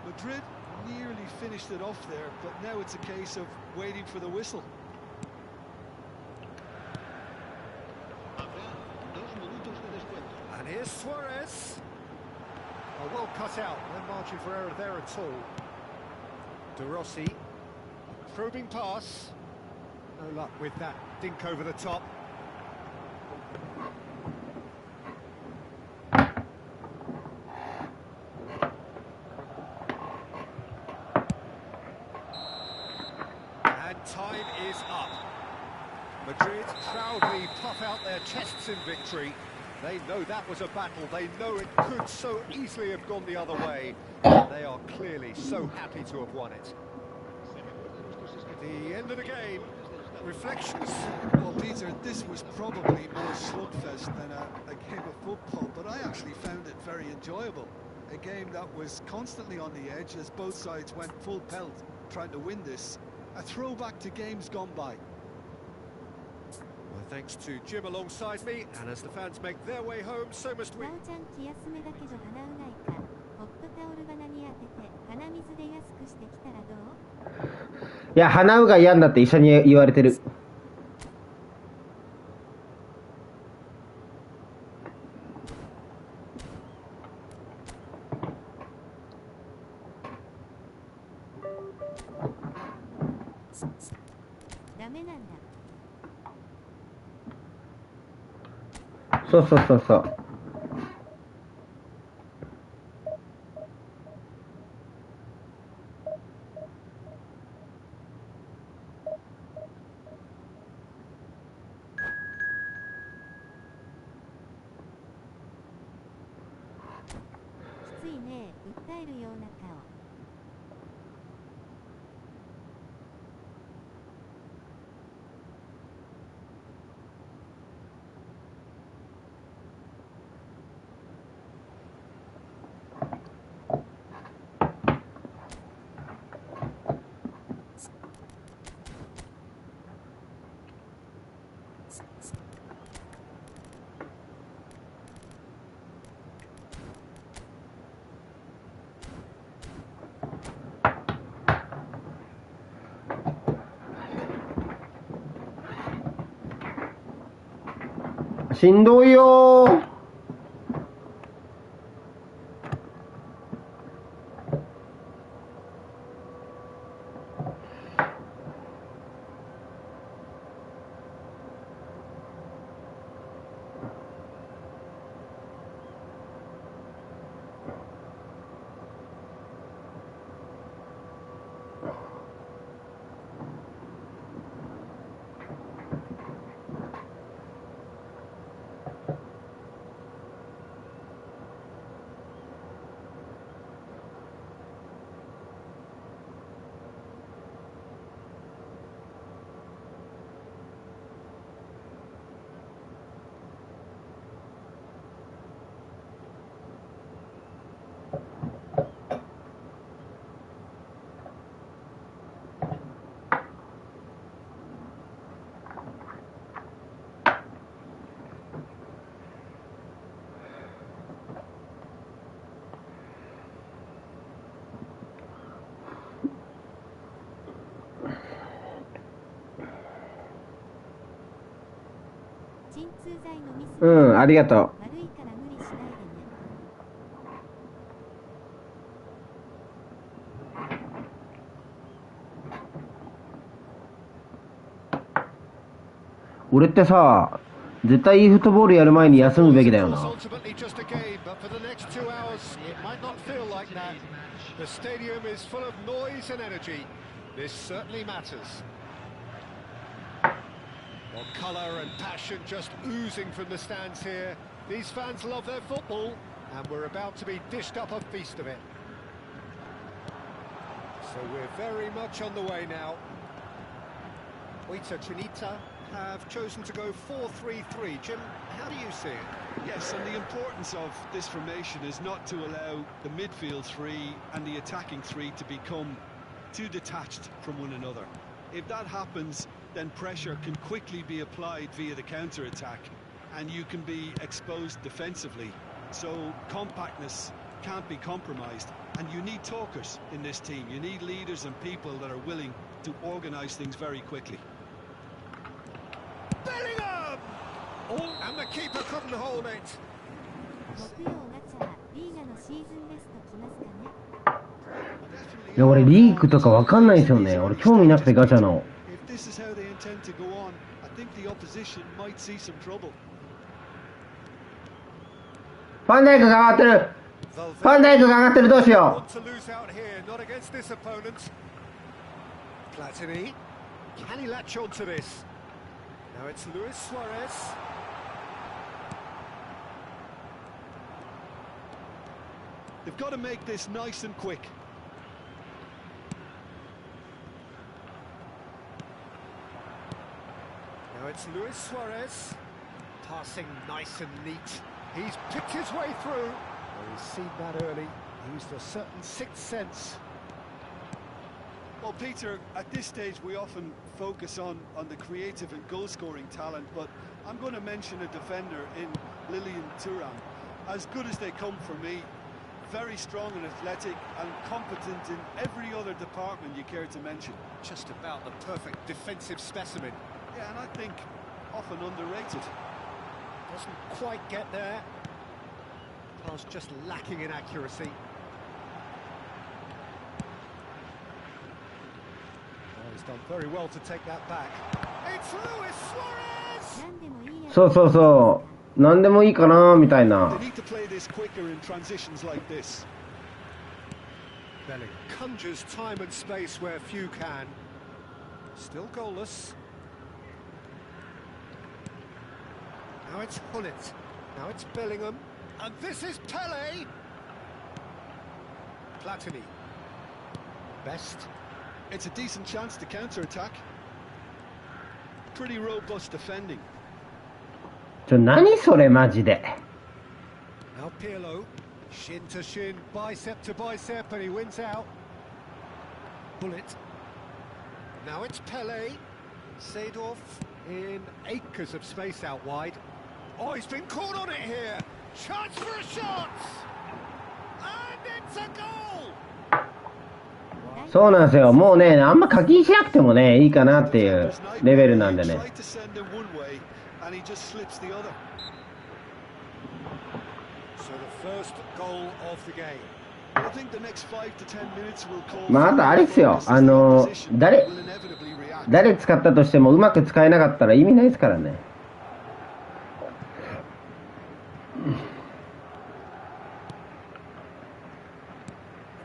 Madrid nearly finished it off there, but now it's a case of waiting for the whistle. And here's Suarez. Oh, well cut out. No margin for error there at all. De Rossi. Probing pass. No luck with that dink over the top. And time is up. Madrid proudly puff out their chests in victory. They know that was a battle. They know it could so easily have gone the other way. They are clearly so happy to have won it. The end of the game. Reflections. Well, Peter, this was probably more slugfest than a game of football, but I actually found it very enjoyable. A game that was constantly on the edge as both sides went full pelt trying to win this. A throwback to games gone by. Well, thanks to Jim alongside me, and as the fans make their way home, so must we. なおちゃん気休めだけど鼻うがいか。ホットタオル鼻に当てて鼻水で安くしてきたらどう？いや、鼻うが嫌んだって医者に言われてる。ダメなんだ。そうそうそうそう。きついね、訴えるような顔。しんどいよー。通剤飲みすぎうん、ありがとう。悪いから無理しないでね。俺ってさ、絶対いいフットボールやる前に休むべきだよな。 Ultimately just a game, but for the next 2 hours, it might not feel like that. The stadium is full of noise and energy. This certainly matters. Well, colour and passion just oozing from the stands here. These fans love their football, and we're about to be dished up a feast of it. So we're very much on the way now. Oita Chinita have chosen to go 4-3-3. Jim, how do you see it? Yes, and the importance of this formation is not to allow the midfield three and the attacking three to become too detached from one another. If that happens, then pressure can quickly be applied via the counter-attack, and you can be exposed defensively. So compactness can't be compromised, and you need talkers in this team. You need leaders and people that are willing to organise things very quickly. Bellingham! Oh, and the keeper couldn't hold it. 木曜ガチャはリーガのシーズンベスト来ますかね。いや、俺リーグとかわかんないんですよね。俺興味なくてガチャの。If this is how they intend to go on, I think the opposition might see some trouble. ファンダイクが上がってる。ファンダイクが上がってる。どうしよ Want to lose out here, not against this opponent. Platini, can he latch on to this? Now it's Luis Suarez. They've got to make this nice and quick. Now it's Luis Suarez. Passing nice and neat. He's picked his way through. Well, he's seen that early. Used a certain sixth sense. Well, Peter, at this stage we often focus on the creative and goal-scoring talent, but I'm going to mention a defender in Lilian Thuram. As good as they come for me, very strong and athletic and competent in every other department you care to mention. Just about the perfect defensive specimen. Yeah, and I think often underrated. Doesn't quite get there. Pass just lacking in accuracy. Oh, he's done very well to take that back. It's Luis Suarez! 何でもいいやう。そうそうそう。なんでもいいかなみたい They な。 need to play this quicker in transitions like this. Belling conjures time and space where few can. Still goalless. Now it's Hullet. Now it's Bellingham. And this is Pele! Platini. Best. It's a decent chance to counter-attack. Pretty robust defending. 何それマジで。 Now Pirlo. Shin to shin, bicep to bicep, and he wins out. Bullet. Now it's Pele. Seedorf in acres of space out wide. Oh, he's been caught on it here. Chance for a shot! And it's a goal! そうなんですよ。もうね、あんま課金しなくてもね、いいかなっていうレベルなんでね。 Tried to send him one way, and he just slips the other. So the first goal of the game. I think the next 5 to 10 minutes will call. まあ、あとあれっすよ。誰使ったとしてもうまく使えなかったら意味ないですからね。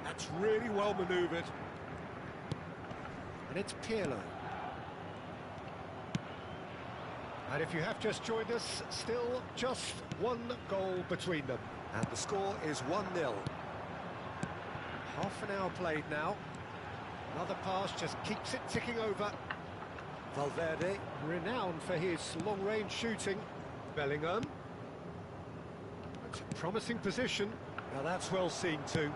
That's really well manoeuvred. And it's Pirlo. And if you have just joined us, still just one goal between them. And the score is 1-0. Half an hour played now. Another pass just keeps it ticking over. Valverde, renowned for his long-range shooting. Bellingham. It's a promising position. Now that's well seen too.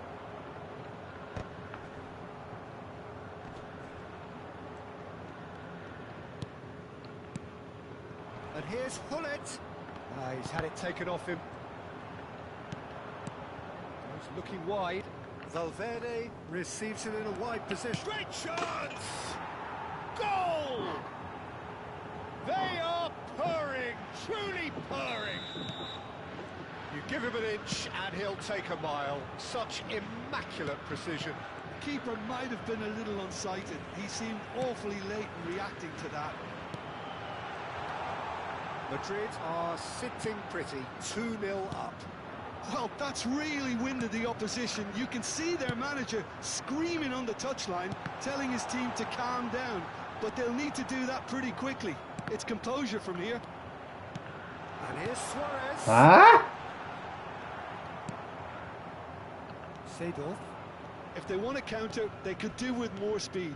And here's Hullet. He's had it taken off him. He's looking wide. Valverde receives it in a wide position. Great chance! Goal! They are purring. Truly purring. You give him an inch and he'll take a mile. Such immaculate precision. The keeper might have been a little unsighted. He seemed awfully late in reacting to that. Madrid are sitting pretty, 2-0 up. Well, that's really winded the opposition. You can see their manager screaming on the touchline, telling his team to calm down. But they'll need to do that pretty quickly. It's composure from here. And here's Suarez. Ah? Seedorf. If they want to counter, they could do with more speed.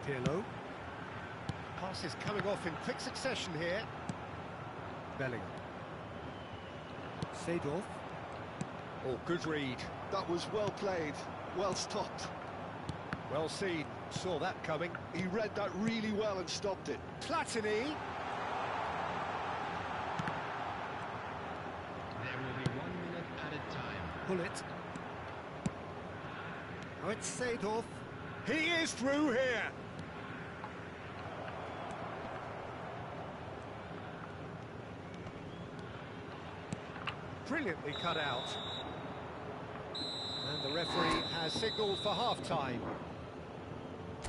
Pirlo. Passes coming off in quick succession here. Bellingham. Seedorf. Oh, good read. That was well played, well stopped. Well seen. Saw that coming. He read that really well and stopped it. Platini. There will be 1 minute added time. Pull it. Oh, it's Seedorf. He is through here. Brilliantly cut out. And the referee has signalled for half-time.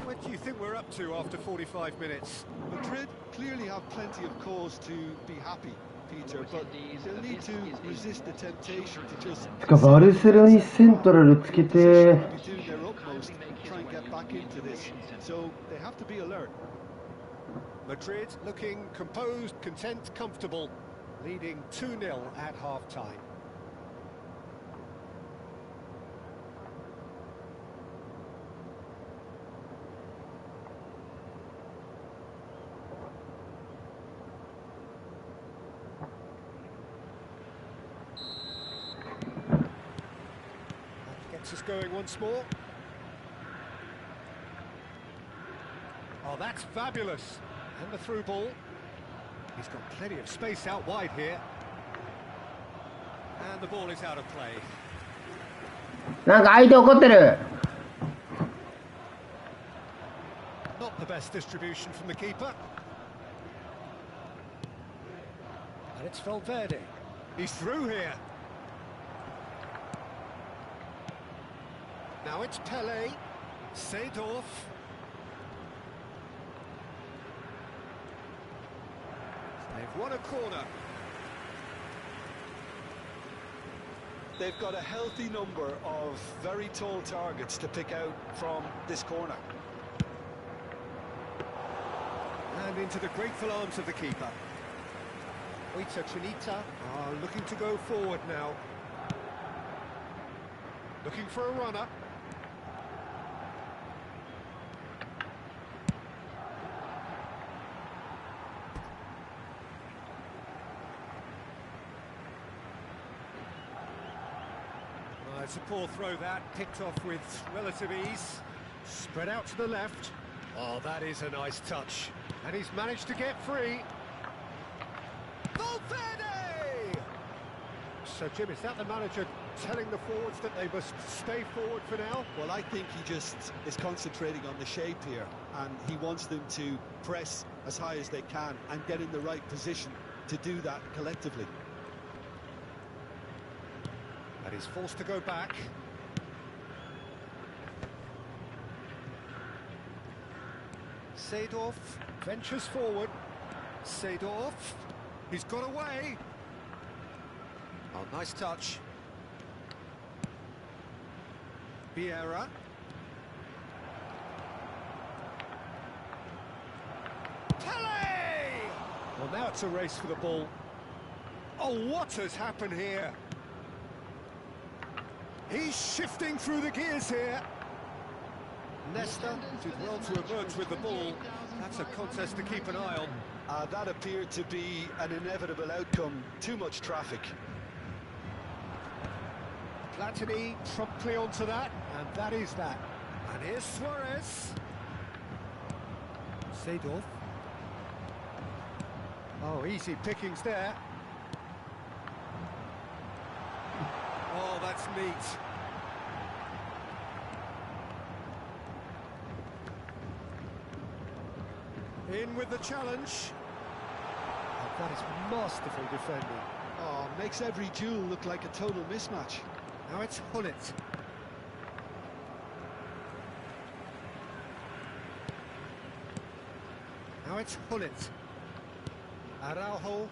What do you think we're up to after 45 minutes? Madrid clearly have plenty of cause to be happy, Peter, but they'll need to resist the temptation to just... てかバルセロにセントラルつけて be doing their utmost to try and get back into this, so they have to be alert. Madrid looking composed, content, comfortable, leading 2-0 at half-time. Gets us going once more. Oh, that's fabulous. And the through ball. He's got plenty of space out wide here. And the ball is out of play. なんか相手怒ってる Not the best distribution from the keeper. And it's Valverde. He's through here. Now it's Pelé. Seedorf. They've won a corner. They've got a healthy number of very tall targets to pick out from this corner. And into the grateful arms of the keeper. Oita Chinita are looking to go forward now. Looking for a runner. It's a poor throw that, picked off with relative ease. Spread out to the left. Oh, that is a nice touch. And he's managed to get free. Valverde! So, Jim, is that the manager telling the forwards that they must stay forward for now? Well, I think he just is concentrating on the shape here, and he wants them to press as high as they can and get in the right position to do that collectively. And he's forced to go back. Seedorf ventures forward. Seedorf, he's got away. Oh, nice touch. Vieira. Pelé! Well, now it's a race for the ball. Oh, what has happened here? He's shifting through the gears here. Nesta did well to emerge with the ball. That's a contest to keep an eye on. That appeared to be an inevitable outcome. Too much traffic. Platini promptly onto that, and that is that. And here's Suarez. Seedorf. Oh, easy pickings there. Oh, that's neat. In with the challenge. Oh, that is masterful defending. Oh, makes every duel look like a total mismatch. Now it's Hullet. Now it's Hullet. Araujo.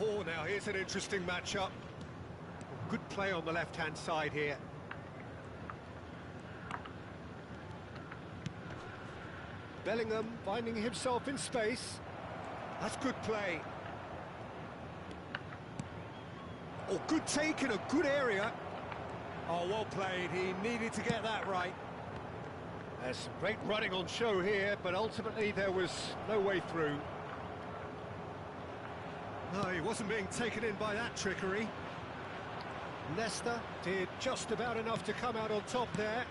Oh, now here's an interesting matchup. Good play on the left-hand side here. Bellingham finding himself in space. That's good play. Oh, good take in a good area. Oh, well played. He needed to get that right. There's some great running on show here, but ultimately there was no way through. No, he wasn't being taken in by that trickery. Leicester did just about enough to come out on top there.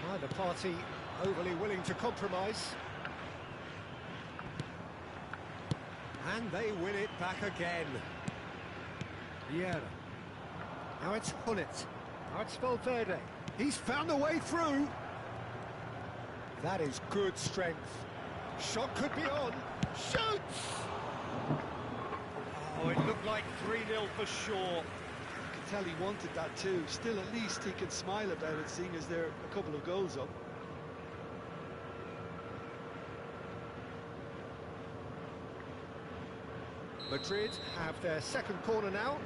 Neither party overly willing to compromise. And they win it back again. Vieira. Now it's Hullet. Now it's Valverde. He's found a way through. That is good strength. Shot could be on. Shoots! Oh, it looked like 3-0 for sure. I can tell he wanted that too. Still, at least he can smile about it, seeing as they're a couple of goals up. Madrid have their second corner now.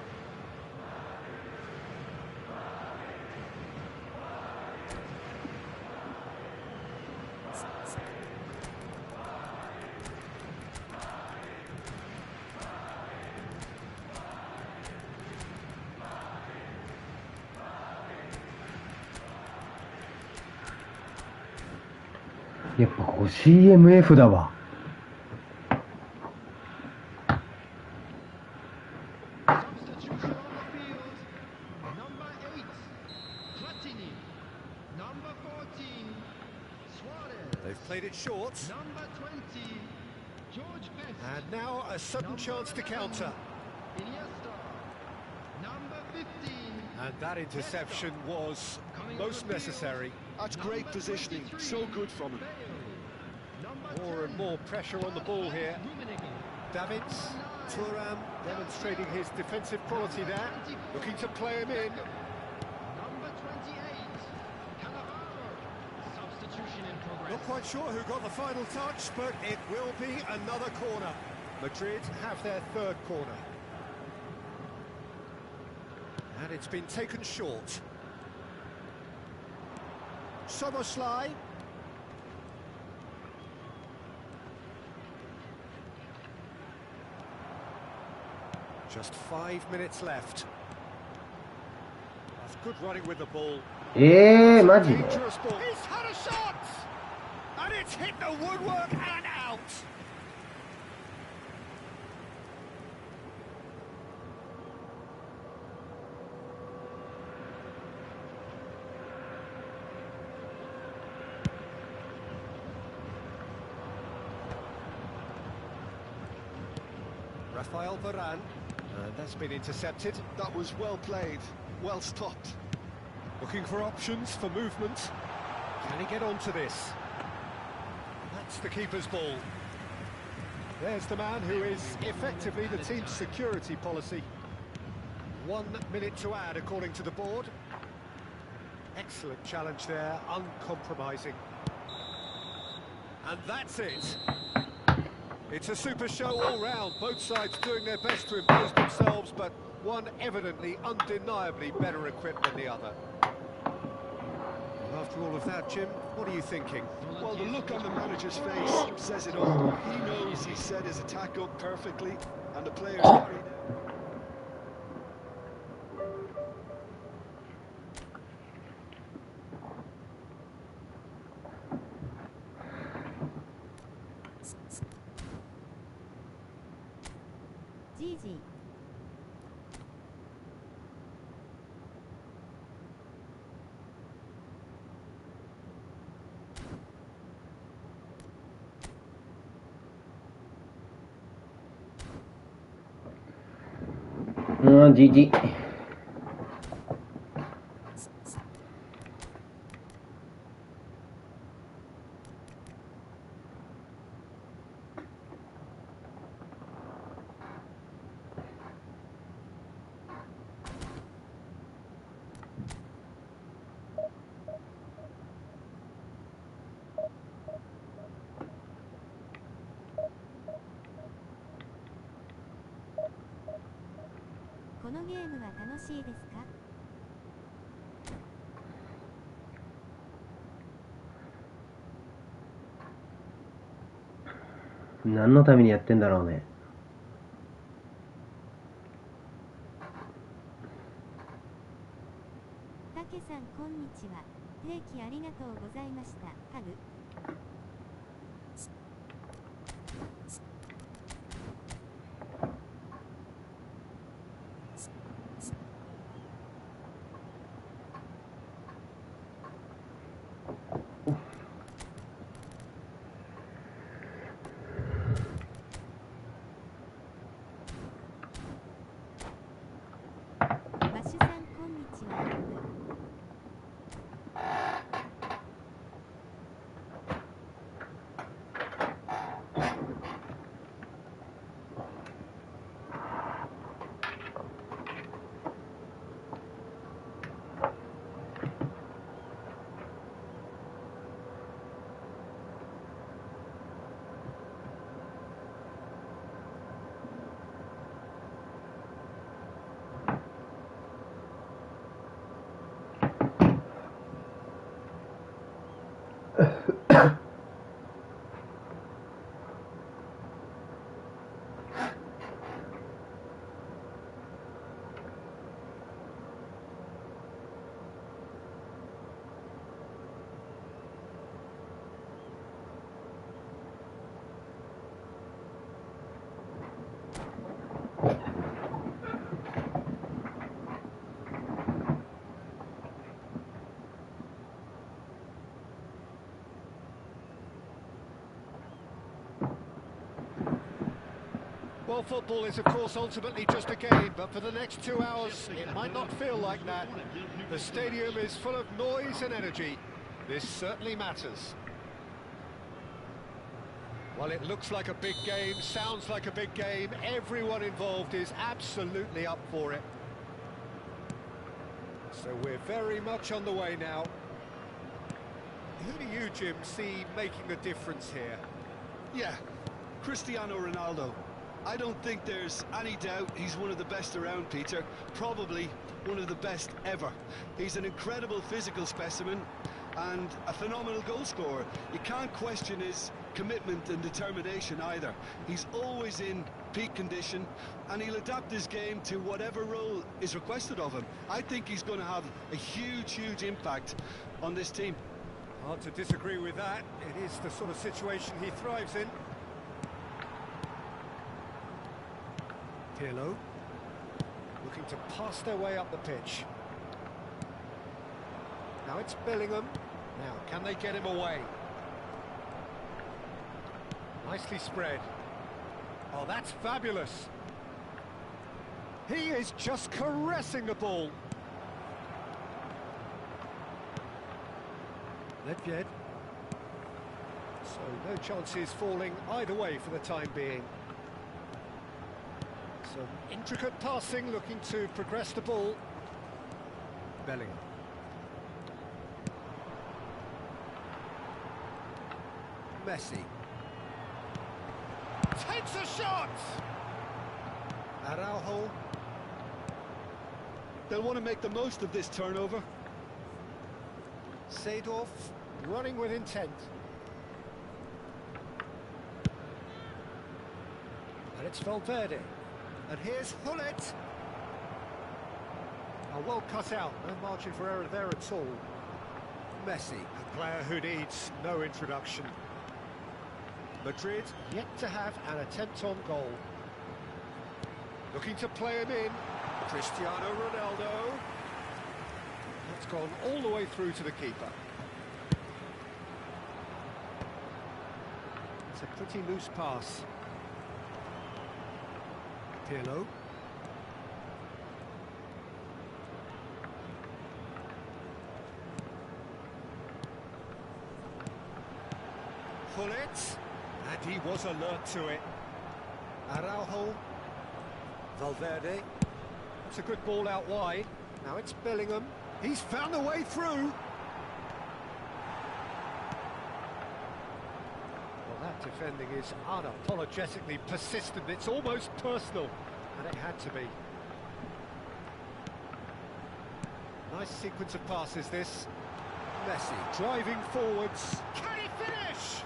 やっぱこう CMF だわ。They've played it short. And now a sudden chance to counter. And that interception was most necessary. That's great positioning, so good from him. More and more pressure on the ball here. Davids, Thuram demonstrating his defensive quality there, looking to play him in. Not quite sure who got the final touch, but it will be another corner. Madrid have their third corner. And it's been taken short. Soboslai. Just 5 minutes left. That's good running with the ball.マジで Dangerous ball. He's had a shot! And it's hit the woodwork and out. Rafael Varane. And that's been intercepted. That was well played, well stopped. Looking for options for movement. Can he get onto this? That's the keeper's ball. There's the man who is effectively the team's security policy. 1 minute to add according to the board. Excellent challenge there, uncompromising. And that's it. It's a super show all round, both sides doing their best to impose themselves, but one evidently, undeniably better equipped than the other. After all of that, Jim, what are you thinking? Well, the look on the manager's face says it all. He knows he set his attack up perfectly, and the players carried it. Gigi. GG。のゲームは楽しいですか？何のためにやってんだろうね。たけさんこんにちは。定期ありがとうございました。ハグ。マシュさんこんにちは。ハグ。Well, football is, of course, ultimately just a game, but for the next 2 hours, it might not feel like that. The stadium is full of noise and energy. This certainly matters. Well, it looks like a big game, sounds like a big game. Everyone involved is absolutely up for it. So we're very much on the way now. Who do you, Jim, see making the difference here? Yeah, Cristiano Ronaldo. I don't think there's any doubt he's one of the best around, Peter. Probably one of the best ever. He's an incredible physical specimen and a phenomenal goal scorer. You can't question his commitment and determination either. He's always in peak condition and he'll adapt his game to whatever role is requested of him. I think he's going to have a huge impact on this team. Hard to disagree with that. It is the sort of situation he thrives in. Pirlo looking to pass their way up the pitch. Now it's Bellingham. Now, can they get him away? Nicely spread. Oh, that's fabulous. He is just caressing the ball. Nedved. So no chances falling either way for the time being. Some intricate passing, looking to progress the ball. Bellingham. Messi. Takes a shot! Araujo. They'll want to make the most of this turnover. Seedorf running with intent. And it's Valverde. And here's Hullet. Oh, well cut out, no margin for error there at all. Messi, a player who needs no introduction. Madrid yet to have an attempt on goal. Looking to play him in. Cristiano Ronaldo. That's gone all the way through to the keeper. It's a pretty loose pass. Pirlo. Hullet. And he was alert to it. Araujo. Valverde. It's a good ball out wide. Now it's Bellingham. He's found a way through. Well, that defending is unapologetically persistent. It's almost personal. And it had to be. Nice sequence of passes this. Messi driving forwards. Can he finish?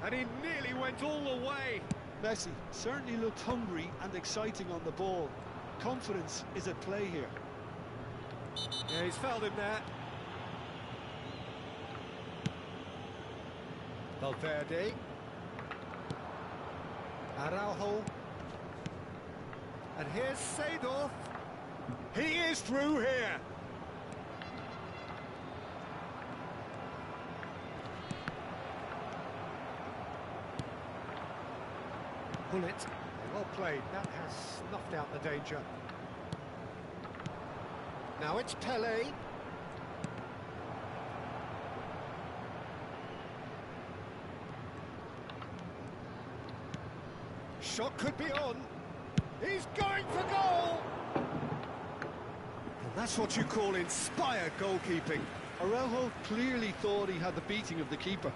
And he nearly went all the way. Messi certainly looked hungry and exciting on the ball. Confidence is at play here. Yeah, he's fouled him there. Valverde. Araujo. And here's Seedorf. He is through here. Bullet. Well played. That has snuffed out the danger. Now it's Pele. Shot could be on. He's going for goal. And that's what you call inspired goalkeeping. Araujo clearly thought he had the beating of the keeper.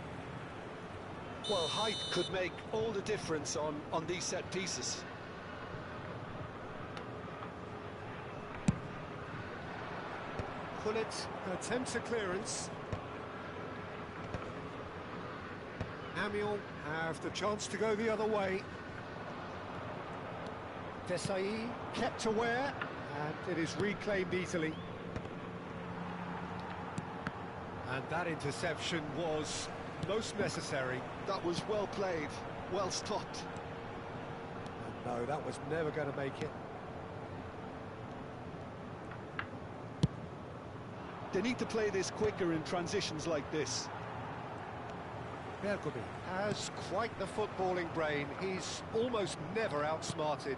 Well, height could make all the difference on these set pieces. Bullet attempts a clearance. Amiel have the chance to go the other way. Desai kept aware, and it is reclaimed easily. And that interception was most necessary. That was well played, well stopped. And no, that was never going to make it. They need to play this quicker in transitions like this. Bergomi has quite the footballing brain. He's almost never outsmarted.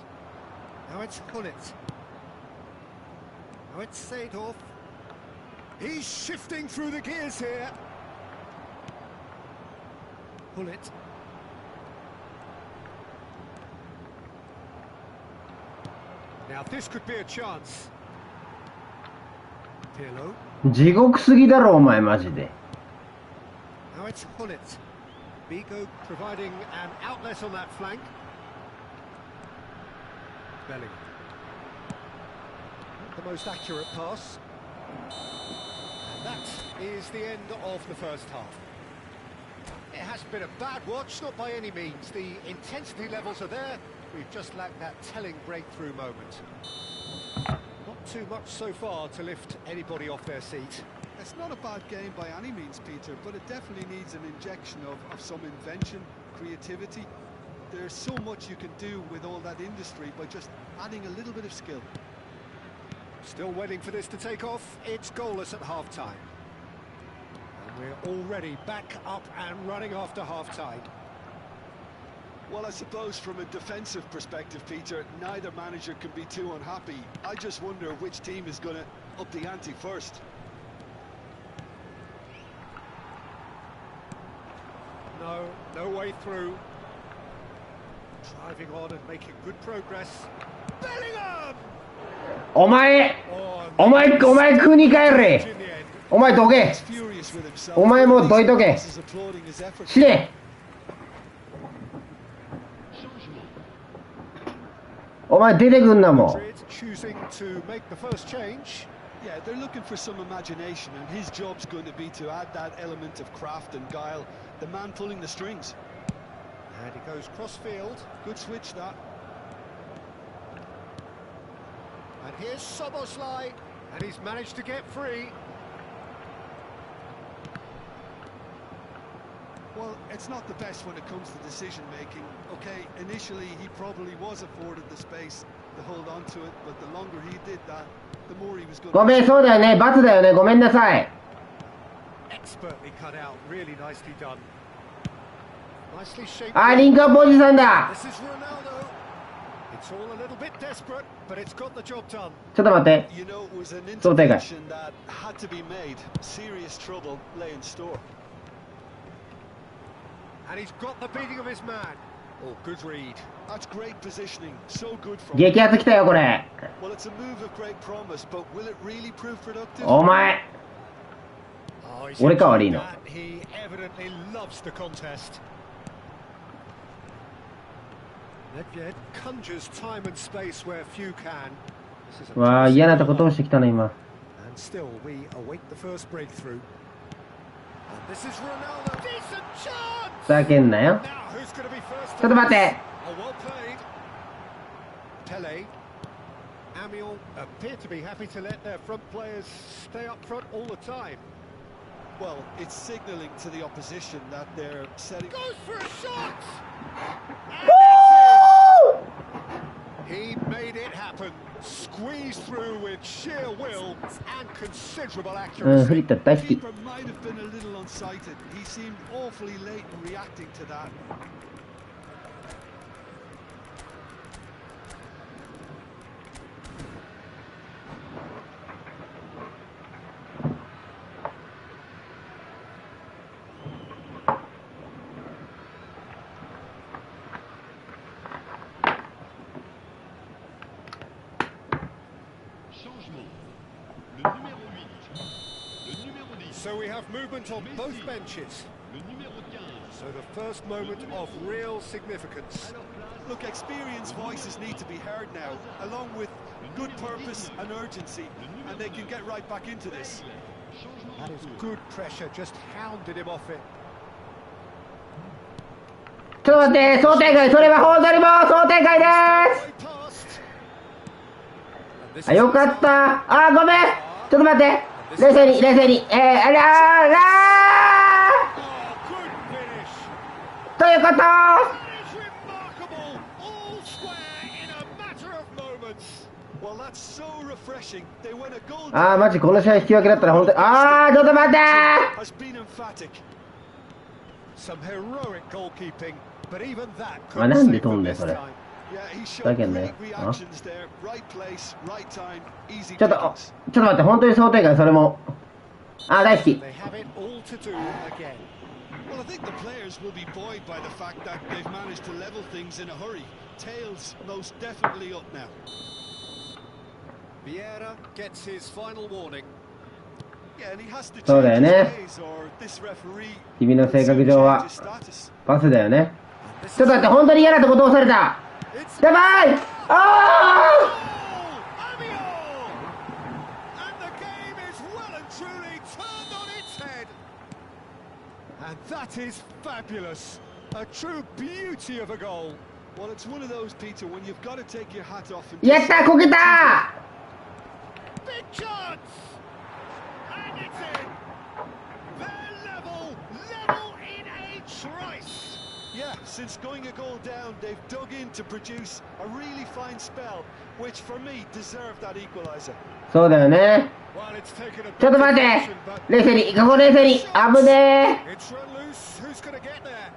Now it's Gullit. Now it's Seedorf. He's shifting through the gears here. Gullit. Now this could be a chance. Pirlo. 地獄すぎだろお前マジで。 Now it's Gullit. Bigo providing an outlet on that flank. Bellingham. Not the most accurate pass. And that is the end of the first half. It hasn't been a bad watch, not by any means. The intensity levels are there. We've just lacked that telling breakthrough moment. Not too much so far to lift anybody off their seat. It's not a bad game by any means, Peter, but it definitely needs an injection of some invention, creativity. There's so much you can do with all that industry by just adding a little bit of skill. Still waiting for this to take off. It's goalless at half-time. And we're already back up and running after half-time. Well, I suppose from a defensive perspective, Peter, neither manager can be too unhappy. I just wonder which team is going to up the ante first. No way through. Driving on and making good progress. Bellingham! お前国に帰れ。お前どけ。お前もどいとけ。死ね。お前出てくんなもん。 Choosing to make the first change. Yeah, they're looking for some imagination, and his job's going to be to add that element of craft and guile. The man pulling the strings. And he goes cross-field. Good switch, that. And here's Soboslai, and he's managed to get free. Well, it's not the best when it comes to decision-making. Okay, initially he probably was afforded the space to hold on to it, but the longer he did that, the more he was going to... ごめん、そうだよね。罰だよね。ごめんなさい。 Expertly cut out, really nicely done. Nicely shaped. あ、リンクアップおじさんだ。 This is Ronaldo. It's all a little bit desperate, but it's got the job done. ちょっと待って。 You know, it was an 想定外。 intervention that had to be made. Serious trouble lay in store. And he's got the beating of his man. Oh, good read. That's great positioning. So good from him. 激アツ来たよこれ。 Well, it's a move of great promise, but will it really prove productive? お前。 Oh, he's 俺か悪いの。 that. He evidently loves the contest. Nedved conjures time and space where few can. This is a わあ、嫌なとこ通してきたの今。still, we await the first breakthrough. And this is Ronaldo. Decent chance. ふざけんなよ。 Now, who's going to be first? ちょっと待って。 Oh, well played. Pele. Amiens appear to be happy to let their front players stay up front all the time. Well, it's signalling to the opposition that they're setting... Goes for a shot! And it's in! He made it happen. Squeezed through with sheer will and considerable フ accuracy. リット大好き。 Keeper might have been a little unsighted. He seemed awfully late in reacting to that. Changement. Le numéro 8. Le numéro 10. So we have movement on both benches. Le numéro 15. So the first moment of real significance. Look, experienced voices need to be heard now, along with good purpose and urgency, and they can get right back into this. That is good pressure, just hounded him off it. ちょっと待って、想定外、それは本当にもう想定外で Way past. And this す。あ、よかった。あ、ごめん。ちょっと待って。冷静に、冷静に。あらー Oh, good finish. ということ That is remarkable. All square in a matter of moments. Well, that's so refreshing. They win a goal. あー、マジこの試合引き分けだったら本当に。あー、ちょっと待って Has been emphatic. Some heroic goalkeeping, but even that あ、 couldn't なんで save 飛ん them で this それ。 time. Yeah, he showed Second great there. reactions there. Right place, right time, easy ちょっと、pickings. ちょっと待って、本当に想定外、それも。あー、大好き。 They have it all to do again. Well, I think the players will be buoyed by the fact that they've managed to level things in a hurry. Tails most definitely up now. Vieira gets his final warning. Yeah, and he has to そうだよ change ね。 his ways or this referee 君の will 性 soon 格上 change は his status. パスだよね。 This ちょっと待って、本当に嫌なとこ通された。 It's やばいあ Amiens! And the game is well and truly turned on its head. And that is fabulous. A true beauty of a goal. Well, it's one of those, Peter, when you've got to take your hat off and ーやったこけた Big chance! And it's in. They're level in a trice. yeah, since going a goal down, they've dug in to produce a really fine spell, which for me deserved that equaliser. そうだよね。 Well, it's taken a ちょっと待って deflection, but 冷静に、ここ冷静に。危ね it's run loose. Who's going to get there?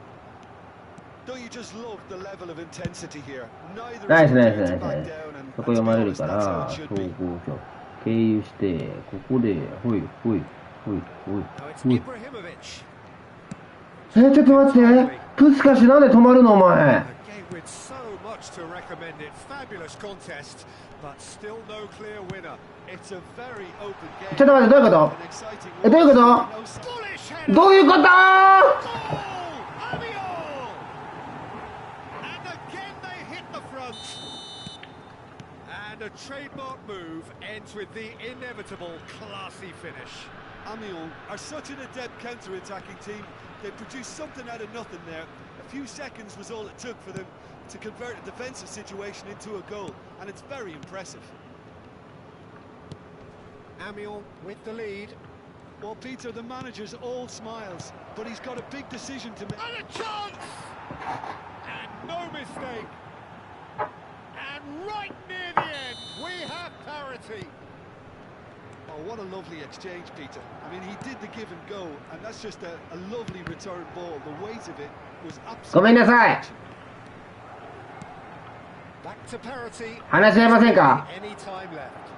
Don't you just love the level of intensity here? Neither ナイス is ナイス prepared ナイ to ス back ナイ down, ス。 and そこ to 読 be まれる honest, か that's ら、 how it そう should be. こうそう。経由して、ここで、ほい、ほい、ほい、ほい、 Now it's ほい。 Ibrahimovic. ちょっと待って。プスカシなんで止まるのお前。 A game with so much to recommend it. Fabulous contest, but still no clear winner. It's a very open game. ちょっと待って、どういうこと An exciting どういうこ no と Bullish header. どういうこと Goal! Amiens! And again they hit the front. And a trademark move ends with the inevitable classy finish. Amiens are such an adept counter-attacking team. They produced something out of nothing there. A few seconds was all it took for them to convert a defensive situation into a goal, and it's very impressive. Amiens with the lead. Well, Peter, the manager's all smiles, but he's got a big decision to make. And a chance! And no mistake. And right near the end, we have parity. Oh, what a lovely exchange, Peter. I mean, he did the give and go, and that's just a lovely return ball. The weight of it was ごめん absolutely... なさい。 Back to parity. 話し合いませんか Any time left.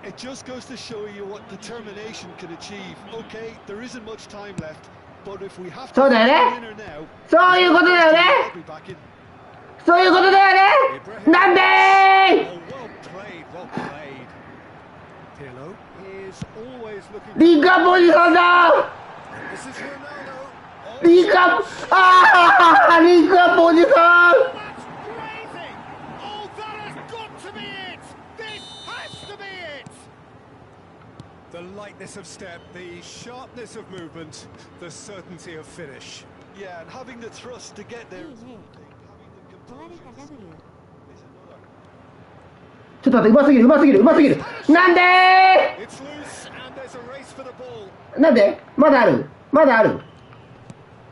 It just goes to show you what determination can achieve. Okay, there isn't much time left, but if we have to そうだよ find ね a winner now, そういうことだよ I'll ね be back in. そういうことだよねなんで Oh, well played, well played. Pirlo is always looking. リンクアップおじさんだ This is Ronaldo. Oh, リンクアップああリンクアップおじさん that's crazy. Oh, that has got to be it. This has to be it. lightness of step, the sharpness of movement, the certainty of finish. Yeah, and having the thrust to get い there. いね。壊れた W。ちょっと待って、うますぎる、うますぎる、うますぎる。なんで It's loose and there's a race for the ball. ーなんでまだあるまだある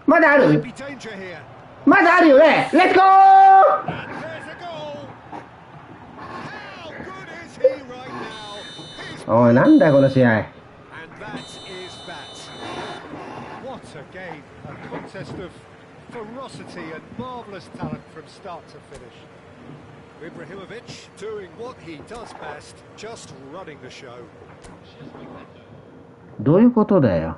まだあ Might る be danger here. まだあるよね。レッツゴー And there's a goal. How good is he right now? He's おい、なんだよこの試合。 And that is that. What a game. A contest of ferocity and marvellous talent from start to finish. Ibrahimovic doing what he does best, just running the show. どういうことだよ。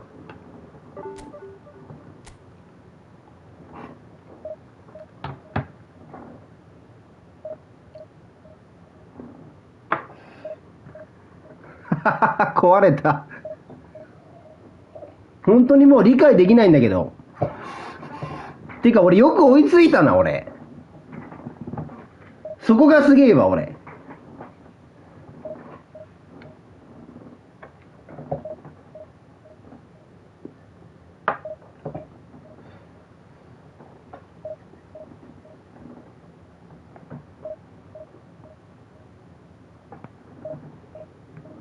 壊れた。本当にもう理解できないんだけど。てか俺よく追いついたな俺。そこがすげえわ俺。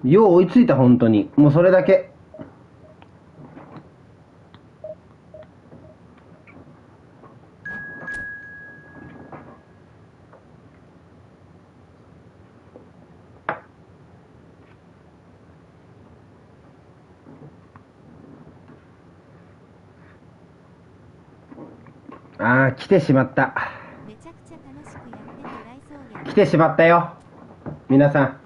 よう追いついた本当に。もうそれだけ。ああ、来てしまった。めちゃくちゃ楽しくやってて大草原。来てしまったよ。皆さん。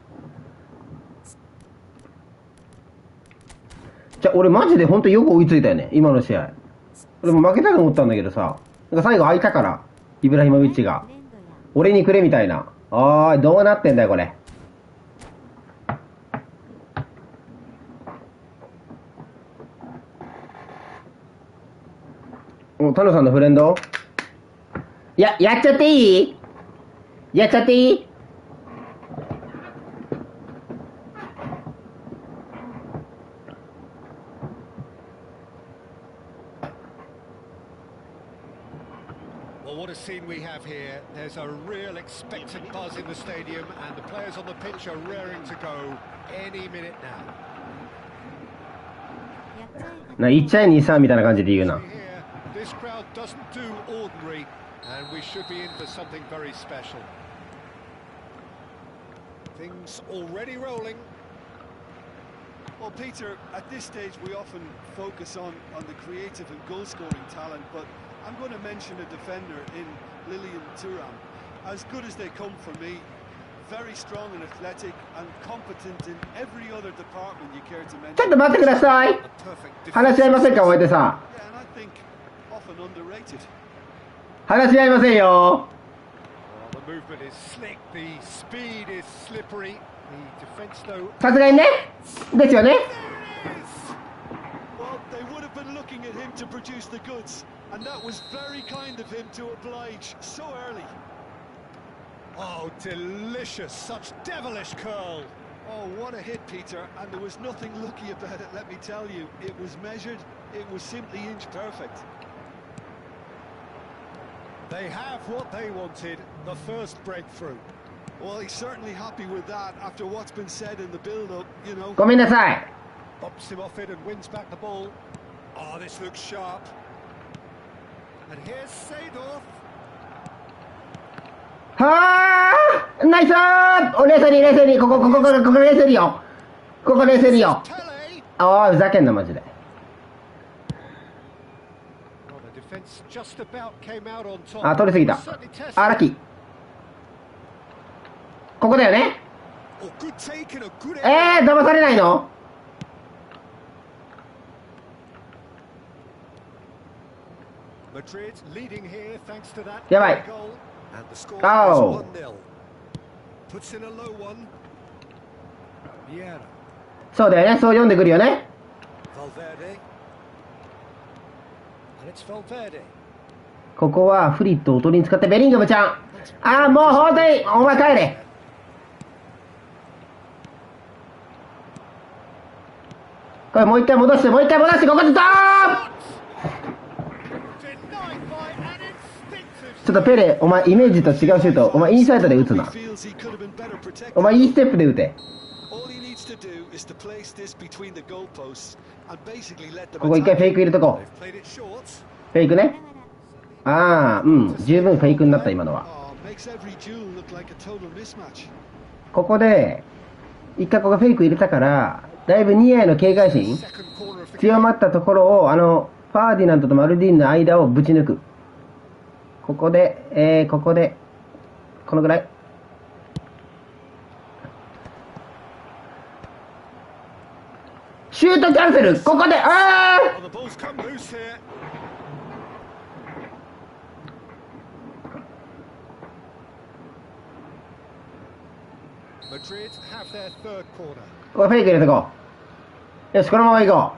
じゃあ俺マジで本当よく追いついたよね、今の試合。俺も負けたと思ったんだけどさ、なんか最後空いたから、イブラヒモビッチが。俺にくれみたいな。おーい、どうなってんだよこれ。お、タノさんのフレンドやっちゃっていいやっちゃっていいWhat a scene we have here. There's a real expectant buzz in the stadium and the players on the pitch are raring to go any minute now. やっちゃえた。な、1対2、3みたいな感じで言うな。 Here, this crowd doesn't do ordinary and we should be in for something very special. Things already rolling. Well, Peter, at this stage we often focus on the creative and goal-scoring talent, but I'm going to mention a defender in Lilian Thuram. As good as they come for me, very strong and athletic and competent in every other department you care to mention. ちょっと待ってください。 A perfect 話し合いませんか、お相手さん。 Yeah, and I think often underrated. 話し合いませんよ。 Well, the movement is slick, the speed is slippery. The defence, though. さすがにね。ですよね。 There it is! Well, they would have been looking at him to produce the goods, and that was very kind of him to oblige so early. Oh, delicious! Such devilish curl. Oh, what a hit, Peter, and there was nothing lucky about it, let me tell you. It was measured, it was simply inch perfect. They have what they wanted, the first breakthrough. Well, he's certainly happy with that after what's been said in the build-up, you know. ごめんなさい。 Bumps him off it and wins back the ball. Oh, this looks sharp. And here's Seydorf. はあ、ナイスー。お、冷静に冷静に、ここ冷静によ。ここ冷静によ。 Tele. ああ、ふざけんなマジで。 Well, the defence just about came out on top. あ、取りすぎた。 Certainly tested. あ、ラッキー。ここだよね。 Oh, good take in a good area. 騙されないの？ Madrid leading here thanks to that やばい。 goal. And the score Oh. is 1-0. Puts in a low one. Vieira. そうだよね。そう読んでくるよね。 Valverde. And it's Valverde. ここはフリットをおとりに使ってベリンガムちゃん。ああ、もう本当にお前帰れ。これもう一回戻して、もう一回戻して、ここでドーン。 Denied by an instinctive ちょっとペレ、お前イメージと違うシュート、お前インサイドで打つな。 feels he could have been better protected. お前いいステップで打て。 All he needs to do is to place this between the goalposts and basically let them ここ一回フェイ attack. ク入れとこ They've played it short. う。フェイクね。ああ、うん、十分フェイクになった今のは。 Oh, makes every duel look like a total mismatch. ここで一回ここフェイク入れたから、だいぶニアへの警戒心 Second corner of the 強まったところを、ファーディナントとマルディーニの間をぶち抜く。ここで、このぐらい。シュートキャンセル。ここで、あ Oh, the ball's come loose here. Madrid have their third corner, ここフェイク入れとこう。よし、このまま行こ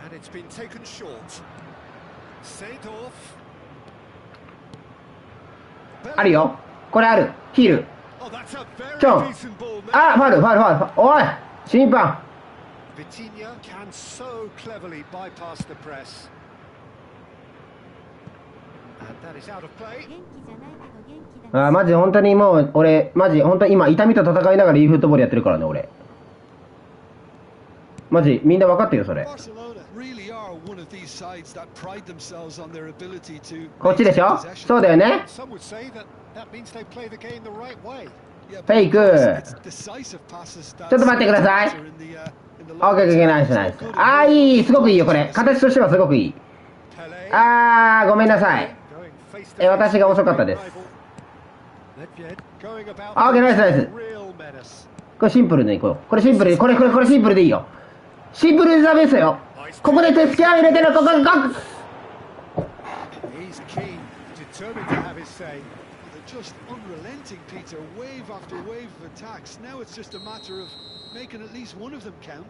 and it's been taken short. Seedorf. う。あるよ。これある。ヒール。 Oh, that's a very John. decent ball. あ、ファウル。おい、審判。 Vitinha can so cleverly bypass the press. And that is out of play. 元気じゃないけど元気だね。あ、マジ本当にもう、俺、マジ本当に今痛みと戦いながら e フットボールやってるからね、俺。マジ、みんな分かってるよ、それ。 Barcelona really are one of these sides that pride themselves on their ability to こっちでしょ。そうだよね。 Some would say that that means they play the game the right way. Yeah, フェイク。 it's decisive passes that ちょっと待ってください。 in the, in the オッケーオッケー、ナイスナイス。あー、いい、すごくいいよ、これ。形としてはすごくいい。 Pele あー、ごめんなさい。 going face to 私が遅かったです。 Nedved going about あ、オッケー、ナイスナイス。 real menace. これシンプルでいこう。これシンプルで、これシンプルでいいよ。シンプルでダメですよ。ここで手つき合い入れてる、ここ。 He's keen, determined to have his say. They're just unrelenting, Peter. Wave after wave of attacks. Now it's just a matter of making at least one of them count.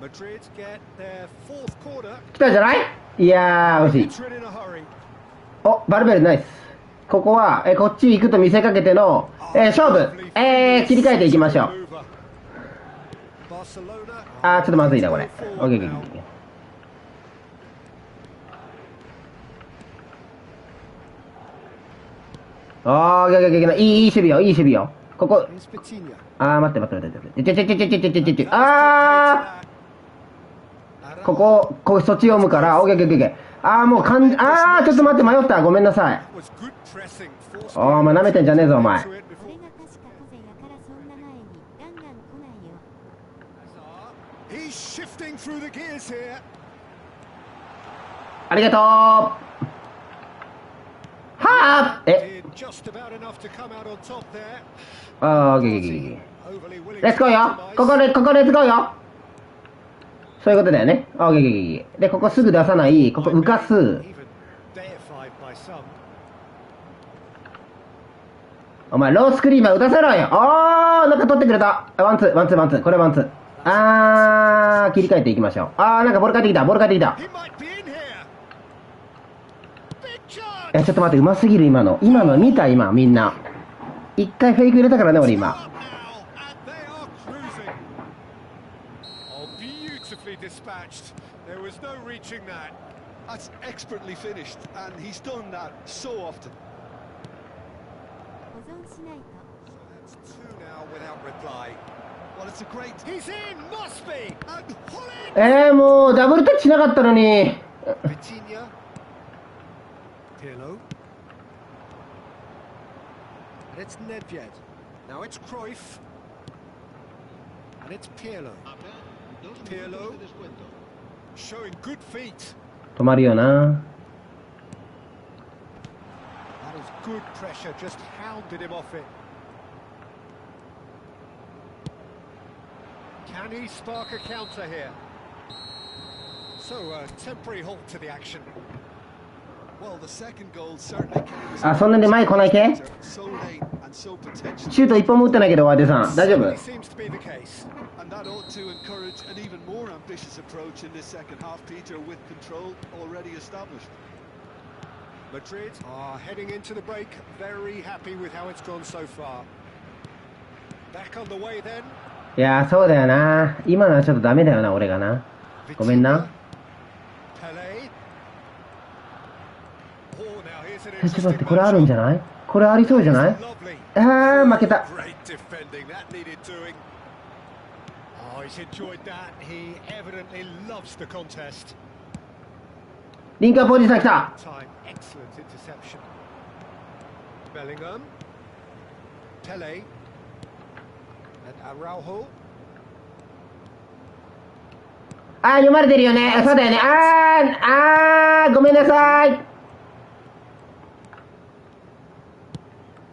Madrid get their fourth corner. 来たんじゃない？いやー、惜しい。 Madrid in a hurry. お、バルベルナイス。ここは、こっち行くと見せかけての、勝負。切り替えていきましょう。 Barcelona. あー、ちょっとまずいな、これ。オッケーオッケーオッケー。あー、いい守備よ、いい守備よ。ここ、 Here's Vitinha. あー、待って。あー、ここそっち読むから、オッケーオッケーオッケー。あー、もうあー、ちょっと待って、迷った。ごめんなさい。 That was good pressing. Forced おー、お前舐めてんじゃねえぞ、お前。 to it before. 俺が確かコゼやからそんな前にガンガン来ないよ。 He's shifting through the gears here. ありがとう。はー、 Did just about enough to come out on top there. あー、オッケーオッケーオッケー。 Overly willing レッツゴー to よ。 compromise. ここレッツゴーよ。そういうことだよね。オッケーオッケーオッケー。で、ここすぐ出さない。ここ浮かす。 Even deified by some. お前、ロースクリーマー打たせろよ。おー、なんか取ってくれた。ワンツー。これワンツー。あー、切り替えていきましょう。あー、なんかボール返ってきた。He might be in here. Big chance. ちょっと待って、うますぎる、今の見た、今、みんな。一回フェイク入れたからね、俺今。 Up now, and they are cruising. Oh, beautifully dispatched. There was no reaching that. That's expertly finished, and he's done that so often. 保存しないと。 So that's two now without reply. Well, it's a great He's in, must be. And pull it. もう、ダブルタッチしなかったのに。 Vitinha. Pirlo. And it's Nedved. Now it's Cruyff. And it's Pirlo. Pirlo. Showing good feet. 止まるよな。 That is good pressure, just hounded him off it. Can he spark a counter here? So, a temporary halt to the action. well. The second goal certainly came as あ、そんなに前来ない系？ so late and so potential, シュート一本も打ってないけど、ワーデさん。大丈夫？ Certainly seems to be the case. and that ought to encourage an even more ambitious approach in this second half, Peter, with control already established. Madrid are heading into the break, very happy with how it's gone so far. Back on the way then. いやー、そうだよな。今のはちょっとダメだよな、俺がな。ごめんな。 Pele. Oh, now here's an ちょっと待って、 interesting これあるんじゃない？これありそうじゃない？ Lovely. あー、負けた。 Great defending. That needed doing. Oh, he's enjoyed that. He evidently loves the contest. リンカーポジさん来た。 Time, excellent interception. Bellingham. Pele. And Araujo. あー、読まれてるよね。そうだよね。ごめんなさい。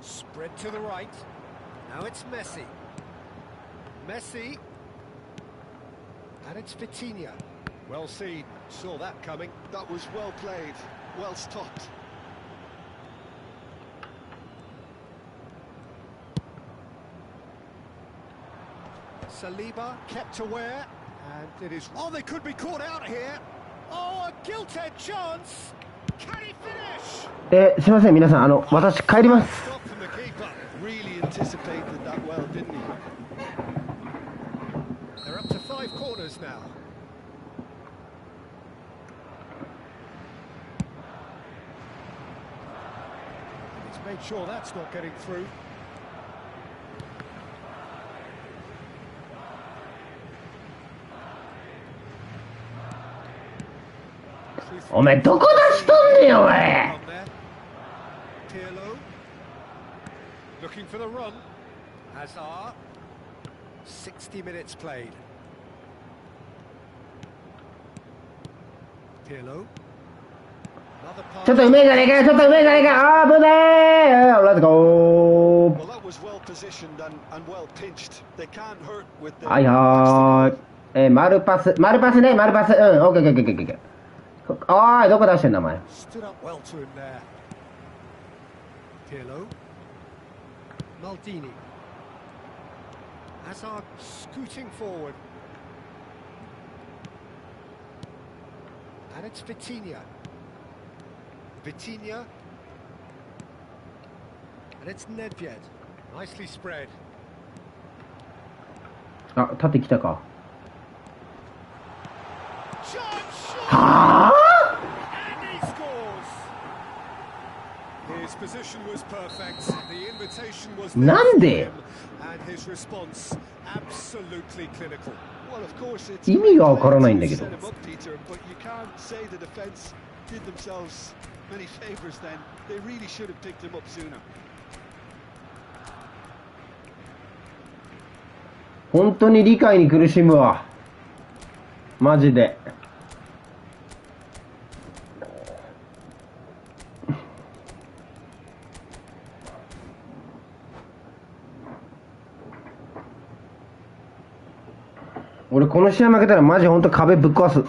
Spread to the right. Now it's Messi. Messi. And it's Vitinha. Well seen. Saw that coming. That was well played, well stopped. Saliba kept aware. And it is... Oh, they could be caught out here. Oh, a gilt-edged chance. Can he finish? すいません、皆さん、私帰ります。 Stop from the keeper. Really anticipated that well, didn't he? They're up to 5 corners now. He's made sure that's not getting through. お前どこ出しとんねん、おい。 Pirlo looking for the run. Hazard. 60 minutes played. Pirlo. Another pass. ちょっとうめえじゃねえかよ、ちょっとうめえじゃねえかよ。あー、危ねー。レッツゴ Well, that was well positioned and well pinched. They can't hurt with ー。 the はいはーい。丸パスね、丸パス。うん、オッケーオッケーオッケーオッケー。おーい、どこ出してんだ、お前。 Stood up well to him there. Pirlo. Maldini. Hazard scooting forward. And it's Vitinha. Vitinha. And it's Nedved. Nicely spread. あ、縦来たか。 Shot! Shot! は And he scores! His position was perfect. The invitation was ぁなんで there for him, and his response absolutely clinical. Well, of course, it's 意味がわからないんだけど。 set him up, Peter, but you can't say the defense did themselves many favors then. They really should have picked him up sooner. 本当に理解に苦しむわ。マジで。俺この試合負けたらマジ本当壁ぶっ壊す。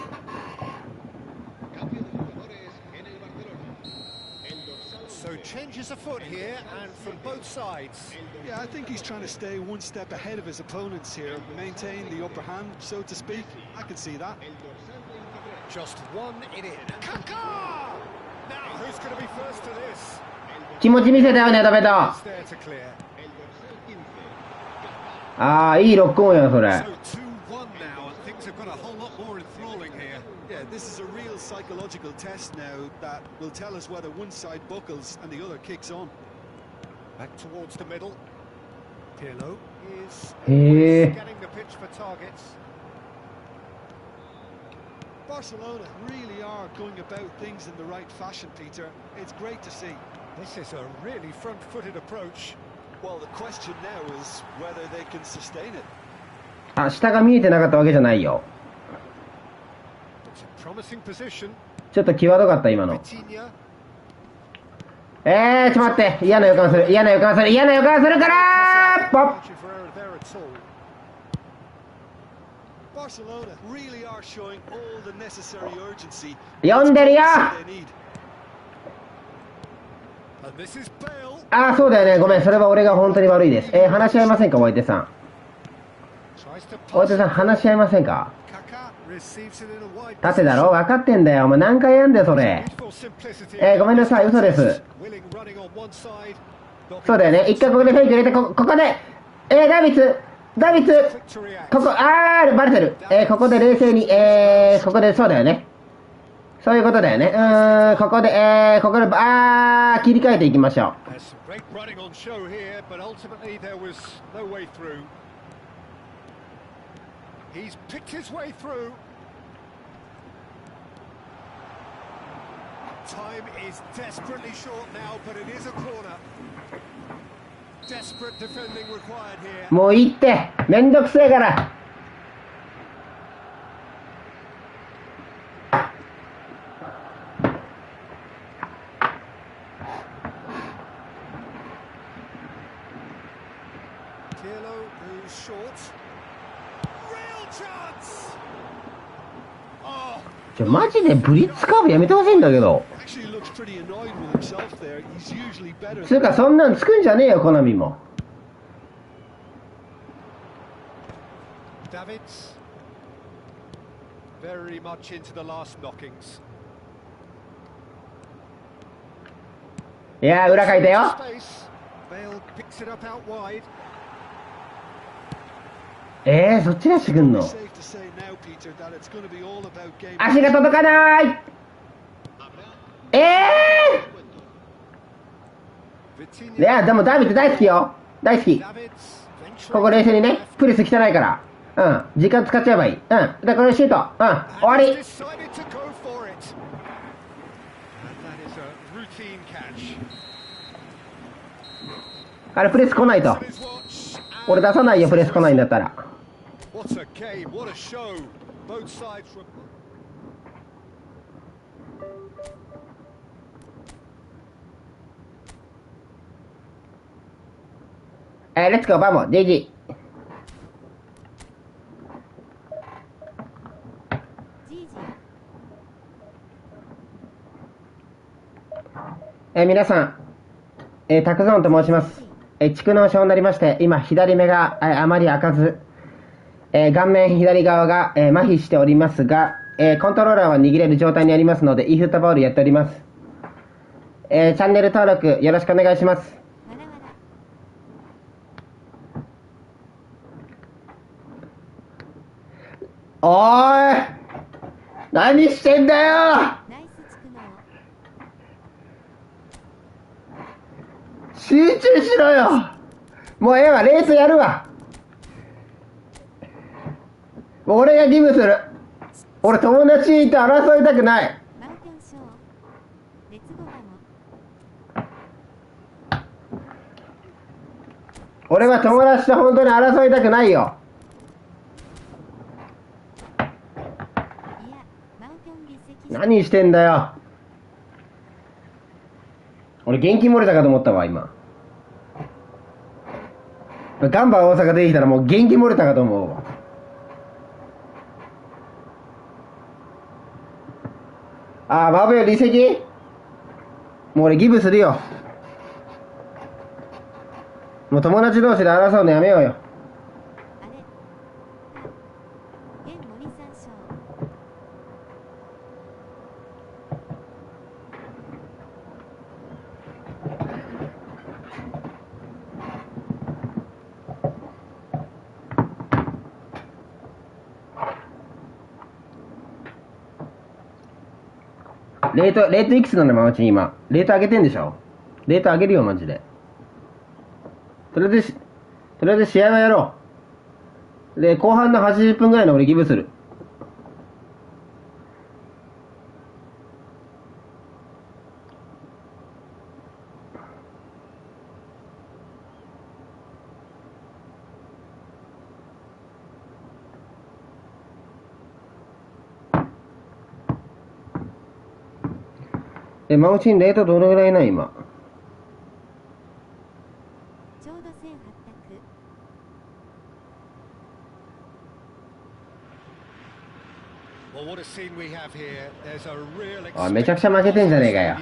So changes afoot here, and from both sides. Yeah, I think he's trying to stay one step ahead of his opponents here, maintain the upper hand, so to speak. I can see that. Just one in it. Kaka! Now, who's going to be first to this? 気持ち見せたよね、ダメだ。 It's there to clear. ああ、いいロックオンや、それ。 So 2-1 now, and things have got a whole lot more enthralling here. Yeah, this is a real psychological test now that will tell us whether one side buckles and the other kicks on. Back towards the middle. Pirlo is Hey. getting the pitch for targets. Barcelona really are going about things in the right fashion, Peter. It's great to see. This is a really front-footed approach. Well, the question now is whether they can sustain it. あ、下が見えてなかったわけじゃないよ。 It's a promising position. ちょっと際どかった、今の。 Vitinha. ちょっと待って。嫌な予感するからポッ Margin for error there at all. Barcelona really are showing all the necessary urgency. 読んでるよ They need. And this is Bale. ああ、そうだよね。ごめん。それは俺が本当に悪いです。話し合いませんか、お相手さん。 Tries to お相 pass. 手さん、話し合いませんか Kaka receives it in a wide 縦だろ分かってんだよ。お前何回やんだよ、それ。 Beautiful simplicity. ごめんなさい、嘘です。 Willing running on one side. そうだよね。一回ここでフェイク入れて、ここで、ダビッツ、ダビッツ、ここ、バレてる。ここで冷静に、ここで、そうだよね。そういうことだよね。ここで、切り替えていきましょう。Time is desperately short now, but it is a corner. Desperate defending required here. もういいって、めんどくせえから。マジでブリッツカーブやめてほしいんだけど。つうかそんなんつくんじゃねえよコナミも。いやー裏書いたよ。そっち出してくんの。足が届かない。いやでもダビッド大好きよ、大好き。ここ冷静にね、プレス汚いから、時間使っちゃえばいい。だからシュート、終わり。あれプレス来ないと。俺出さないよ、プレス来ないんだったら。レッツゴーバモ DG。 皆さん、タクゾーンと申します。蓄膿症になりまして、今左目があまり開かず、顔面左側が麻痺しておりますが、コントローラーは握れる状態にありますので、イーフットボールやっております。チャンネル登録よろしくお願いします。おーい、何してんだよ。集中しろよ。もうレースやるわ。俺がギブする。俺友達と争いたくない。俺は友達と本当に争いたくないよ。何してんだよ。俺元気漏れたかと思ったわ今。ガンバ大阪出てきたらもう元気漏れたかと思うわ。マブよ離席。もう俺ギブするよ。もう友達同士で争うのやめようよ。レートいくつなのママチン今。レート上げてんでしょ。レート上げるよマジで。とりあえず試合はやろう。で後半の80分ぐらいの俺ギブする。マオチンレートどれぐらいな今。ちょうど1800。めちゃくちゃ負けてんじゃねえかよ。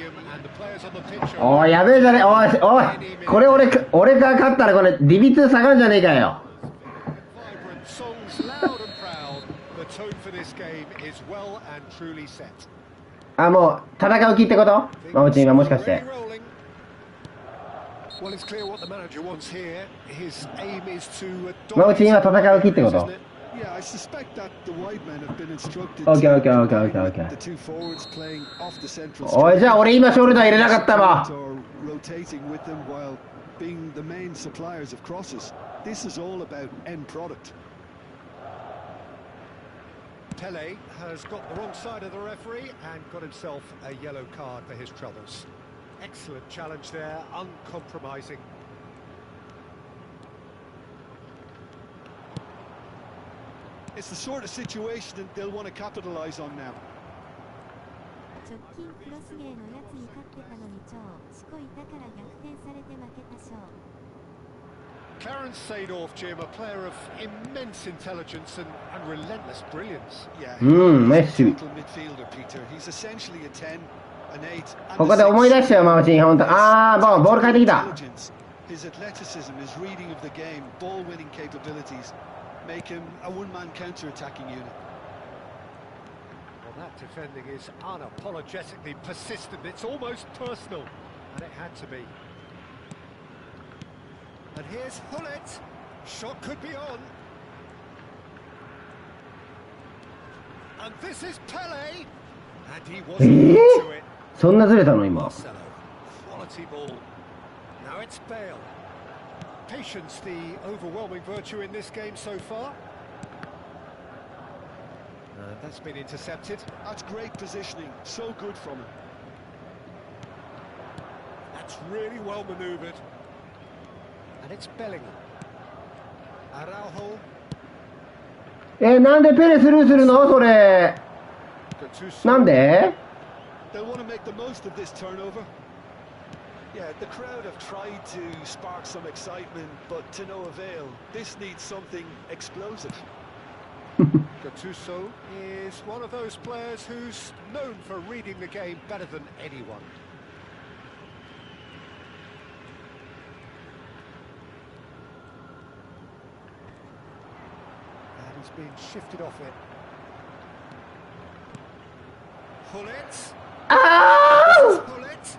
おいやべえじゃねえ。おいこれ俺が勝ったらこれディビ2下がるんじゃねえかよ。もう戦う気ってこと？マオチンはもしかして。Well, it's clear what the manager wants here. His aim is to まあうち今戦う気ってこと Yeah, I suspect that the wide men have been instructed Okay, to okay, okay, okay, combine with okay. the two forwards playing off the central おいじゃあ俺今ショルダー入れなかったわ or rotating with them while being the main suppliers of crosses. This is all about end product. Pele has got the wrong side of the referee and got himself a yellow card for his troubles. Excellent challenge there, uncompromising. It's the sort of situation that they'll want to capitalise on now. 直近クロスゲーのやつに勝ってたのに超しこいたから逆転されて負けたショー。Clarence Seedorf, Jim, a player of immense intelligence and relentless brilliance. Yeah, Messi. he's a total midfielder, Peter. He's essentially a 10, an 8, and ここで思い出したよマウチン本当ああボール返ってきた His athleticism, his reading of the game, ball-winning capabilities make him a one-man counter-attacking unit. Well, that defending is unapologetically persistent. It's almost personal, and it had to be. And here's Hullet. Shot could be on. And this is Pele. And he wasn't into it. そんなずれたの今 Marcelo. Quality ball. Now it's Bale. Patience, the overwhelming virtue in this game so far. That's been intercepted. That's great positioning. So good from him. That's really well manoeuvred. And it's Bellingham. Araujo. なんでペレスルーするのそれ Gattuso. なんで They'll want to make the most of this turnover. Yeah, the crowd have tried to spark some excitement, but to no avail. This needs something explosive. Gattuso is one of those players who's known for reading the game better than anyone. And he's being shifted off it. Hullet. Ah! Hullet.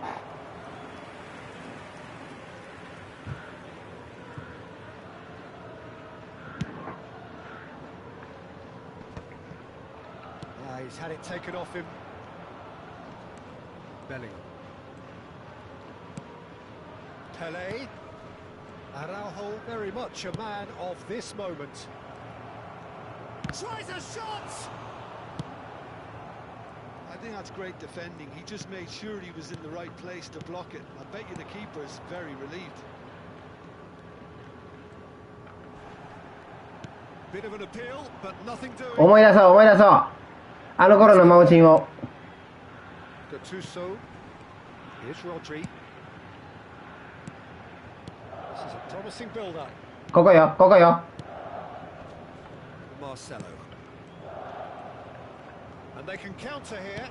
He's had it taken off him. Bellingham. Pele. Araujo, very much a man of this moment. Tries a shot! I think that's great defending. He just made sure he was in the right place to block it. I bet you the keeper's very relieved. Bit of an appeal, but nothing doing. 思い出そう思い出そうあの頃のマウチンを Gattuso. Here's Rodri. This is a promising build-up. ここよここよ Marcelo. And they can counter here.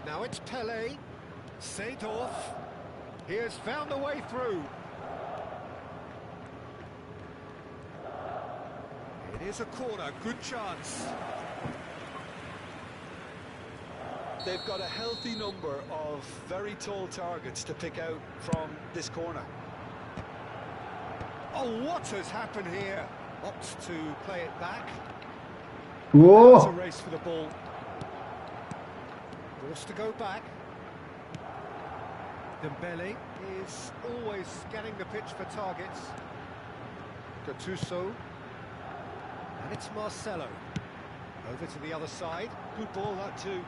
Now it's Pele. Seedorf. He has found a way through. It is a corner, good chance. They've got a healthy number of very tall targets to pick out from this corner. Oh, what has happened here? Opts to play it back. Whoa. It's a race for the ball. Forced to go back. Dembele is always scanning the pitch for targets. Gattuso. And it's Marcelo. Over to the other side. Good ball, that too.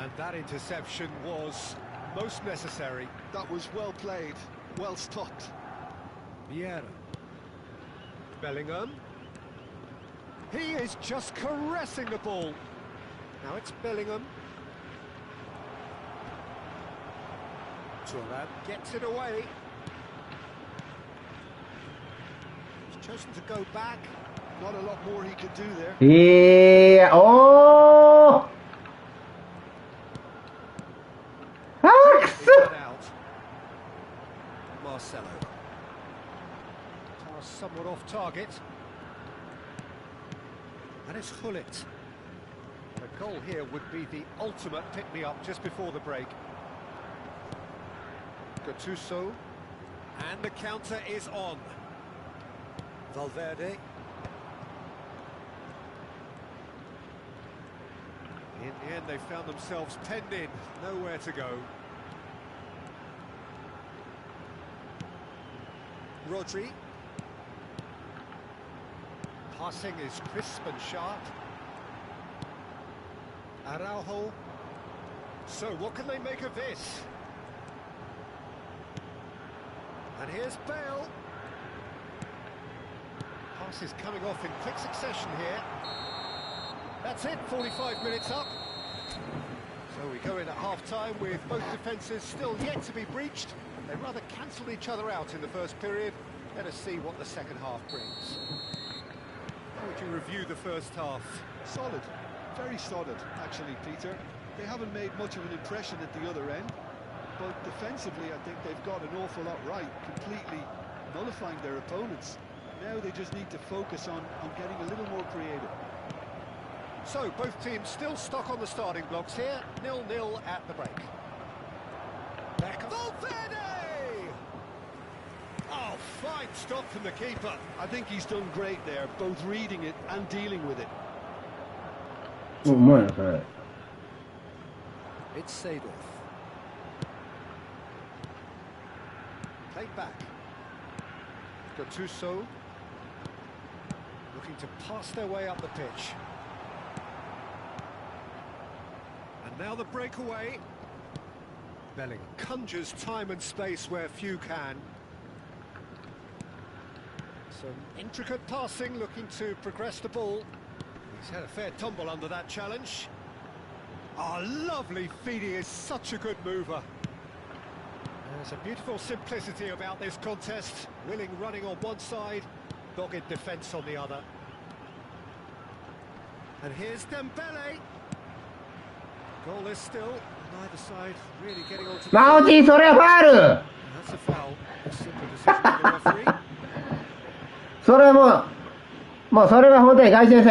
And that interception was most necessary. That was well played, well stopped. Vieira. Bellingham. He is just caressing the ball. Now it's Bellingham. Thuram gets it away. He's chosen to go back. Not a lot more he could do there. おーあーくそ Cut out. Marcelo. Pass somewhat off target. And it's Hullet. A goal here would be the ultimate pick-me-up just before the break. Gattuso. And the counter is on. Valverde. In the end, they found themselves penned in, nowhere to go. Rodri. Passing is crisp and sharp. Araujo. So, what can they make of this? And here's Bale. Pass is coming off in quick succession here. That's it, 45 minutes up. So we go in at half-time with both defences still yet to be breached. They rather cancelled each other out in the first period. Let us see what the second half brings. How would you review the first half? Solid, very solid, actually, Peter. They haven't made much of an impression at the other end, but defensively I think they've got an awful lot right, completely nullifying their opponents. Now they just need to focus on getting a little more creative. So, both teams still stuck on the starting blocks here, 0-0 at the break. Back Valverde! Oh, fine stop from the keeper. I think he's done great there, both reading it and dealing with it. It's Seedorf. Played back. Gattuso looking to pass their way up the pitch. And now the breakaway. Bellingham conjures time and space where few can. Some intricate passing, looking to progress the ball. He's had a fair tumble under that challenge. Oh, lovely feed, he is such a good mover. There's a beautiful simplicity about this contest. Willing running on one side, dogged defence on the other. And here's Dembele. Goalless still, neither side really getting on to the... Mauti, それはファール! That's a foul. A simple decision for the referee. それはもうそれは本当に外先生。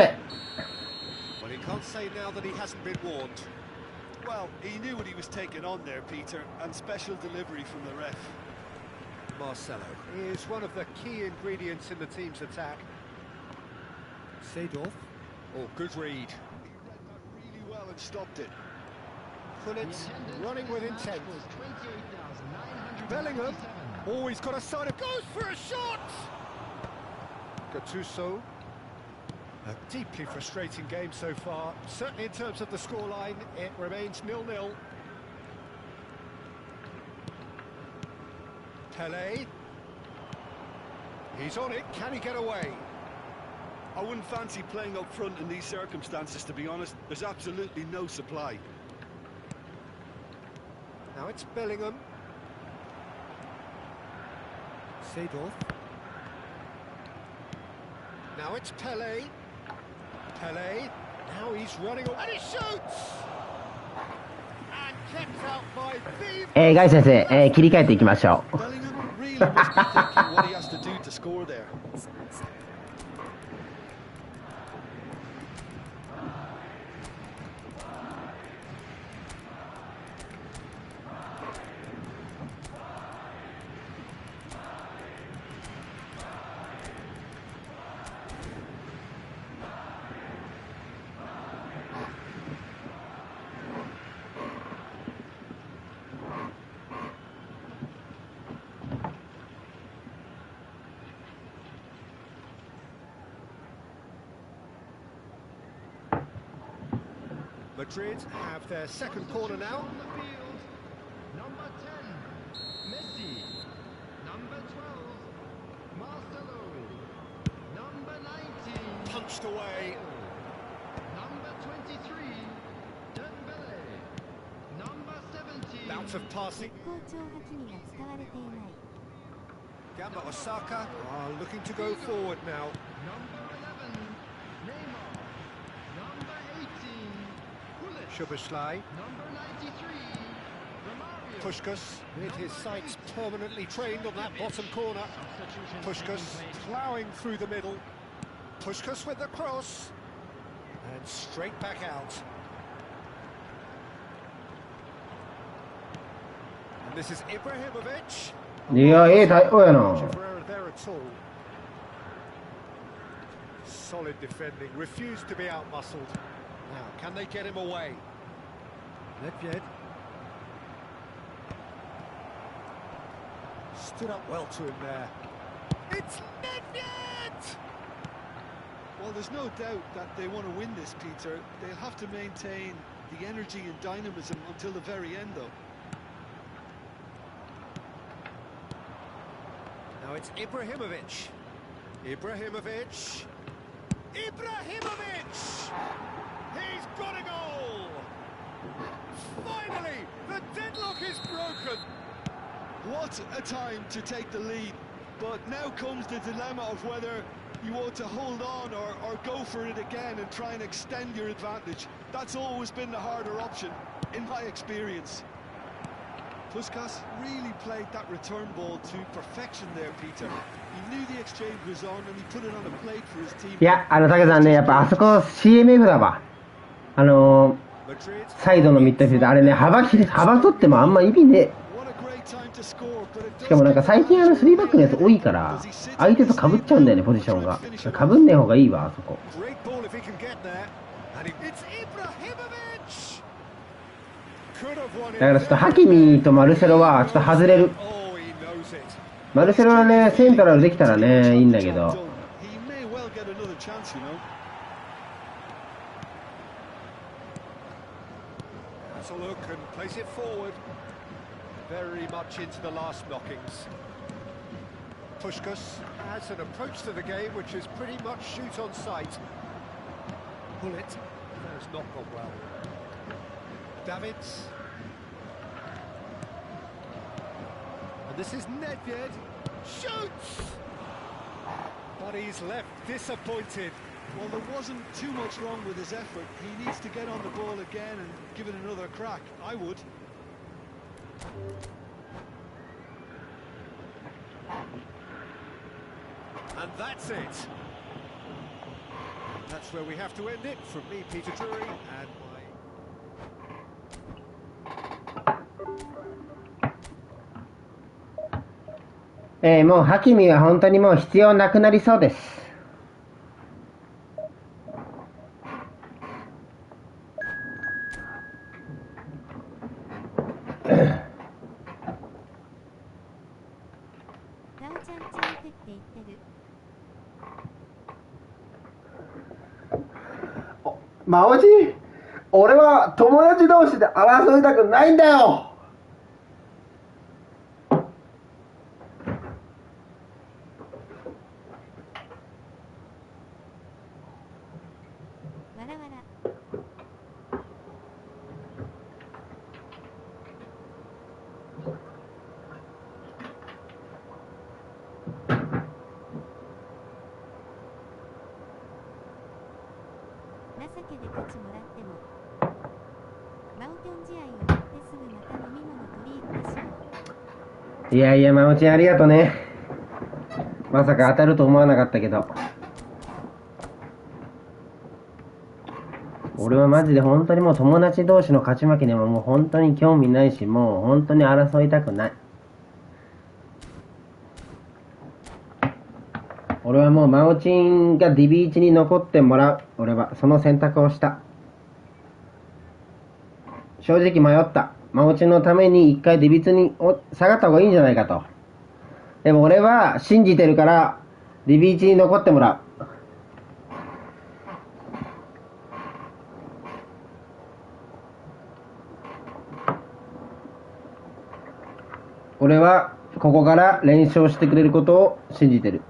Well, he can't say now that he hasn't been warned. Well, he knew what he was taking on there, Peter, and special delivery from the ref. Marcelo is one of the key ingredients in the team's attack. Seedorf. Oh, good read. He read that really well and stopped it. Pullets running with intent. Bellingham. Oh, he's got a side of... Goes for a shot! Gattuso. A deeply frustrating game so far. Certainly in terms of the scoreline, it remains 0-0. Pele. He's on it. Can he get away? I wouldn't fancy playing up front in these circumstances, to be honest. There's absolutely no supply. Now it's Bellingham. Seedorf. Now it's Pele. Pele. Now he's running and he shoots! And kept out by Vive. ガイ先生、切り替えていきましょう。 Bellingham really must be thinking what he has to do to score there. Madrid have their second corner now. On the field, number 10, Messi. Number 12, Marcelo. Number 19, Punched away. number 23, Dembele. Number 17, Bounce of passing. 絶好調ハキミが使われていない。 Gamba Osaka are looking to go forward now. number 11, Neymar. Number 18, Pulisic. Szoboszlai. Number 93, Romario. Puskás with his sights permanently trained on that bottom corner. Puskás ploughing through the middle. Puskás with the cross. And straight back out. And this is Ibrahimovic. いや、対応やな。 Solid defending, refused to be outmuscled. Now, can they get him away? Nedved stood up well to him there. It's Nedved! Well, there's no doubt that they want to win this, Peter. They'll have to maintain the energy and dynamism until the very end, though. Now it's Ibrahimovic. Ibrahimovic! He's got a goal! Finally, the deadlock is broken! What a time to take the lead. But now comes the dilemma of whether you want to hold on or go for it again and try and extend your advantage. That's always been the harder option, in my experience. Puskas really played that return ball to perfection there, Peter. He knew the exchange was on and he put it on a plate for his team. いや、竹さんね、やっぱあそこ CMF だわ。サイドのミッドフィルダー、あれね、幅取ってもあんま意味ねえ。しかもなんか最近3バックのやつ多いから、相手と被っちゃうんだよね、ポジションが。被んねえ方がいいわ、あそこ。だからちょっとハキミとマルセロはちょっと外れる。マルセロはね、セントラルできたらね、いいんだけど。Very much into the last knockings. Puskas has an approach to the game which is pretty much shoot on sight. Bullet has not gone well. Davids. And this is Nedved. Shoots! But he's left disappointed. Well, there wasn't too much wrong with his effort. He needs to get on the ball again and give it another crack. I would. And that's it. That's where we have to end it. From me, Peter Drury, and my... もうハキミは本当にもう必要なくなりそうです。マオジ、俺は友達同士で争いたくないんだよ。いやいや、マオチンありがとね。まさか当たると思わなかったけど。俺はマジで本当にもう友達同士の勝ち負けにはもう本当に興味ないし、もう本当に争いたくない。俺はもうマオチンがディビーチに残ってもらう。俺はその選択をした。正直迷った。マオチンのために一回デビッツに下がった方がいいんじゃないかと。でも俺は信じてるからディビーチに残ってもらう。俺はここから連勝してくれることを信じてる。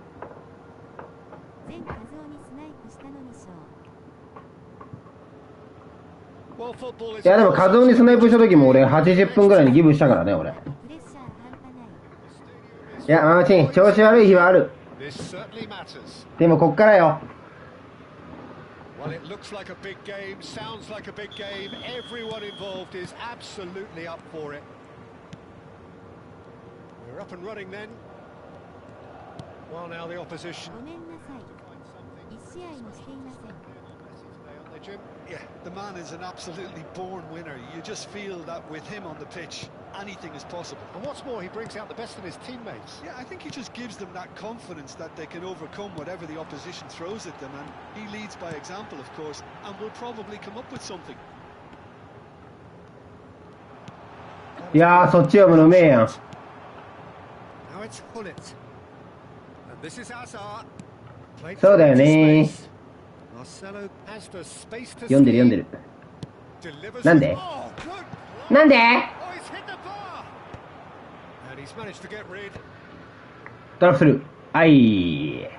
いやでもカズオにスナイプした時も俺80分ぐらいにギブしたからね俺。いやマオチン調子悪い日はある。でもこっからよ。Well, it looks like a big game, sounds like a big game. Everyone involved is absolutely up for it. We're up and running then. Well, now the opposition. Hey, Jim. Yeah, the man is an absolutely born winner. You just feel that with him on the pitch, anything is possible. And what's more, he brings out the best in his teammates. Yeah, I think he just gives them that confidence that they can overcome whatever the opposition throws at them, and he leads by example, of course, and will probably come up with something. いやー、そっち読むのうめえやん。 Now it's Hullet. And this is Hazard. Played そうだよ through ね into space. Marcelo has the space to 読んでる読んで ski. る。 Delivers なん it. で Oh, good. なんで Oh, he's hit the bar. And he's managed to get rid. トラップする。はい。 Belly.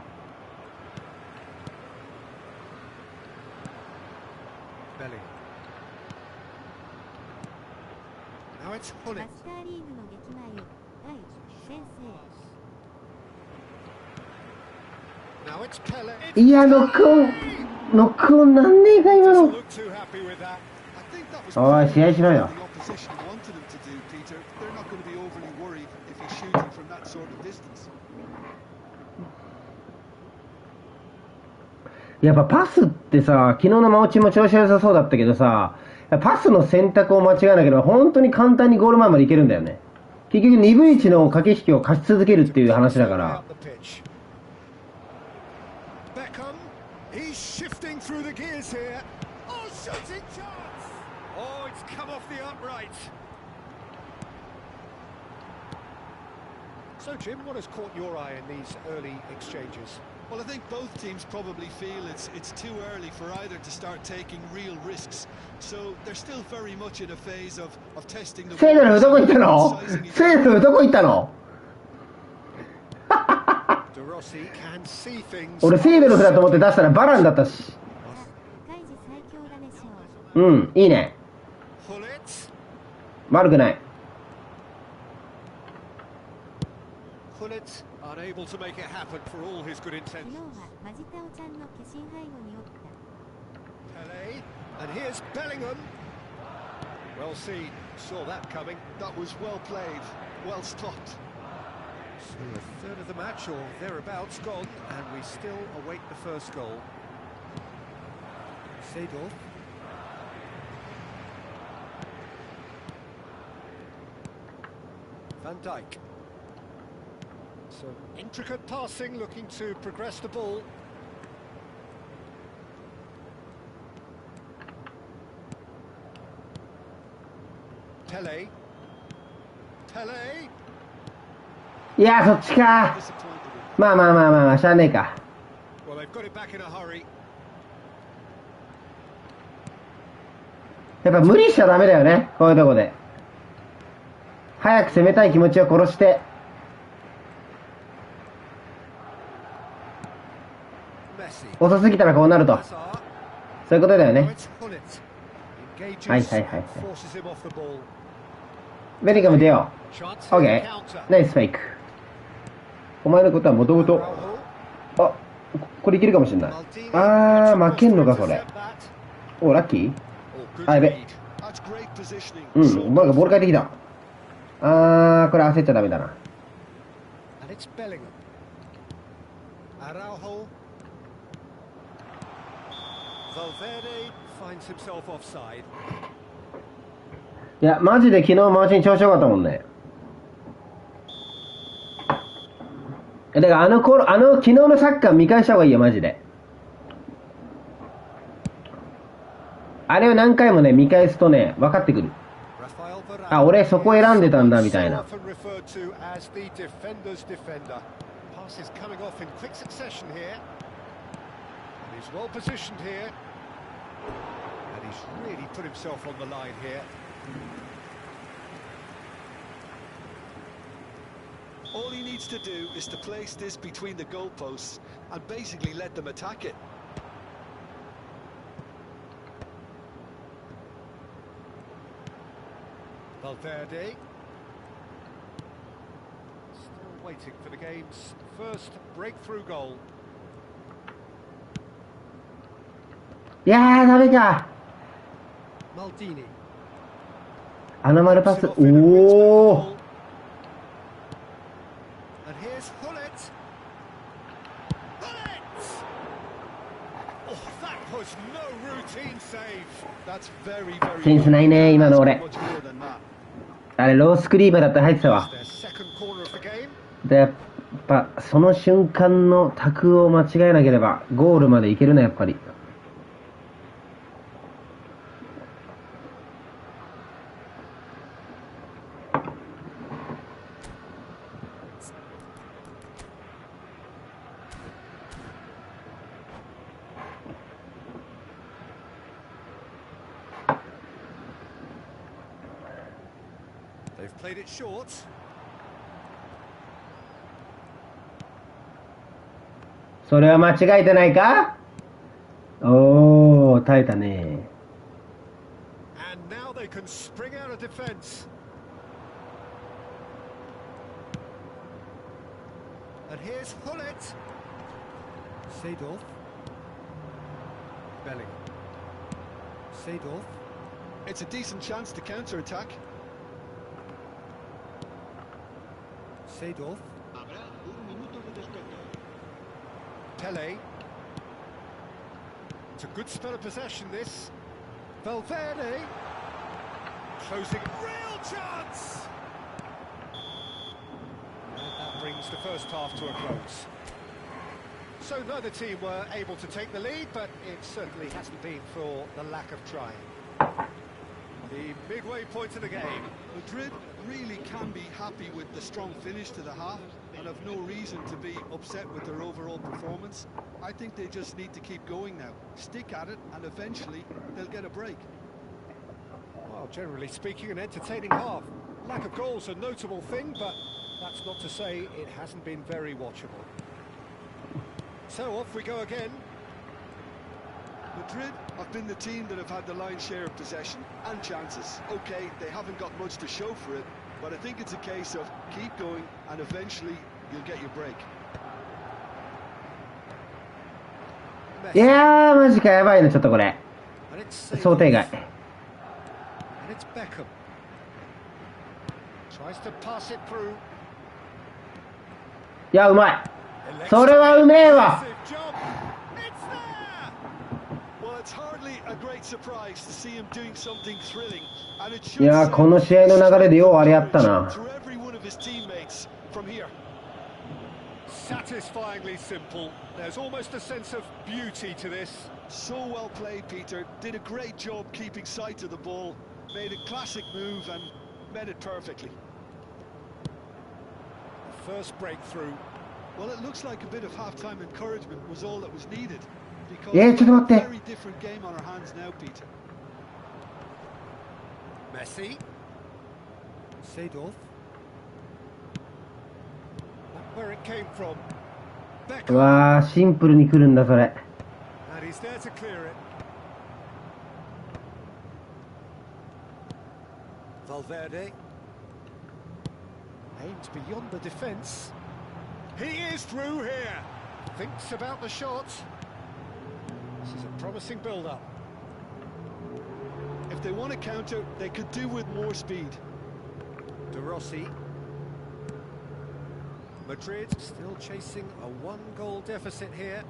Now it's マ Hullet. スターリーグの激眉第先生 Now it's Pele. いや、ノックオンなんねえか、今 Doesn't の。 look too happy with that. I think that was おい、試合しろよ。 the opposition wanted him to do, Peter. They're not going to be overly worried if he's shooting from that sort of distance. やっぱパスってさ、昨日のマオチも調子良さそうだったけどさ、パスの選択を間違えなければ本当に簡単にゴール前までいけるんだよね。結局2分1の駆け引きを貸し続けるっていう話だから。 Out the pitch. Beckham. He's shifting through the gears here. Oh, shooting chance. Oh, it's come off the upright. So, Jim, what has caught your eye in these early exchanges? Well, I think both teams probably feel it's too early for either to start taking real risks. So they're still very much in a phase of testing the セードルフどこ行ったの？ sizing each セードルフどこ行ったの？ De Rossi can see things. 俺セードルフだと思って出したらバランだったし。カイジ最強だね賞うん、いいね。 Hullet. 悪くない。 Hullet unable to make it happen for all his good 昨日 intentions. はマジタオちゃんの化身背後におった Pele. And here's Bellingham. Well seen. Saw that coming. That was well played, well stopped. So a third of the match or thereabouts gone, and we still await the first goal. Seedorf. Van Dijk. Some intricate passing, looking to progress the ball. Pele. Pele. いや、そっちか。 Disappointed. まあ、しゃあねえか。 Well, they've got it back in a hurry. やっぱ無理しちゃダメだよね、こういうとこで。早く攻めたい気持ちを殺して。 Messi. 遅すぎたらこうなると。 Hazard. そういうことだよ Now ね。 it's Hullet. Engages Hi. and forces him off the ball. ベリカム出よ Chance う。オッ for ケ the ー。 counter. ナイスフェイク。お前のことはもともと。 Araujo. あ、これいけるかもしれない。 Maldini. あー、負けんのか、それ。 Intercept that. お、ラッキー Oh, good あ、やべ。 read. That's great positioning. うん、お前がボール返ってきた。あー、これ焦っちゃダメだな。 And it's Bellingham. Araujo. Valverde finds himself offside. いや、マジで昨日マシン調子よかったもんね。だから昨日のサッカー見返した方がいいよ、マジで。あれを何回もね、見返すとね、分かってくる。 Rafael Varane. あ、俺そこ選んでたんだみたいな。 So often referred to as the defender's defender. Passes coming off in quick succession here. And he's well positioned here. And he's really put himself on the line here. All he needs to do is to place this between the goalposts and basically let them attack it. Valverde. Still waiting for the game's first breakthrough goal. いやー、ダメか。 Maldini. あの丸パス。 Off in a return おー。 goal. And here's Hullet. Hullet! Oh, that was no routine save. That's very, セン very スないね今の俺。 much more than that. あれロースクリーバーだったら入ってたわ。 Their second corner of the game. でやっぱその瞬間の卓を間違えなければゴールまでいけるなやっぱり。They've played it short. それは間違えてないか？おー、耐えたね。 And now they can spring out of defence. And here's Hullet. Seedorf. Bellingham. Seedorf. It's a decent chance to counter-attack. Seedorf. Pele. It's a good spell of possession, this. Valverde. Closing. Real chance! And that brings the first half to a close. So neither team were able to take the lead, but it certainly hasn't been for the lack of trying. The midway point of the game. Madrid really can be happy with the strong finish to the half and have no reason to be upset with their overall performance. I think they just need to keep going now. Stick at it and eventually they'll get a break. Well, generally speaking, an entertaining half. Lack of goals a notable thing, but that's not to say it hasn't been very watchable. So off we go again. Madrid have been the team that have had the lion's share of possession and chances. Okay, they haven't got much to show for it, but I think it's a case of keep going and eventually you'll get your break. いやーマジかやばいねちょっとこれ。 And it's Seedorf. 想定外。 And it's Beckham. Tries to pass it through. いやうまい。それはうめえわ。 It's there! Well, it's hardly a great surprise to see him doing something thrilling, and it い should やーこの試合の流れでようあれやったな。 to every one of his teammates from here. Satisfyingly simple. There's almost a sense of beauty to this. So well played, Peter. Did a great job keeping sight of the ball. Made a classic move and met it perfectly. The first breakthrough. Well, it looks like a bit of half-time encouragement was all that was needed. Because Yeah, we have a ちょっと待って。 very different game on our hands now, Peter. Messi. Seedorf. Where it came from. う Beckham. わーシンプルに来るんだそれ。 And he's there to clear it. Valverde. Aims beyond the defence. He is through here. Thinks about the shot. This is a promising build-up. If they want to counter, they could do with more speed. De Rossi. Madrid still chasing a one-goal deficit here.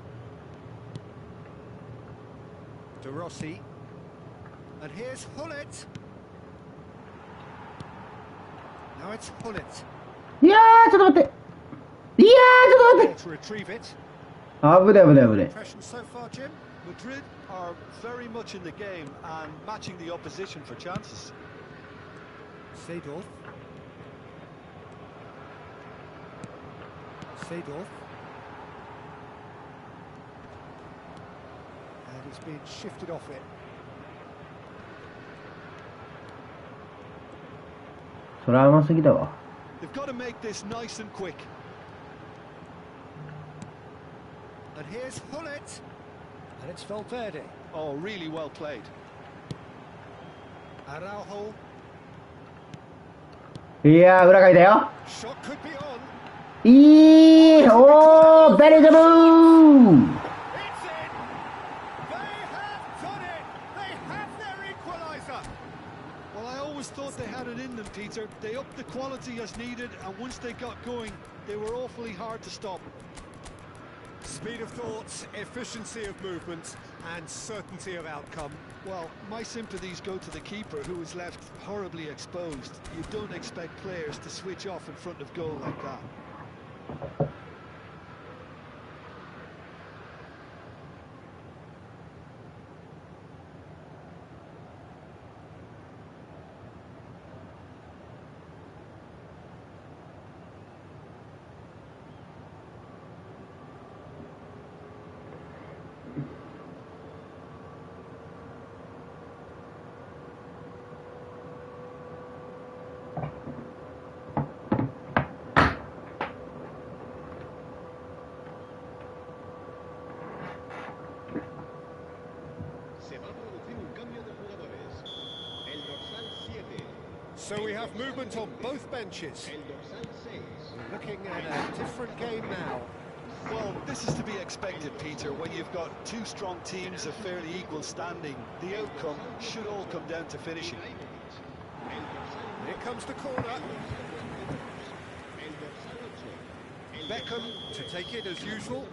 De Rossi. And here's Hullet. Now it's Hullet. いやーちょっと待って。いやーちょっと待って To retrieve it. 危ね危ね危ね。 Impressions so far, Jim? Madrid are very much in the game and matching the opposition for chances. Seedorf. Seedorf. And he's been shifted off it. それは甘すぎだわ。 They've got to make this nice and quick. And here's Hullet. And it's Valverde. Oh, really well played. Araujo. いやー裏書いたよ。 Shot could be on. いいおーベルガムー It's in! They have done it! They have their equaliser! Well, I always thought they had it in them, Peter. They upped the quality as needed, and once they got going, they were awfully hard to stop. Speed of thought, efficiency of movement, and certainty of outcome. Well, my sympathies go to the keeper, who was left horribly exposed. You don't expect players to switch off in front of goal like that. So we have movement on both benches. We're looking at a different game now. Well, this is to be expected, Peter. When you've got two strong teams of fairly equal standing, the outcome should all come down to finishing. Here comes the corner. Beckham to take it as usual.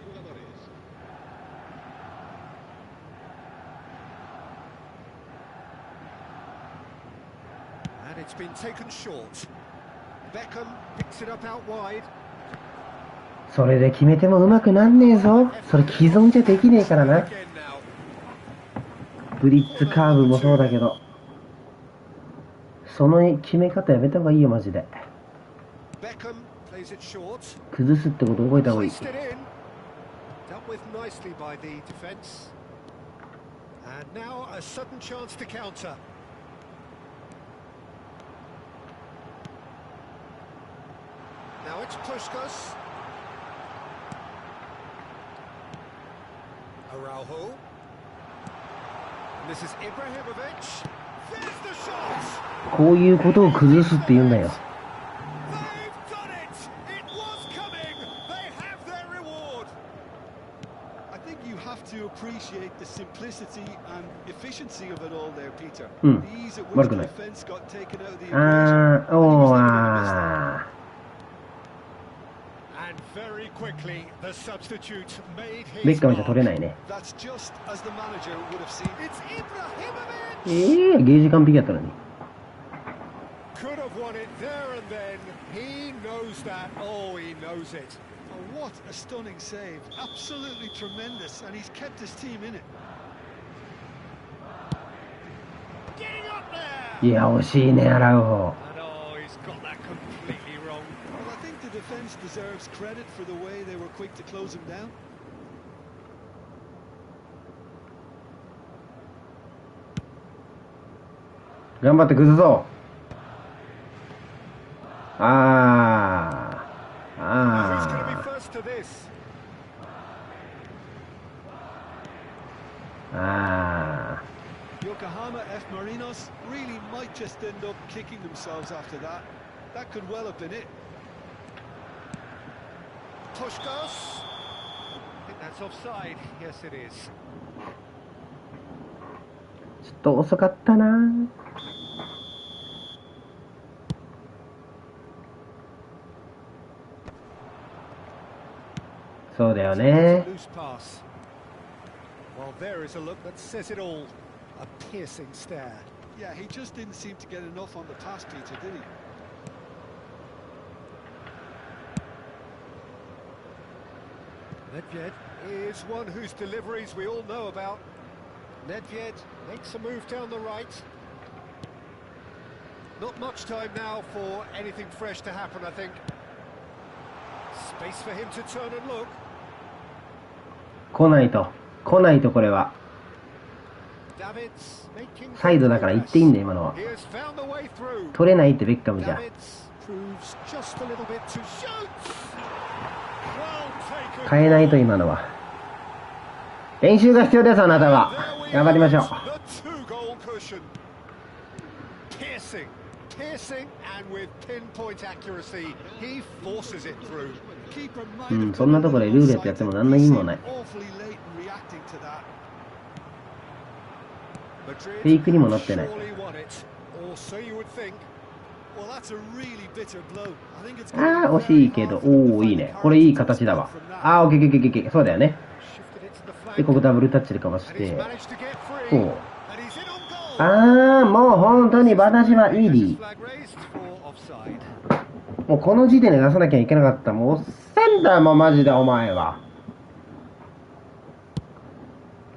And it's been taken short. Beckham picks it up out wide. それで決めてもうまくなんねえぞ。それ既存じゃできねえからな。ブリッツカーブもそうだけど、その決め方やめた方がいいよマジで。崩すってこと覚えた方がいい。Now it's Puskas. Araujo. This is Ibrahimovic. There's the shot. こういうことを崩すって言うんだよ。 They've done it. It was coming. They have their reward. I think you have to appreciate the simplicity and efficiency of it all there, Peter. うん。 The ease at 悪 which く the ない。 defense got taken out of the あ equation. ー、おー、あ And very quickly, the substitute made ー。ベッ his カムじゃ取 mark. れないね。 That's just as the manager would have seen. It's Ibrahimovic. ゲージ完璧やったのに。 Could have won it there and then. He knows that. Oh, he knows it. Oh, what a stunning save. Absolutely tremendous. And he's kept his team in it. Getting up there. いや、惜しいね、アラウホ。 And oh, he's got that completely wrong. Well, I think the defense deserves credit for the way they were quick to close him down. 頑張って崩そう。あー、 Who's going to be あ first to this? ー、あ Yokohama F. Marinos really might just end up kicking themselves after that. That could well have been it. Puskas. I think that's offside. Yes, it is. ー。ちょっと遅かったな。そうだよね。 Loose pass. Well, there is a look that says it all. A piercing stare. Yeah, he just didn't seem to get enough on the pass, Peter, did he? Nedved is one whose deliveries we all know about. Nedved makes a move down the right. Not much time now for anything fresh to happen, I think. Space for him to turn and look. 来ないと。来ないとこれは。 Davids making サイドだから行っていいんだよ、今のは。 He has found the way through. 取れないってベッカムじゃ。 Davids proves just a little bit to shoot. Well taken. 変えないと今のは。練習が必要です、あなたは。頑張りましょう。 The two-goal cushion. Piercing, piercing, and with pinpoint accuracy, he forces it through. Keeper might うん、 have そんなところでルーレットやっても何の意味もない。 awfully late in reacting to that. フェイクにもなってない。 Surely won it, or so you would think. Well, that's a really bitter blow. I think it's ああ、惜しいけど、おお、いいね。これいい形だわ。ああ、オッケーオッケーオッケー、そうだよね。で、ここダブルタッチでかわして、こう。ああ、もう本当に私はイーリー。もうこの時点で出さなきゃいけなかった。もうおっせんだもん、マジでお前は。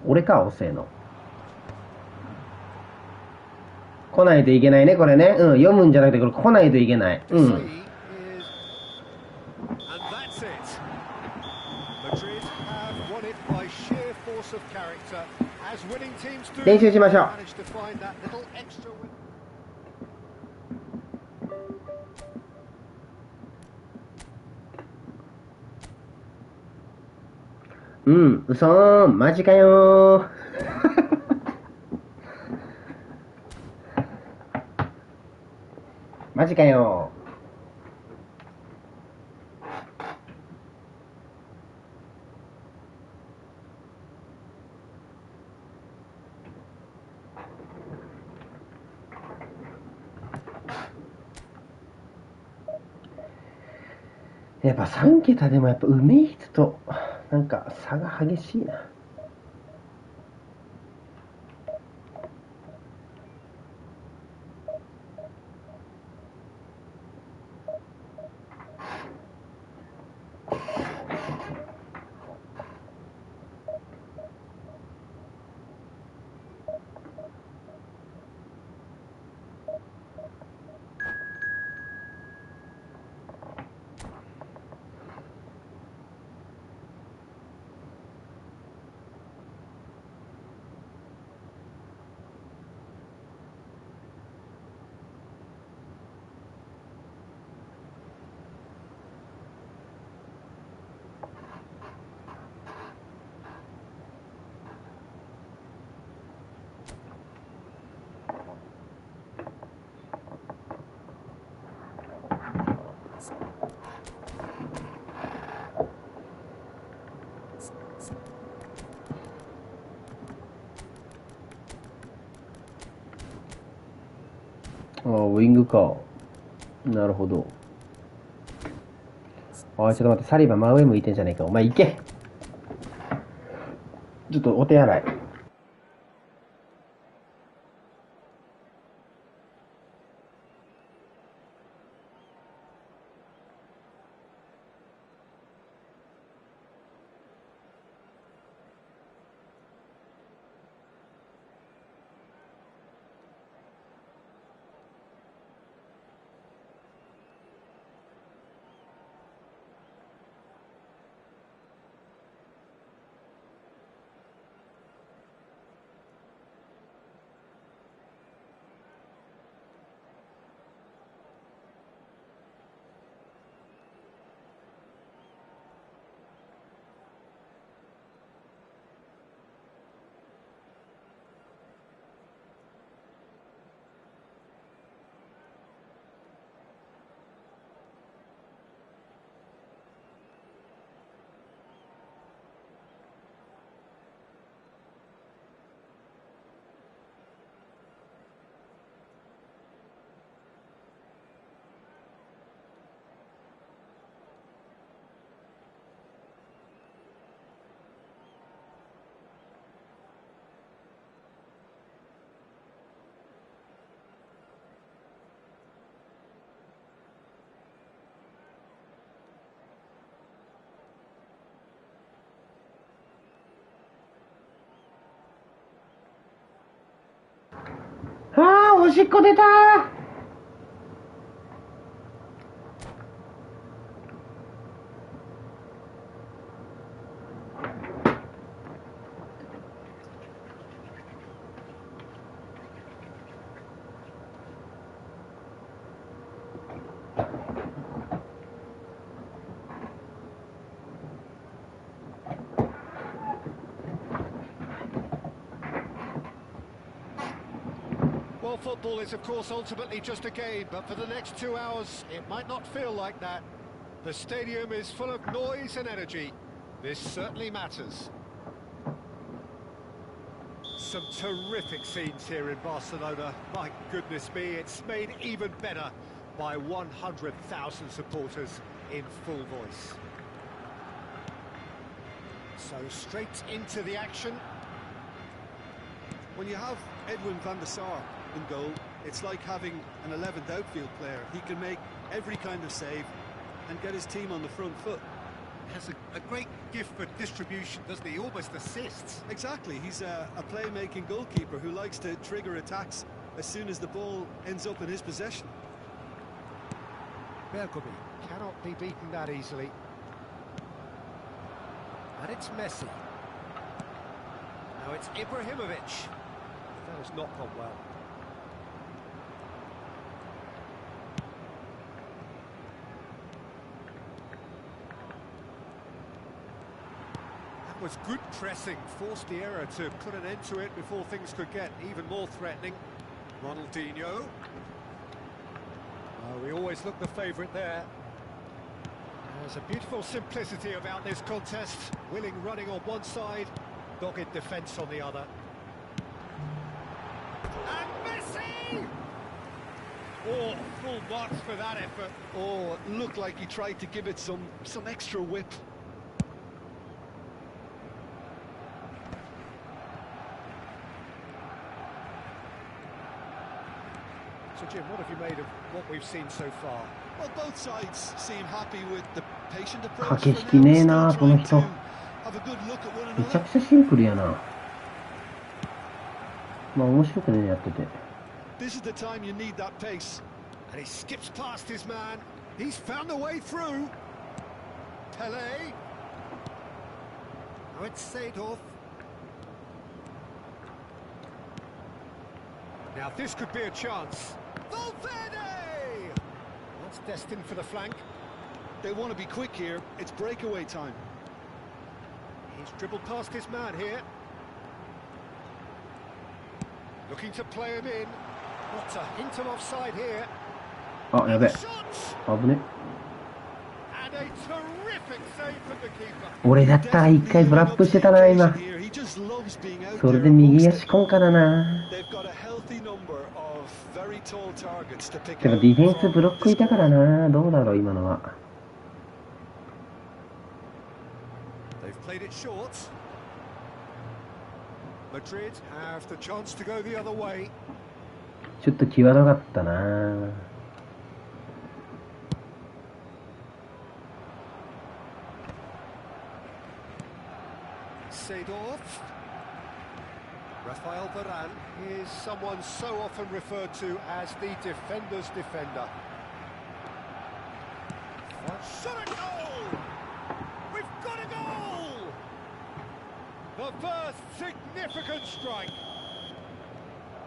俺か、おせえの。来ないといけないね、これね。うん、読むんじゃなくて、これ来ないといけない。うん。練習しましょう。うん、嘘ーん、マジかよー。マジかよー。やっぱ3桁でもやっぱ上手い人となんか差が激しいな。ああ、ウィングか。なるほど。おい、ちょっと待って、サリバ真上向いてんじゃねえか。お前行け。ちょっとお手洗い。ああ、おしっこ出たー。Well, football is, of course, ultimately just a game, but for the next 2 hours, it might not feel like that. The stadium is full of noise and energy. This certainly matters. Some terrific scenes here in Barcelona. My goodness me, it's made even better by 100,000 supporters in full voice. So straight into the action. When you have Edwin van der Sar in goal, it's like having an 11th outfield player. He can make every kind of save and get his team on the front foot. Has a great gift for distribution, doesn't he? Almost assists. Exactly, he's a playmaking goalkeeper who likes to trigger attacks as soon as the ball ends up in his possession. Bergomi cannot be beaten that easily. And it's Messi. Now it's Ibrahimovic. That has not gone well. That was good pressing, forced the error to put an end to it before things could get even more threatening. Ronaldinho. Oh, we always look the favourite there. There's a beautiful simplicity about this contest. Willing running on one side, dogged defence on the other. And Messi! Oh, full marks for that effort. Oh, it looked like he tried to give it some extra whip. So Jim, what have you made of what we've seen so far? Well, both sides seem happy with the patient approach. 駆け引きねえなこの人。 Have a good look at one めちゃ another. くちゃシンプルやな。まあ面白くねやってて。 This is the time you need that pace. And he skips past his man. He's found a way through. Pelé. Now it's Seedorf. Now this could be a chance. Valverde! That's destined for the flank. They want to be quick here. It's breakaway time. He's dribbled past his man here. Looking to play him in. Not a hint of offside here. あ、やべえ。 Shot! 危ね。 And a terrific save from the keeper. 俺だったら一回トラップしてたな今。 He just loves being out それ there で and 右 always 足コンからな。 they've got a healthy number of very tall targets to pick てか out ディフェンス from ブロックい this たから corner. な。どうだろう今のは。 They've played it short. Madrid have the chance to go the other way. ちょっと際どかったな。 Seedorf. Rafael Varane is someone so often referred to as the defender's defender. Shot a goal! We've got a goal! The first significant strike.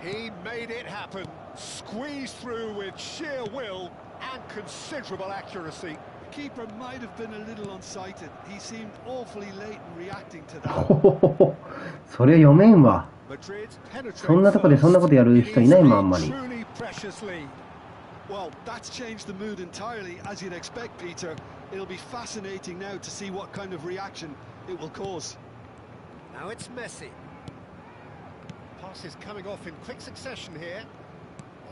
He made it happen, squeezed through with sheer will and considerable accuracy. The keeper might have been a little unsighted. He seemed awfully late in reacting to that. ほほほほ。それ読めんわ。 Madrid penetrate そんなとこでそんなことやる人いないもんあんまり。 Truly precious lead. Well, that's changed the mood entirely, as you'd expect, Peter. It'll be fascinating now to see what kind of reaction it will cause. Now it's Messi. Passes coming off in quick succession here.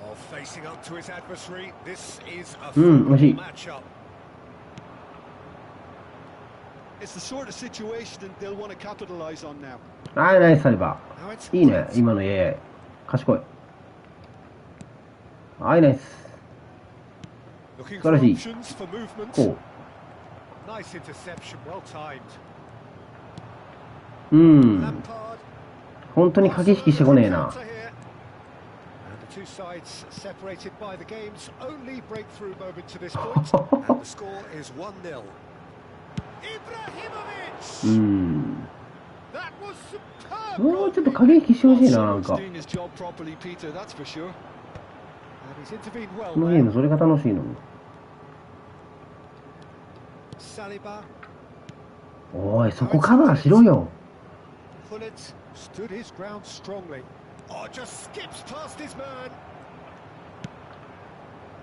Oh, facing up to his adversary. This is a football 惜しい。 matchup. It's the sort of situation that they'll want to capitalise on now. あーナイスサイバ Now it's ー。いいね今の家。賢い。はい、ナイス。 looking 素晴 for らしい。 options for movement. こ Nice interception, well timed. う。うん。 Lampard. 本当に駆け引きしてこねえな。 And the two sides separated by the game's only breakthrough moment to this point. And the score is 1-0. Ibrahimovic! うん。 That was superb! もうちょっと駆け引きしてほしいな、なん Someone's か。 doing his job properly, Peter, that's for sure. And he's intervened well このゲーム there. それが楽しいのに。 Saliba. おい、そこカバーしろよ。 Pullet stood his ground strongly. Oh, just skips past his man.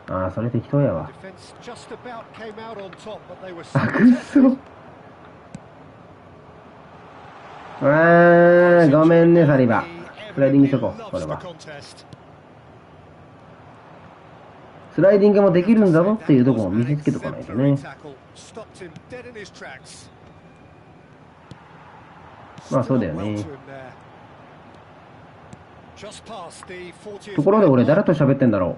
ああ、それ適当やわ。 Defense just about came out on top, but they were あ、 so くっそ。 tested. あー、ごめんね、サリバ。スライディングしとこう、これ Loves は the。contest. スライディングもできるんだぞっていうところを見せつけとかないとね。まあそうだよね。ところで俺誰と喋ってんだろ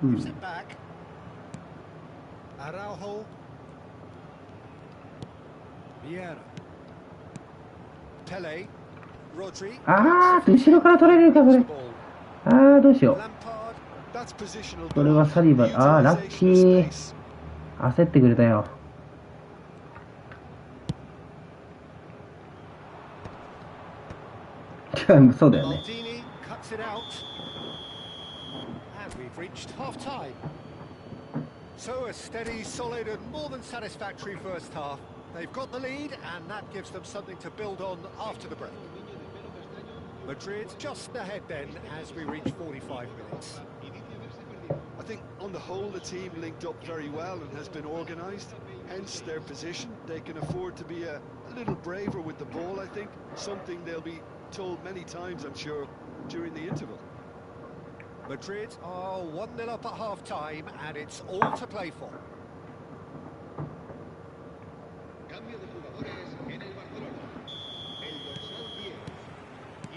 う。うん。ああ、後ろから取れるか、これ。ああ、どうしよう。それはサリバン。ああ、ラッキー。焦ってくれたよ。そうだよね。So a steady, solid and more than satisfactory first half. They've got the lead and that gives them something to build on after the break. Madrid just ahead then as we reach 45 minutes. I think on the whole the team linked up very well and has been organised, hence their position. They can afford to be a little braver with the ball, I think, something they'll be told many times, I'm sure, during the interval. Madrid are 1-0 up at half-time and it's all to play for.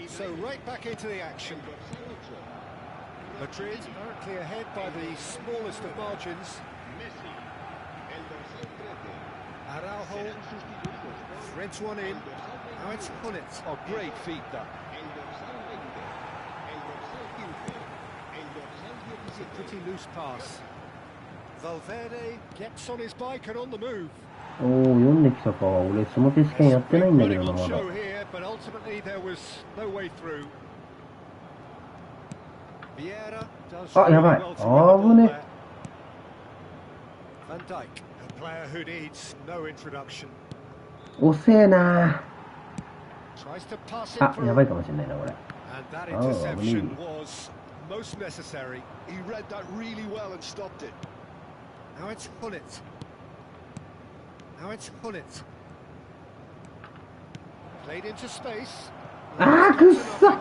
So right back into the action. Madrid currently ahead by the smallest of margins. Araujo threads one in. Now it's Hunnit. Oh, great feat that. It's a pretty loose pass. Valverde gets on his bike and on the move. おお、読んできたか。俺その手試験やってないんだけどな、まだ。あ、やばい。あぶね。遅えな。あ、やばいかもしれないな、これ。ああ、危ねえ。Most necessary. He read that really well and stopped it. Now it's Hunnit. Now it's Hunnit. Played into space. ああ、くっそ。Well,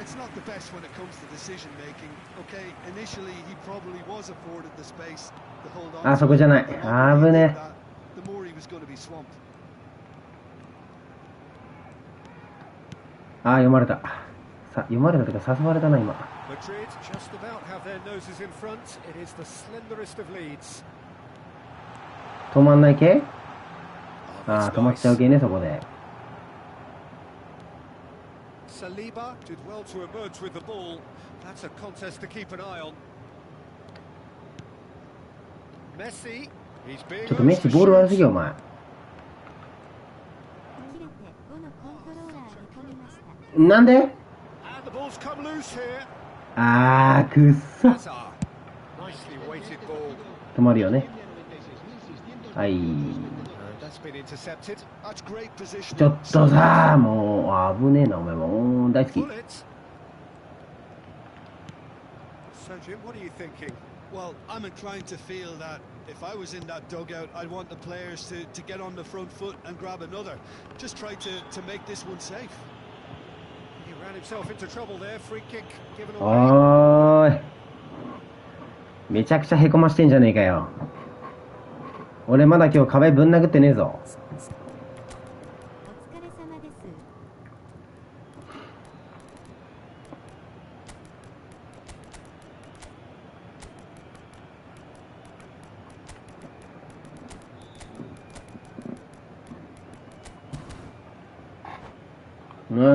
it's not the best when it comes to decision making. Okay, initially he probably was afforded the space to hold on. あそこじゃない。あぶね。The more he was going to be swamped. ああ、読まれた。さ、読まれたとか誘われたな今。止まんない系？ああ、止まっちゃう系ね、そこで。ちょっとメッシボール悪すぎよお前。なんで？あー、くっそ。止まるよね。はい。ちょっとさ、もう危ねえな、お前もう大好き。Well, I'm inclined to feel that if I was in that dugout, I'd want the players to get on the front foot and grab another. Just try to make this one safe. He ran himself into trouble there. Free kick given away. おーい。めちゃくちゃへこましてんじゃねえかよ。俺まだ今日壁ぶん殴ってねえぞ。お疲れ様です。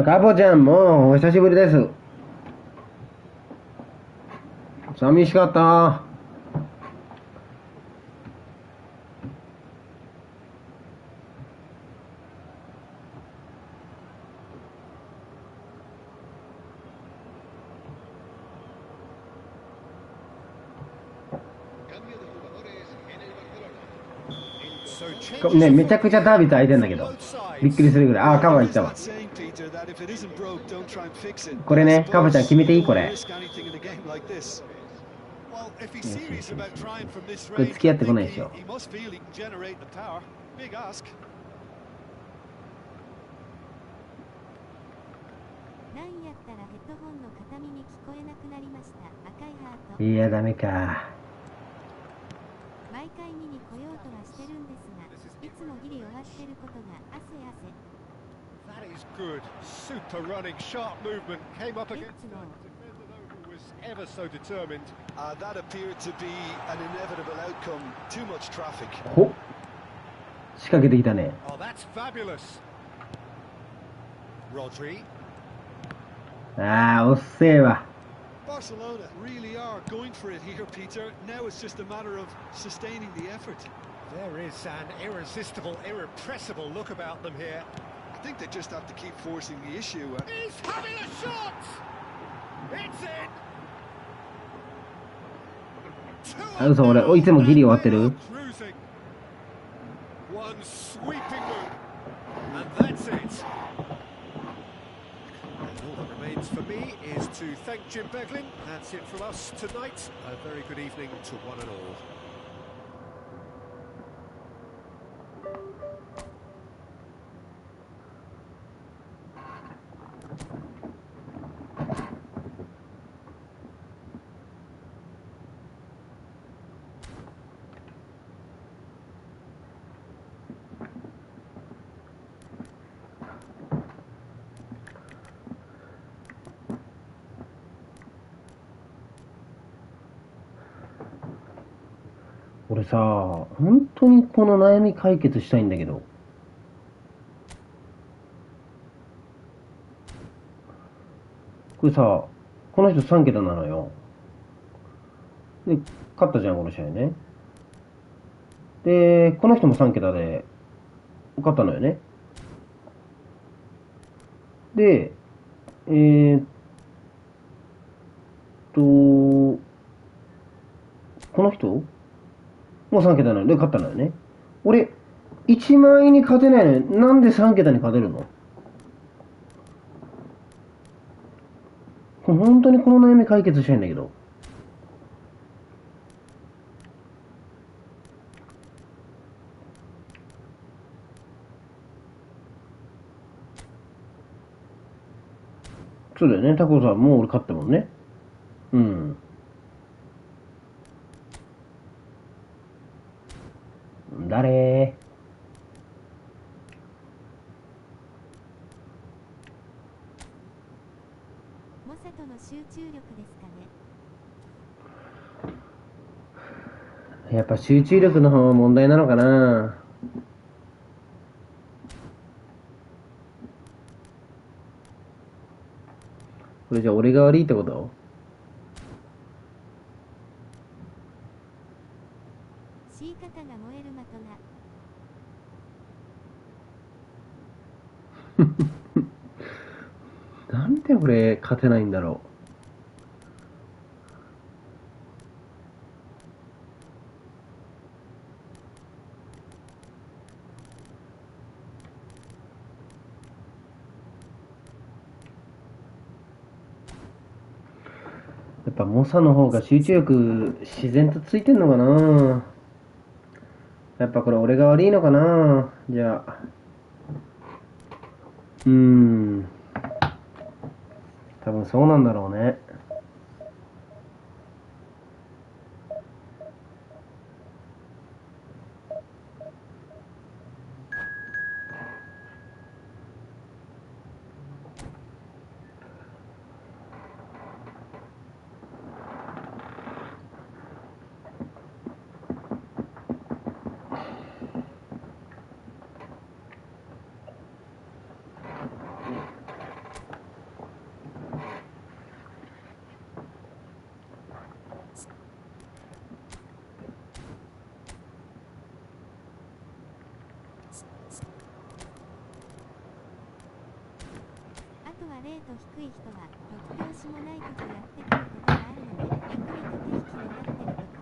カポちゃんもうお久しぶりです。寂しかった。ね、めちゃくちゃダービーと空いてんだけどびっくりするぐらい。ああ、カバーいったわ。これね、カバちゃん決めていい？これこれ付き合ってこないでしょ。なんやったらヘッドホンの片耳聞こえなくなりました。赤いハート。いやダメか。毎回見に来ようとはしてるんですが、いつもギリ終わってることが汗汗。 That is good. Super running, sharp movement. Came up against a defender who was ever so determined. That appeared to be an inevitable outcome. Too much traffic. お、仕掛けてきたね。 Oh, that's fabulous. Rodri. ああ、おっせえわ。 Barcelona really are going for it here, Peter. Now it's just a matter of sustaining the effort. There is an irresistible, irrepressible look about them here. I think they just have to keep forcing the issue. He's having a shot! It's in! あ、嘘、俺、いつもギリ終わってる。 One sweeping move, and that's it. And all that remains for me is to thank Jim Beglin. That's it from us tonight. A very good evening to one and all. 俺さ、本当にこの悩み解決したいんだけど。これさ、この人3桁なのよ。で、勝ったじゃん、この試合ね。で、この人も3桁で、勝ったのよね。で、この人もう3桁なので勝ったのよね。俺、1万円に勝てないのになんで3桁に勝てるの？本当にこの悩み解決したいんだけど。そうだよね、タコさんもう俺勝ったもんね。うん。誰？モサとの集中力ですかね。やっぱ集中力の方が問題なのかな。これじゃあ俺が悪いってこと？C 型が燃える的が。なんで俺勝てないんだろう。やっぱ猛者の方が集中力自然とついてんのかな。やっぱこれ俺が悪いのかな。じゃあ多分そうなんだろうね。あとはレート低い人は突拍子もないことやってくることがあるので逆に駆け引きになってると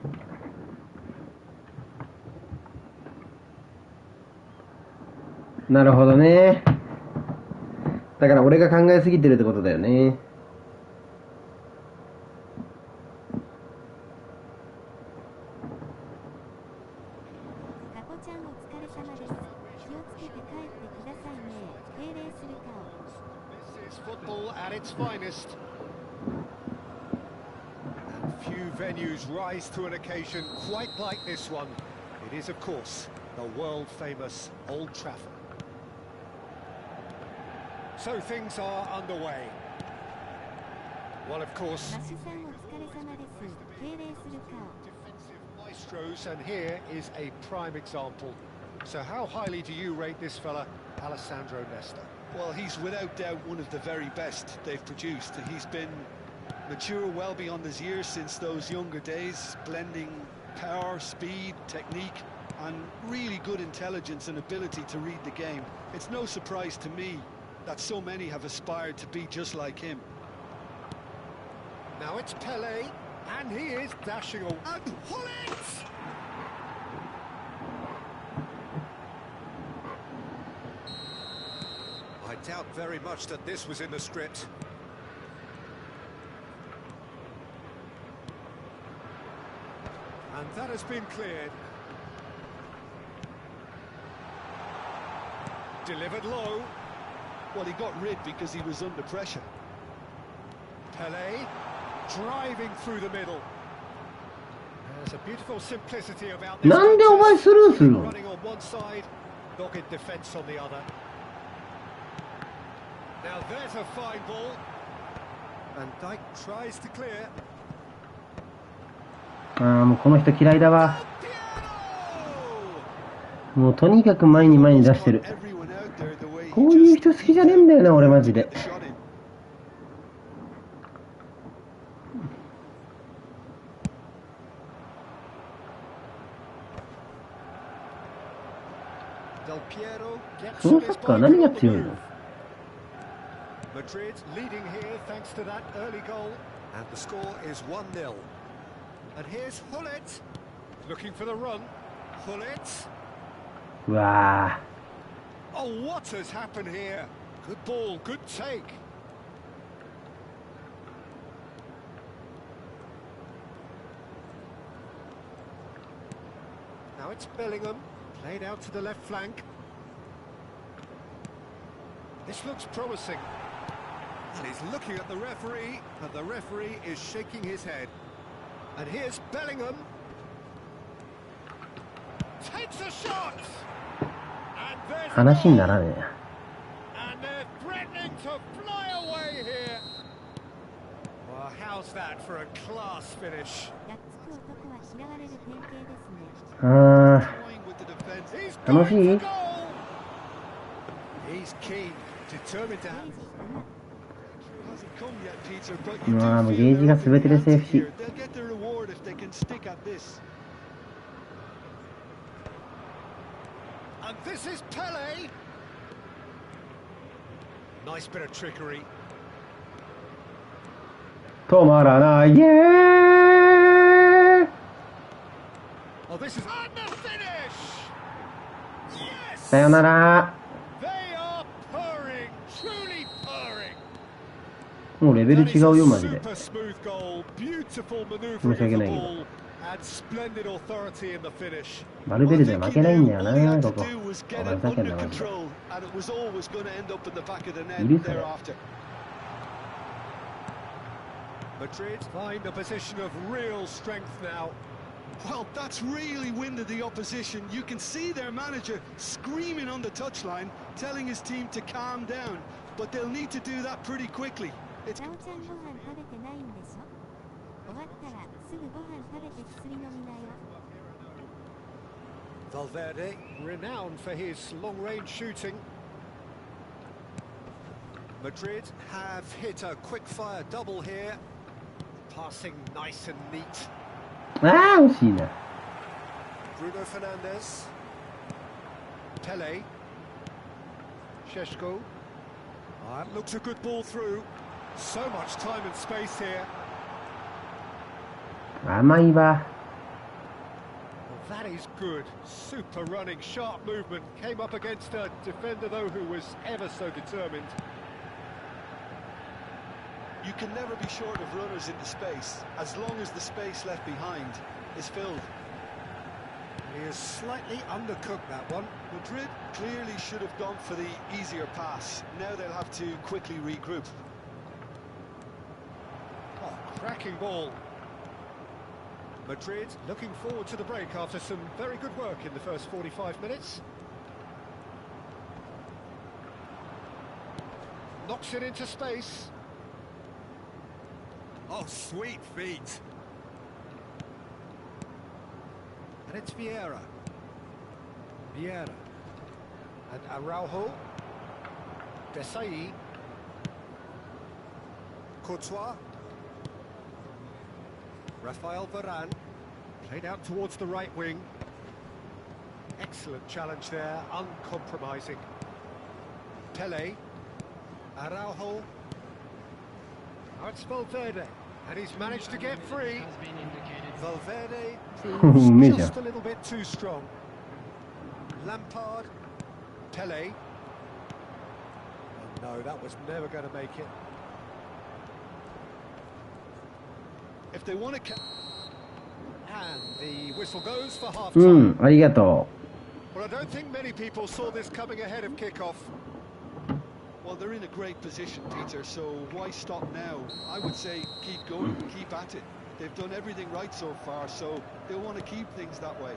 か。なるほどね。だから俺が考えすぎてるってことだよね。タコちゃんお疲れ様です。気をつけて帰ってくださいね。敬礼する顔。This is football at its finest. And few venues rise to an occasion quite like this one. It is, of course, the world-famous Old Trafford. So things are underway. Well, of course, マッシュさんお疲れ様です。敬礼する顔。 defensive maestros, and here is a prime example. So how highly do you rate this fella, Alessandro Nesta? Well, he's without doubt one of the very best they've produced. He's been mature well beyond his years since those younger days, blending power, speed, technique, and really good intelligence and ability to read the game. It's no surprise to me that so many have aspired to be just like him. Now it's Pele, and he is dashing away. And Hullet! I doubt very much that this was in the script. And that has been cleared. Delivered low. Well, he got rid because he was under pressure. Pele driving through the middle. There's a beautiful simplicity about this. なんでお前スルーするの？ Running on one side, dogged defence on the other. Now there's a fine ball. And Dyke tries to clear. ああ、もうこの人嫌いだわ。もうとにかく前に出してる。こういう人好きじゃねえんだよな、俺マジで。そのサッカー何が強いの？ Madrid leading here thanks to that early goal, and the score is 1-0. And here's Hullet looking for the run. Hullet. うわ Oh, what has happened here? Good ball, good take. Now it's Bellingham, played out to the left flank. This looks promising. And he's looking at the referee, and the referee is shaking his head. And here's Bellingham. Takes a shot! And there's 話にならねえ。 And they're threatening to fly away here. Well, how's that for a class finish? やっつく男は嫌われる典型ですね。あ Toying with the defence. He's あ、楽し going い？ for goal. He's keen, determined to have. Hasn't come yet, Peter, but う you わ do もう feel ゲージが they're 全てで up セー in フ the ante し。 here. They'll get the reward if they can stick at this. And this is Pele. Nice bit of trickery. 止まらないイエーイ Oh, this is and the finish. Yes. さよなら。 They are purring, truly purring. もうレベル That 違 is うよ a マジで。 super smooth goal, beautiful 申し manoeuvring 訳 of な the いけど。 ball, and splendid authority in the finish. バルベルデ負けないんだよ All he な had こ to こ。 do was お get 前 it ふざけん under なマジで。 control, and it was always going to end up in the back of the net いるそれ。 thereafter. Madrid find a position of real strength now. Well, that's really winded the opposition. You can see their manager screaming on the touchline, telling his team to calm down. But they'll need to do that pretty quickly. It's ラオちゃんご飯食べてないんでしょ。終わったらすぐご飯食べて薬飲みなよ。 Valverde, renowned for his long-range shooting. Madrid have hit a quick-fire double here. Passing nice and neat. ああ惜しいな。 Bruno Fernandes. Pele. Šeško. That looks a good ball through. So much time and space here. 甘いわ。 Well, that is good. Super running, sharp movement. Came up against a defender, though, who was ever so determined. You can never be short of runners into space, as long as the space left behind is filled. He is slightly undercooked, that one. Madrid clearly should have gone for the easier pass. Now they'll have to quickly regroup. Cracking ball. Madrid looking forward to the break after some very good work in the first 45 minutes. Knocks it into space. Oh, sweet feet. And it's Vieira. Vieira. And Araujo. Desai. Courtois. Rafael Varane. Played out towards the right wing. Excellent challenge there, uncompromising. Pele. Araujo. Now it's Valverde. And he's managed to get free. Valverde proves just a little bit too strong. Lampard. Pele. Oh no, that was never going to make it. If they want to... And the whistle goes for half time. ありがと Well, I don't think many people saw this coming ahead of kickoff. Well, they're in a great position, Peter, so why stop now? I would say keep going, keep at it. They've done everything right so far, so they'll want to keep things that way.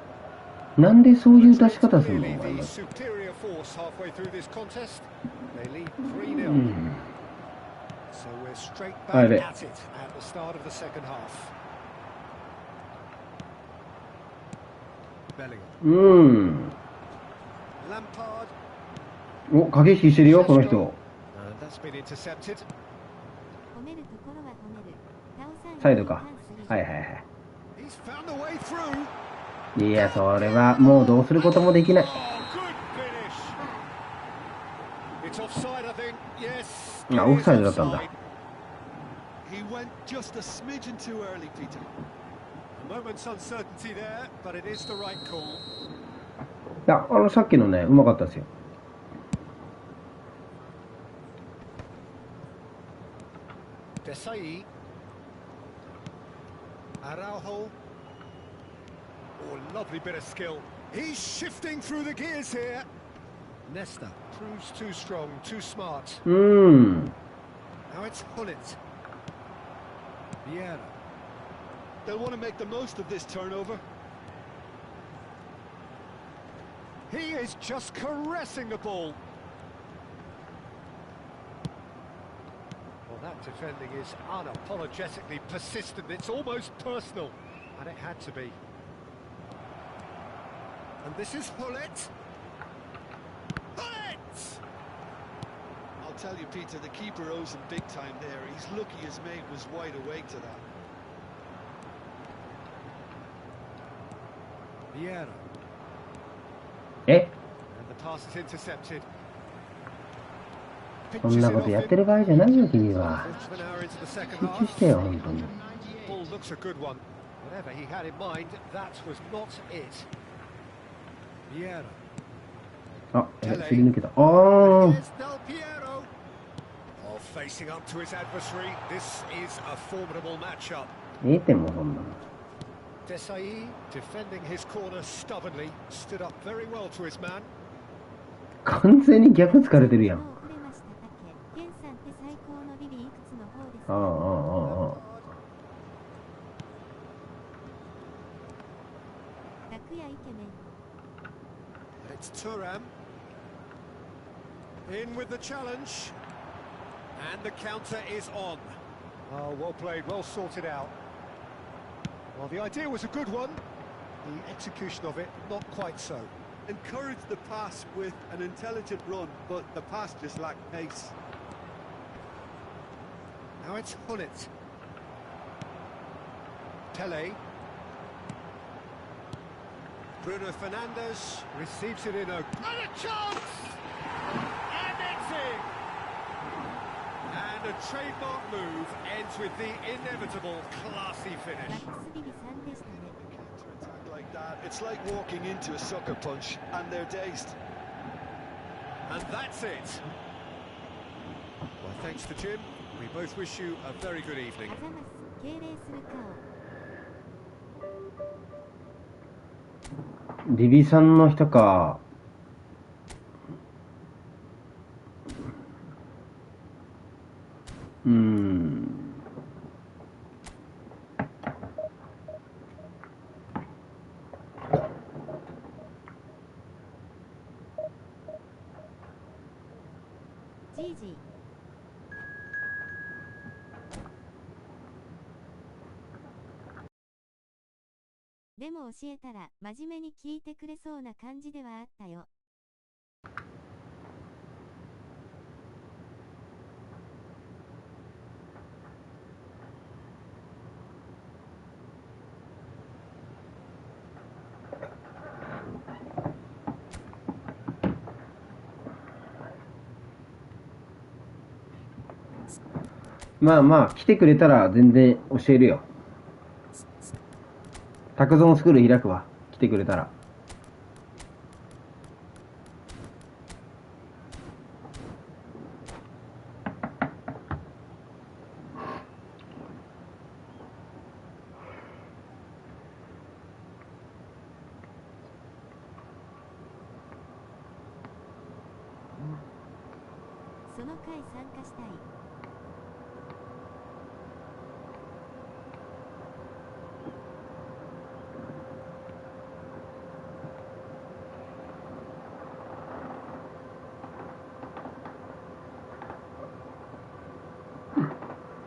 う。なんでそういう出し方するの Clearly the superior force halfway through this contest. They lead 3-0. So we're straight back Right. at it at the start of the second half. Bellingham. Lampard. お、駆け引きしてるよ、この人。 That's been intercepted. 褒めるところは褒める。倒さんサイドか。はいはいは He's found the way through. い。いや、それはもうどうすることもできない。 Oh, good finish. It's offside, I think. Yes. あ、オフサイドだったんだ。 He went just a smidgen too early, Peter. A moment's uncertainty there, but it is the right call. いや、さっきのね、うまかったですよ。Desai. Araujo. Oh, lovely bit of skill. He's shifting through the gears here. Nesta proves too strong, too smart. Now it's Hullet. Vieira. They'll want to make the most of this turnover. He is just caressing the ball. Well, that defending is unapologetically persistent. It's almost personal, and it had to be. And this is Hullet. Hullet! I'll tell you, Peter, the keeper owes him big time there. He's lucky his mate was wide awake to that. Vieira. え、 And the pass is intercepted. そんなことやってる場合じゃないよ、君は。 An hour into the second 集中 half. してよ、本当に。 Ball looks a good one. Whatever he had in mind, that was not it. Vieira. あ、すり抜けた。ああ。 Here's Del Piero. Oh, facing up to his adversary. This is a formidable matchup. 点もそんなの。 Desai defending his corner stubbornly, stood up very well to his man. 完全に逆疲れてるやん。ああああああ。 It's Thuram. In with the challenge. And the counter is on. Oh, well played, well sorted out. Well, the idea was a good one. The execution of it, not quite so. Encouraged the pass with an intelligent run, but the pass just lacked pace. Now it's Hullet. Pele. Bruno Fernandes receives it in a... And a chance! And it's in! And a trademark move ends with the inevitable classy finish. Counter-attack like that, it's like walking into a sucker punch, and they're dazed. And that's it. Well, thanks to Jim. We both wish you a very good evening. リビさんの人か。ジ。でも教えたら真面目に聞いてくれそうな感じではあったよ。まあまあ、来てくれたら全然教えるよ。宅ゾーンスクール開くわ。来てくれたら。その回参加したい。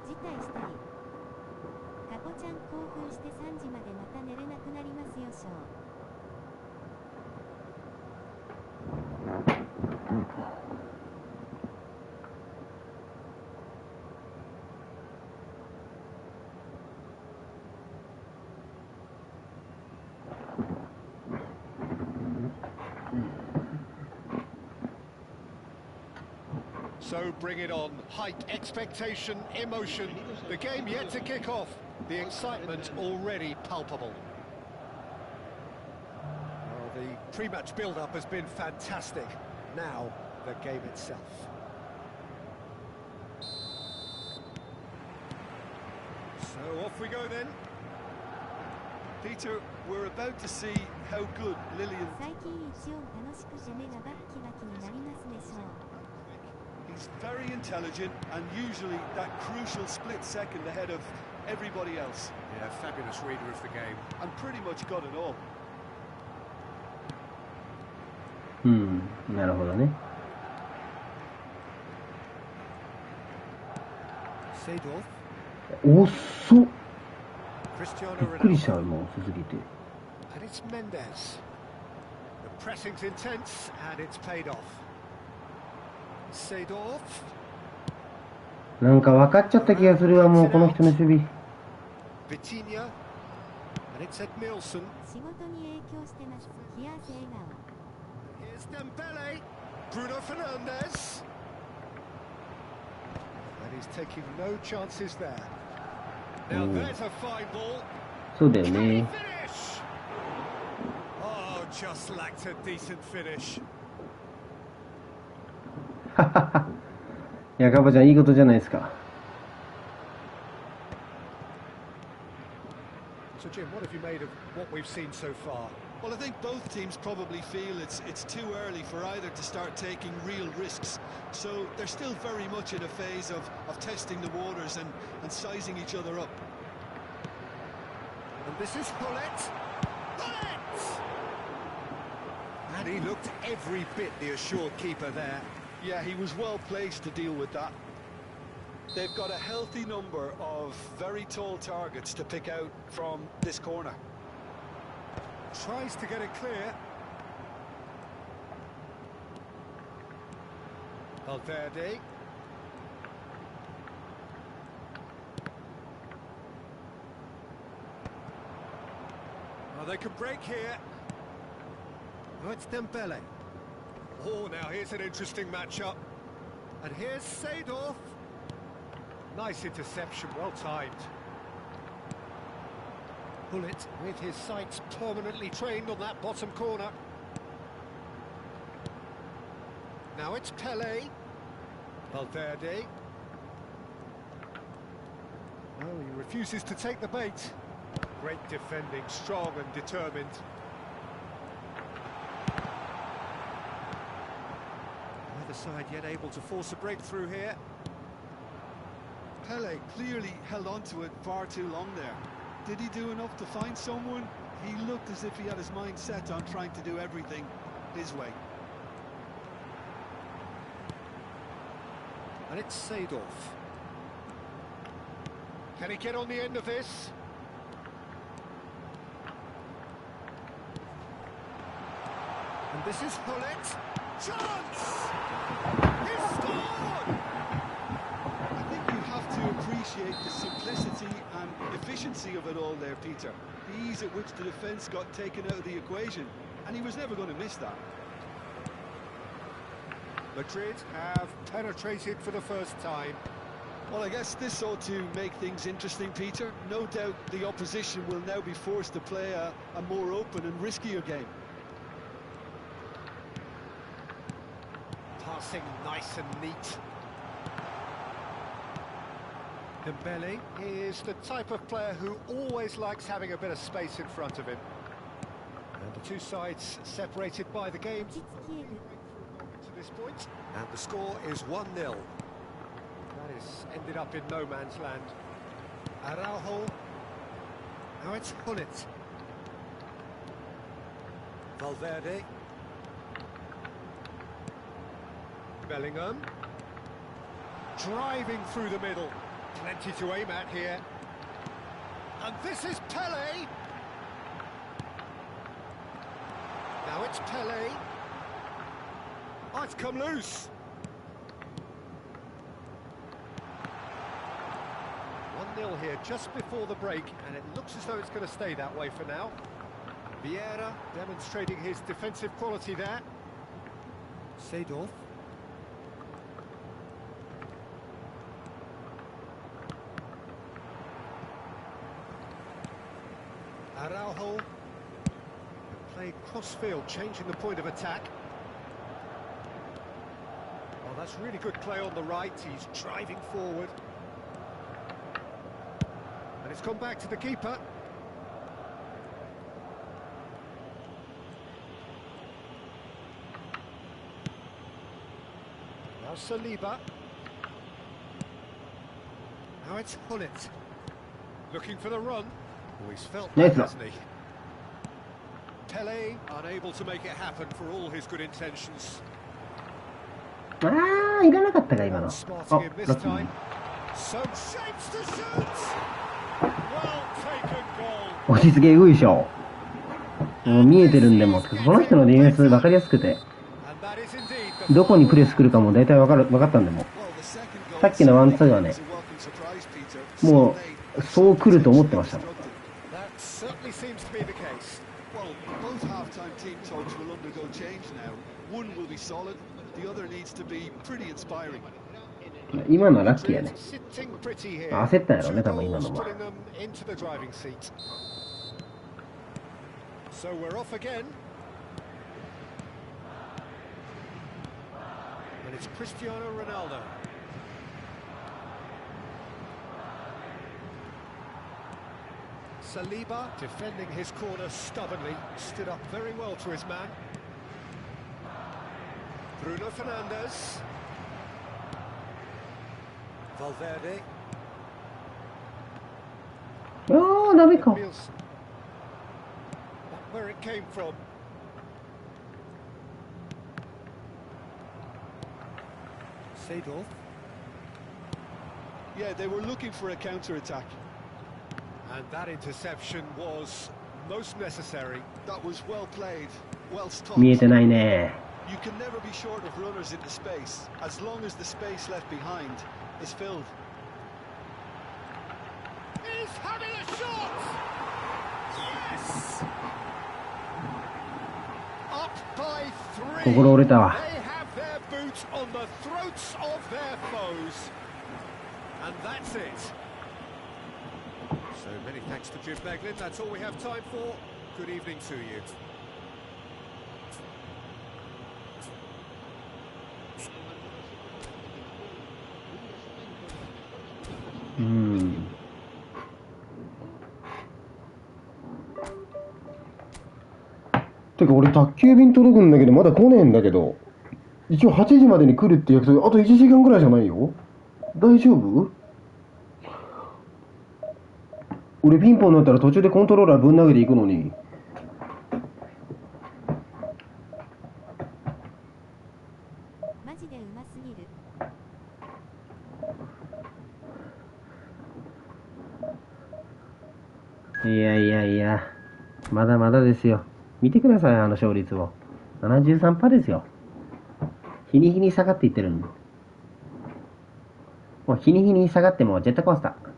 辞退したい。かこちゃん興奮して3時までまた寝れなくなりますよしょう。So bring it on. Hype, expectation, emotion. The game yet to kick off. The excitement already palpable. Well, the pre-match build-up has been fantastic. Now, the game itself. So off we go then. Peter, we're about to see how good Lillian... 最近一応楽しくて目がバッキバキになりますでしょう。He's very intelligent and usually that crucial split second ahead of everybody else. Yeah, fabulous reader of the game. And pretty much got it all. なるほどね。遅っ。びっくりした今遅すぎて。And it's Mendes. The pressing's intense and it's paid off. Seedorf. なんか分かっちゃった気がするわ、もうこの人の守備。Vitinha. And it's Edmilson. 仕事に影響してます。冷や汗笑顔。Here's Dembele. Bruno Fernandes. And he's taking no chances there. Now there's a fine ball. そうだよ Can he ね。 finish? Oh, just lacked a decent finish. いや、カバちゃんいいことじゃないですか。So Jim, what have you made of what we've seen so far? Well, I think both teams probably feel it's too early for either to start taking real risks. So they're still very much in a phase of testing the waters and sizing each other up. And this is Bullet. Bullet! And he looked every bit the assured keeper there. Yeah, he was well placed to deal with that. They've got a healthy number of very tall targets to pick out from this corner. Tries to get it clear. Valverde. Oh, they can break here. Oh, it's Dembele. Oh, now here's an interesting matchup. And here's Seedorf. Nice interception, well timed. Bullet with his sights permanently trained on that bottom corner. Now it's Pele. Valverde. Oh, he refuses to take the bait. Great defending, strong and determined. Neither side yet able to force a breakthrough here. Pele clearly held on to it far too long there. Did he do enough to find someone? He looked as if he had his mind set on trying to do everything his way. And it's Seedorf. Can he get on the end of this? And this is Hullet. Chance! He's scored! I think you have to appreciate the simplicity and efficiency of it all there, Peter. The ease at which the defence got taken out of the equation, and he was never going to miss that. Madrid have penetrated for the first time. Well, I guess this ought to make things interesting, Peter. No doubt the opposition will now be forced to play a more open and riskier game. Passing nice and neat. Dembele is the type of player who always likes having a bit of space in front of him. And the two sides separated by the game to this point. And the score is 1-0. That is ended up in no man's land. Araujo. Now it's Hullet. Valverde. Bellingham. Driving through the middle. Plenty to aim at here. And this is Pele. Now it's Pele. Oh, it's come loose. 1-0 here just before the break, and it looks as though it's going to stay that way for now. Vieira demonstrating his defensive quality there. Seedorf. Araujo. Played cross-field, changing the point of attack. Oh, that's really good play on the right. He's driving forward. And it's gone back to the keeper. Now Saliba. Now it's Hullet. Looking for the run. Oh, he's felt that, hasn't he? Pele unable to make it happen for all his good intentions. ああ、いらなかったか今の。あ、ラッキー。 Some shapes to shoot. Well taken goal. 落ち着けういしょ。もう見えてるんでもう、その人のディフェンス分かりやすくて、どこにプレス来るかも大体分かったんでも。さっきのワンツーはね、もうそう来ると思ってましたもん。That certainly seems to be the case. Well, both half-time team talks will undergo change now. One will be solid, the other needs to be pretty inspiring. 今のはラッキーやね。 Sitting pretty here. 焦ったんやろね、多分今の Two は。 goals putting them into the driving seat. So we're off again. And it's Cristiano Ronaldo. Saliba defending his corner stubbornly, stood up very well to his man. Bruno Fernandes. Valverde. ああ、ダメか。 Nielsen. Where it came from. Seedorf. Yeah, they were looking for a counter-attack. And that interception was most necessary. That was well played, well stopped. 見えてないね。 You can never be short of runners into space, as long as the space left behind is filled. He's having a shot! Yes! Up by 3. 心折れたわ。 They have their boot on the throats of their foes. And that's it. So many thanks to Jim Beglin. That's all we have time for. Good evening to you. てか俺宅急便届くんだけどまだ来ねえんだけど、一応8時までに来るって約束、あと1時間ぐらいじゃないよ。大丈夫？俺ピンポンになったら途中でコントローラーぶん投げていくのに。マジでうますぎる。いやいやいや、まだまだですよ。見てください、勝率を。73%ですよ。日に日に下がっていってるんで。もう日に日に下がってもジェットコースター。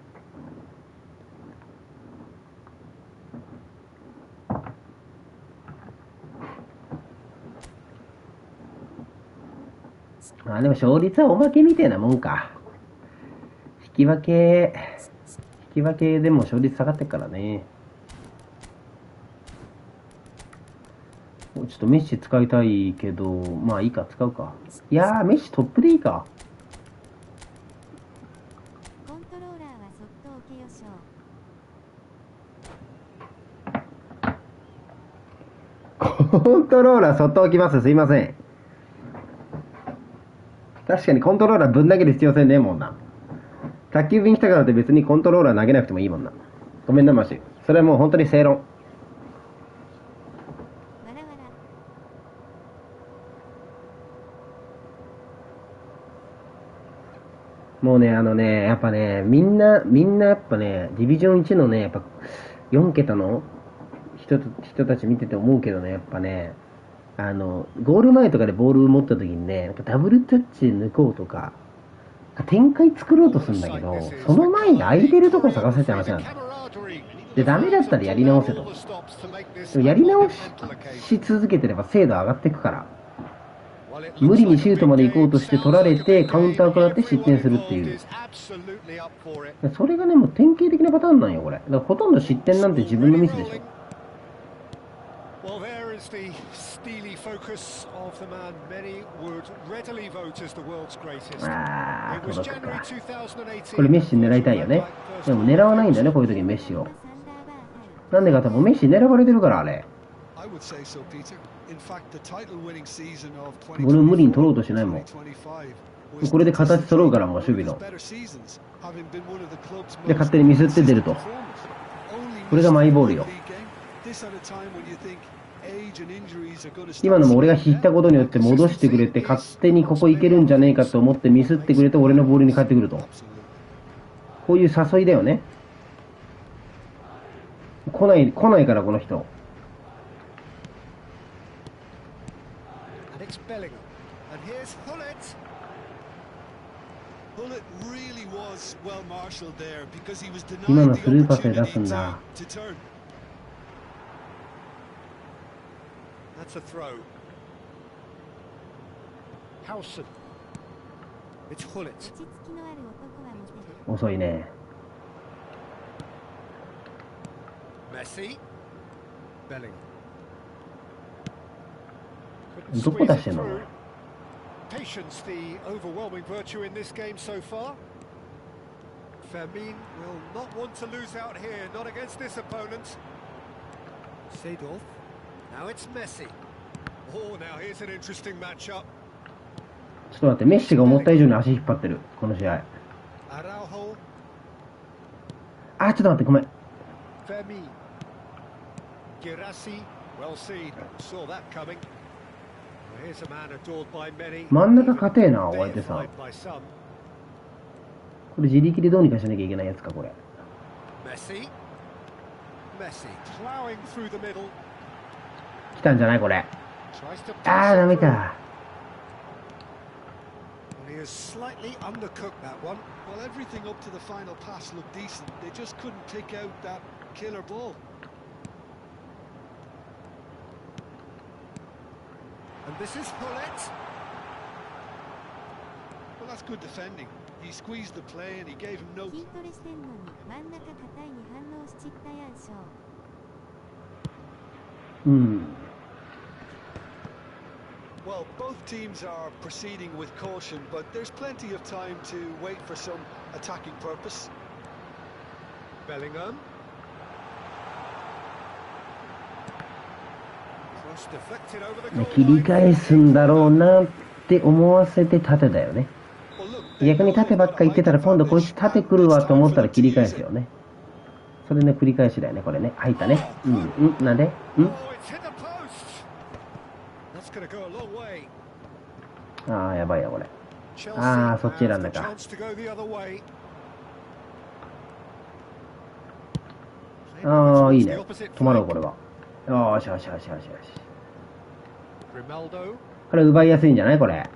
でも勝率はおまけみたいなもんか。引き分けでも勝率下がってっからね。ちょっとメッシ使いたいけど、まあいいか、使うか。いやー、メッシトップでいいか。コントローラーはそっと置けよしょう。コントローラーそっと置きます。すいません。確かにコントローラーぶん投げる必要性ねえもんな。宅急便来たからって別にコントローラー投げなくてもいいもんな。ごめんな、マシ。それはもう本当に正論。もうね、やっぱね、みんなやっぱね、ディビジョン1のね、やっぱ4桁の人たち見てて思うけどね、やっぱね、ゴール前とかでボールを持った時にね、なんかダブルタッチで抜こうとか、展開作ろうとするんだけど、その前に空いてるとこ探せって話なんだ。で、ダメだったらやり直せと。でもやり直し続けてれば精度上がっていくから。無理にシュートまで行こうとして取られて、カウンター食らって失点するっていう。それがね、もう典型的なパターンなんよ、これ。だからほとんど失点なんて自分のミスでしょ。あー、届くか。これメッシ狙いたいよね。でも狙わないんだよね、こういう時にメッシを。なんでかってもうメッシ狙われてるから、あれ。俺も無理に取ろうとしないもん。これで形揃うから、もう守備の。で、勝手にミスって出ると。これがマイボールよ。今のも俺が引いたことによって戻してくれて、勝手にここいけるんじゃねえかと思ってミスってくれて、俺のボールに返ってくると。こういう誘いだよね。来ないから、この人。今のスルーパスで出すんだ。遅いね。どこ出してんの？Patience, the overwhelming virtue in this game so far. Fermin will not want to lose out here, not against this opponent. Seedorf. Now it's Messi. Oh, now here's an interesting matchup. ちょっと待って、メッシが思った以上に足引っ張ってる、この試合。あ、ちょっと待って、ごめん。Fermin. Girassi, well seen. Saw that coming.真ん中硬えな、お相手さん。これ自力でどうにかしなきゃいけないやつか、これ。来たんじゃないこれ。あー、ダメか。And this is Pullet. Well, that's good defending. He squeezed the play and he gave him no. Well, both teams are proceeding with caution, but there's plenty of time to wait for some attacking purpose. Bellingham. 切り返すんだろうなって思わせて縦だよね。逆に縦ばっか言ってたら今度こいつ縦来るわと思ったら切り返すよね。それの繰り返しだよね、これね。入ったね。なんでああ、やばいよ、これ。ああ、そっち選んだか。あああ、いいね。止まろう、これは。よしよしよしよしよし。これ奪いやすいんじゃないこれ。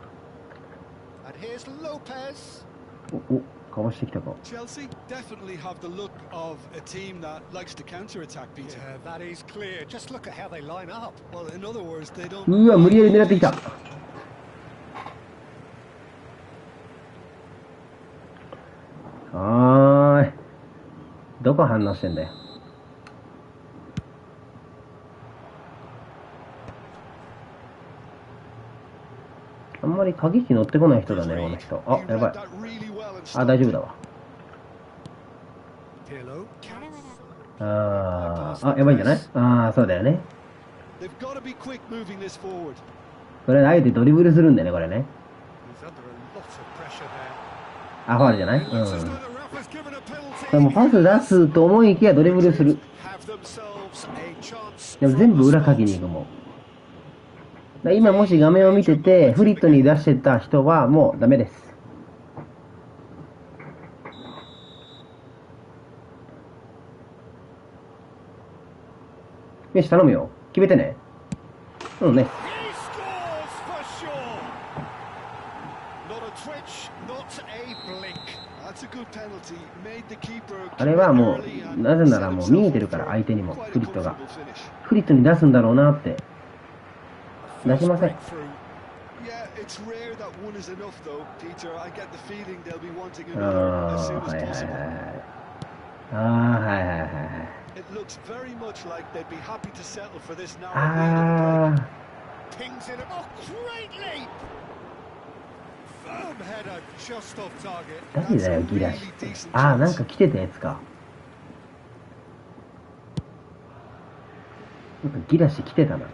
お、かわしてきたか。Chelsea definitely have the look of a team that likes to counter-attack, Peter. Yeah, that is clear. Just look at how they line up. Well, in other words, they don't. うわ、無理やり狙ってきた。はーい。どこ反応してんだよ。あんまり鍵機乗ってこない人だね、この人。あ、やばい。あ、大丈夫だわ。あ、やばいんじゃない？ああ、そうだよね。これ、あえてドリブルするんだよね、これね。あ、ファウルじゃない？うん。これもパス出すと思いきやドリブルする。でも全部裏かきに行くもん。今もし画面を見ててフリットに出してた人はもうダメです。よし、頼むよ。決めてね。うんね。あれはもう、なぜならもう見えてるから、相手にもフリットが。フリットに出すんだろうなって。出しません。ああ、はいはいはい。ああ、はいはいはい。ああ。誰だよ、ギラシって。ああ、なんか来てたやつか。なんかギラシ来てたな。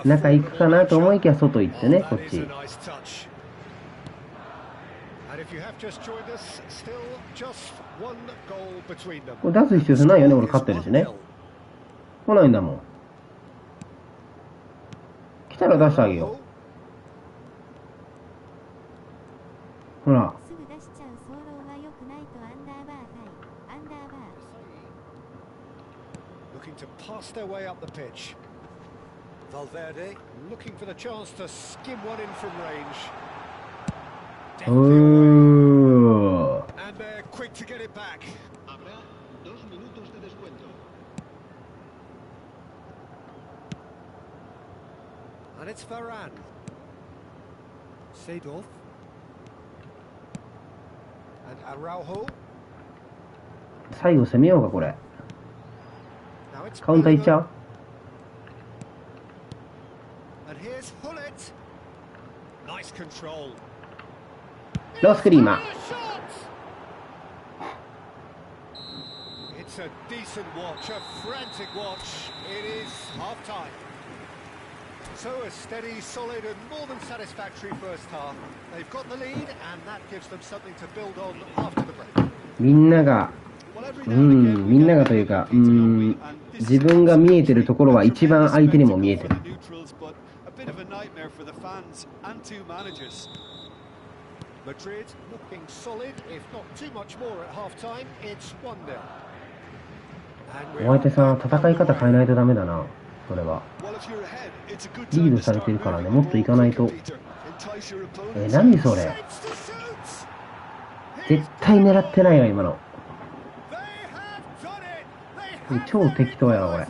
中行くかなと思いきや外行ってね、こっち。これ出す必要ないよね、俺勝ってるしね。来ないんだもん。来たら出してあげよう。ほら。Looking to pass their way up the pitch. Valverde looking for the chance to skim one in from range. And they're quick to get it back. Habrá 2 minutos de descuento. And it's Varane. Seedorf. And Araujo. 最後攻めようか、これ。カウンターいっちゃう？ロースクリーマー。みんながみんながというか、自分が見えてるところは一番相手にも見えてる。お相手さん、戦い方変えないとダメだな、それは。リードされてるからね、もっといかないと。何それ。絶対狙ってないわ、今の。超適当やわ、これ。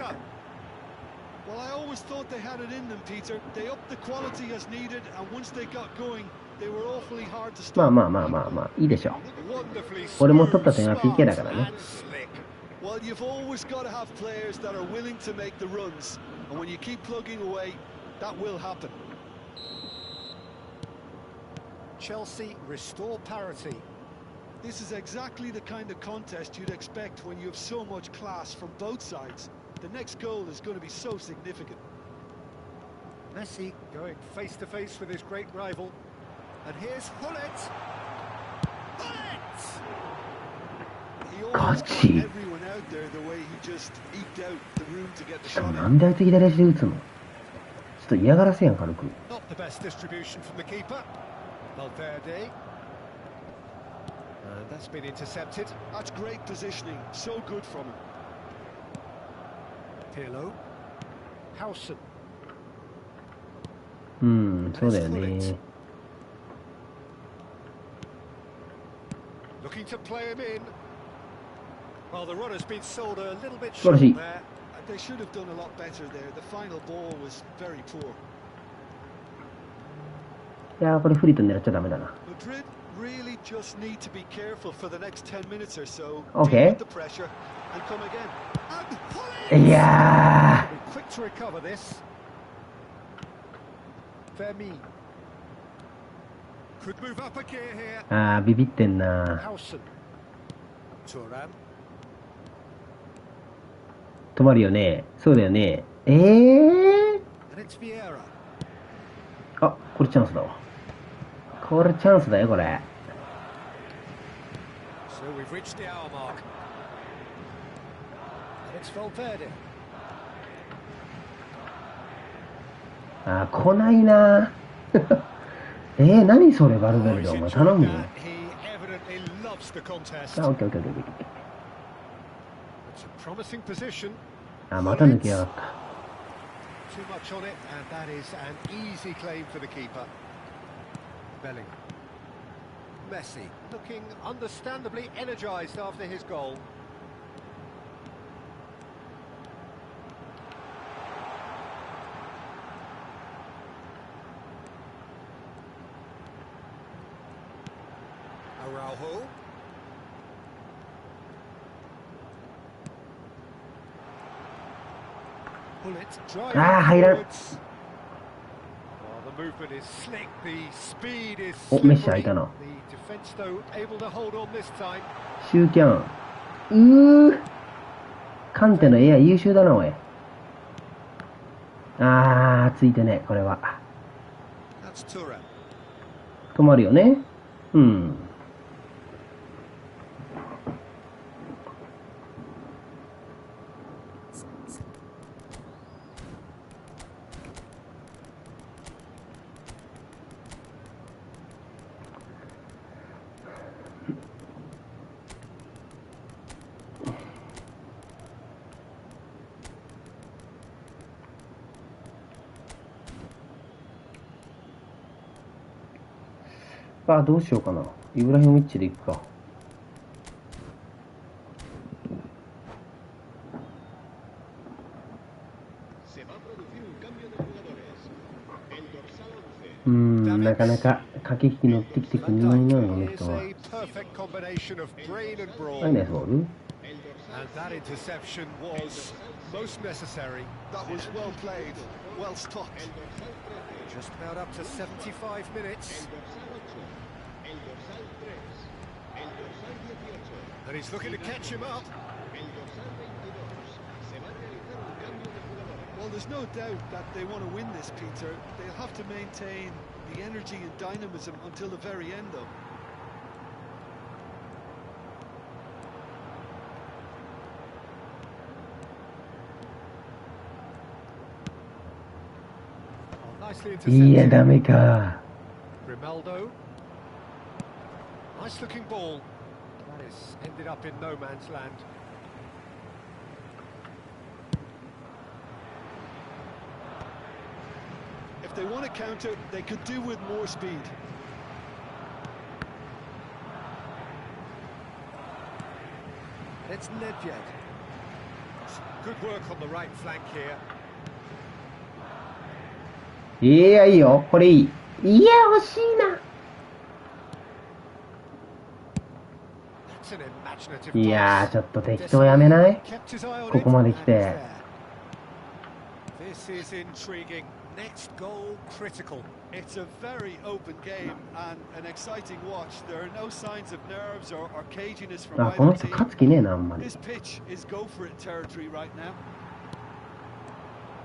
まあまあまあまあまあ、いいでしょう。俺も取った点は PK だからね。Chelsea restore parity. This is exactly the kind of contest you'd expect when you have so much class from both sides. The next goal is going to be so significant. Messi going face to face with his great rival. And here's Hullet. Hullet! He almost got everyone out there the way he just eked out the room to get the shot in. なんで相手左足で打つの？ちょっと嫌がらせやん、軽く。Not The best distribution from the keeper. Valverde. And that's been intercepted. That's great positioning. So good from him. Pirlo. Howson. うん、そうだよね。Looking to play him in. Well, the runner's been sold a little bit 素晴ら short しい。 there. They should have done a lot better there. The final ball was very poor. いやー、これフリート狙っちゃダメだな。 Madrid really just need to be careful for the next 10 minutes or so. Okay. Deal with the pressure and come again. And pull it! いや Quick to recover this. Fermi. Could move up a gear here. ー、あー、ビビってんな。 Howson. Turan. 止まるよね。そうだよね。And it's Vieira. あ、これチャンスだわ。これチャンスだよ、これ。 So we've reached the hour mark. And it's Valverde. あー、来ないな。何それ、バルベル Oh, デ、お he's 前 enjoyed 頼むよ。 that. He evidently loves the contest. あ、オッケーオッケーオッケーオッケー。 It's a promising position. あ、また抜けやがった。 Too much on it, and that is an easy claim for the keeper. Bellingham. Messi, looking understandably energised after his goal. Araujo. Bullet driving forwards. Well, the movement is slick, the speed is お、メッシ開 slippery. いたな。 The defence, though, able to hold on this time. シューキャン。カンテのエア優秀だな、おい。あー、ついてね、これは。 That's Turan. 止まるよね。うん。あ、どうしようかな。イブラヒモビッチでいくか。なかなか駆け引き乗ってきてくんないな、この人は。はい、ナイスボール。 And that interception was most necessary. That was well played, well stopped. Just about up to 75 minutes. And he's looking to catch him up. Well, there's no doubt that they want to win this, Peter. They'll have to maintain the energy and dynamism until the very end, though. Nicely いや、 intercepted. ダメか。 Grimaldo. Nice looking ball. That is ended up in no man's land. If they want to counter, they could do with more speed. It's Nedved. Good work on the right flank here. いや、いいよ。これいい。いや、惜しいな。 That's an imaginative いや pass. ちょっと適当やめない Kept his eye on こ it, こまで来 and て。 he's there. This is intriguing. Next goal critical. It's a very open game and an exciting watch. There are no signs of nerves or caginess from あ、この either 人 team. 勝つ気ねえな、あんまり。 This pitch is go for it territory right now.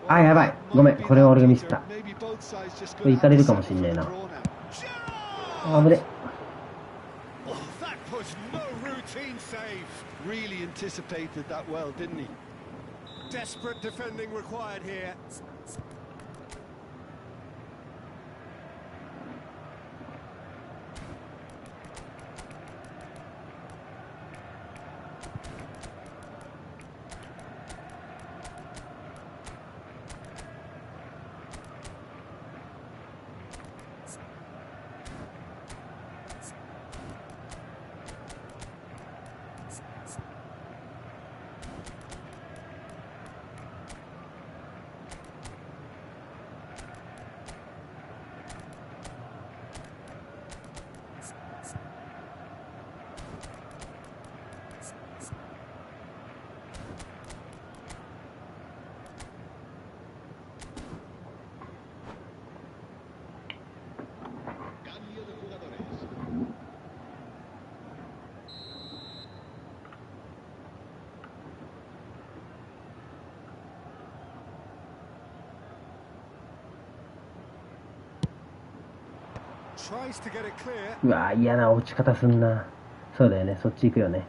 あ、やばい。ごめん、これは俺がミスった。 Maybe both sides just これ gonna 行かれ have る to かも settle しんねえ for な。 a draw now. あぶね。 Oh, that was no routine save. Really anticipated that well, didn't he? Desperate defending required here. Tries to get it clear. うわ嫌な落ち方すんな。そうだよね、そっち行くよね。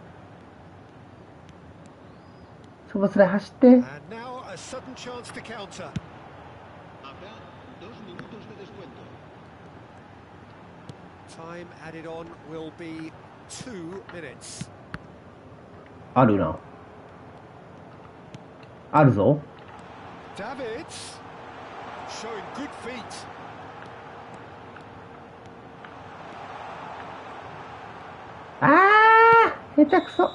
そこすら走って。 And now a sudden chance to counter. Acá, 2 minutos de descuento. Time added on will be 2 minutes. あるな。あるぞ。 Davids showing good feet. あー、下手くそ。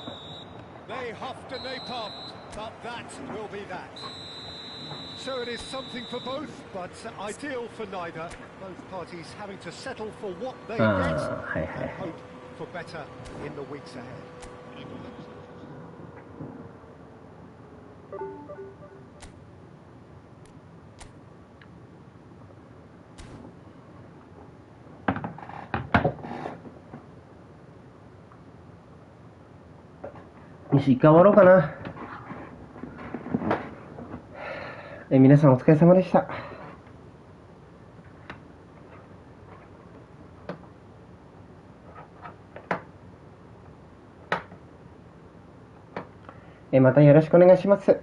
They huffed and they puffed, but that will be that. So it is something for both, but ideal for neither. Both parties having to settle for what they get Hey. and hope for better in the weeks ahead. よし、一回終わろうかな。皆さんお疲れ様でした。またよろしくお願いします。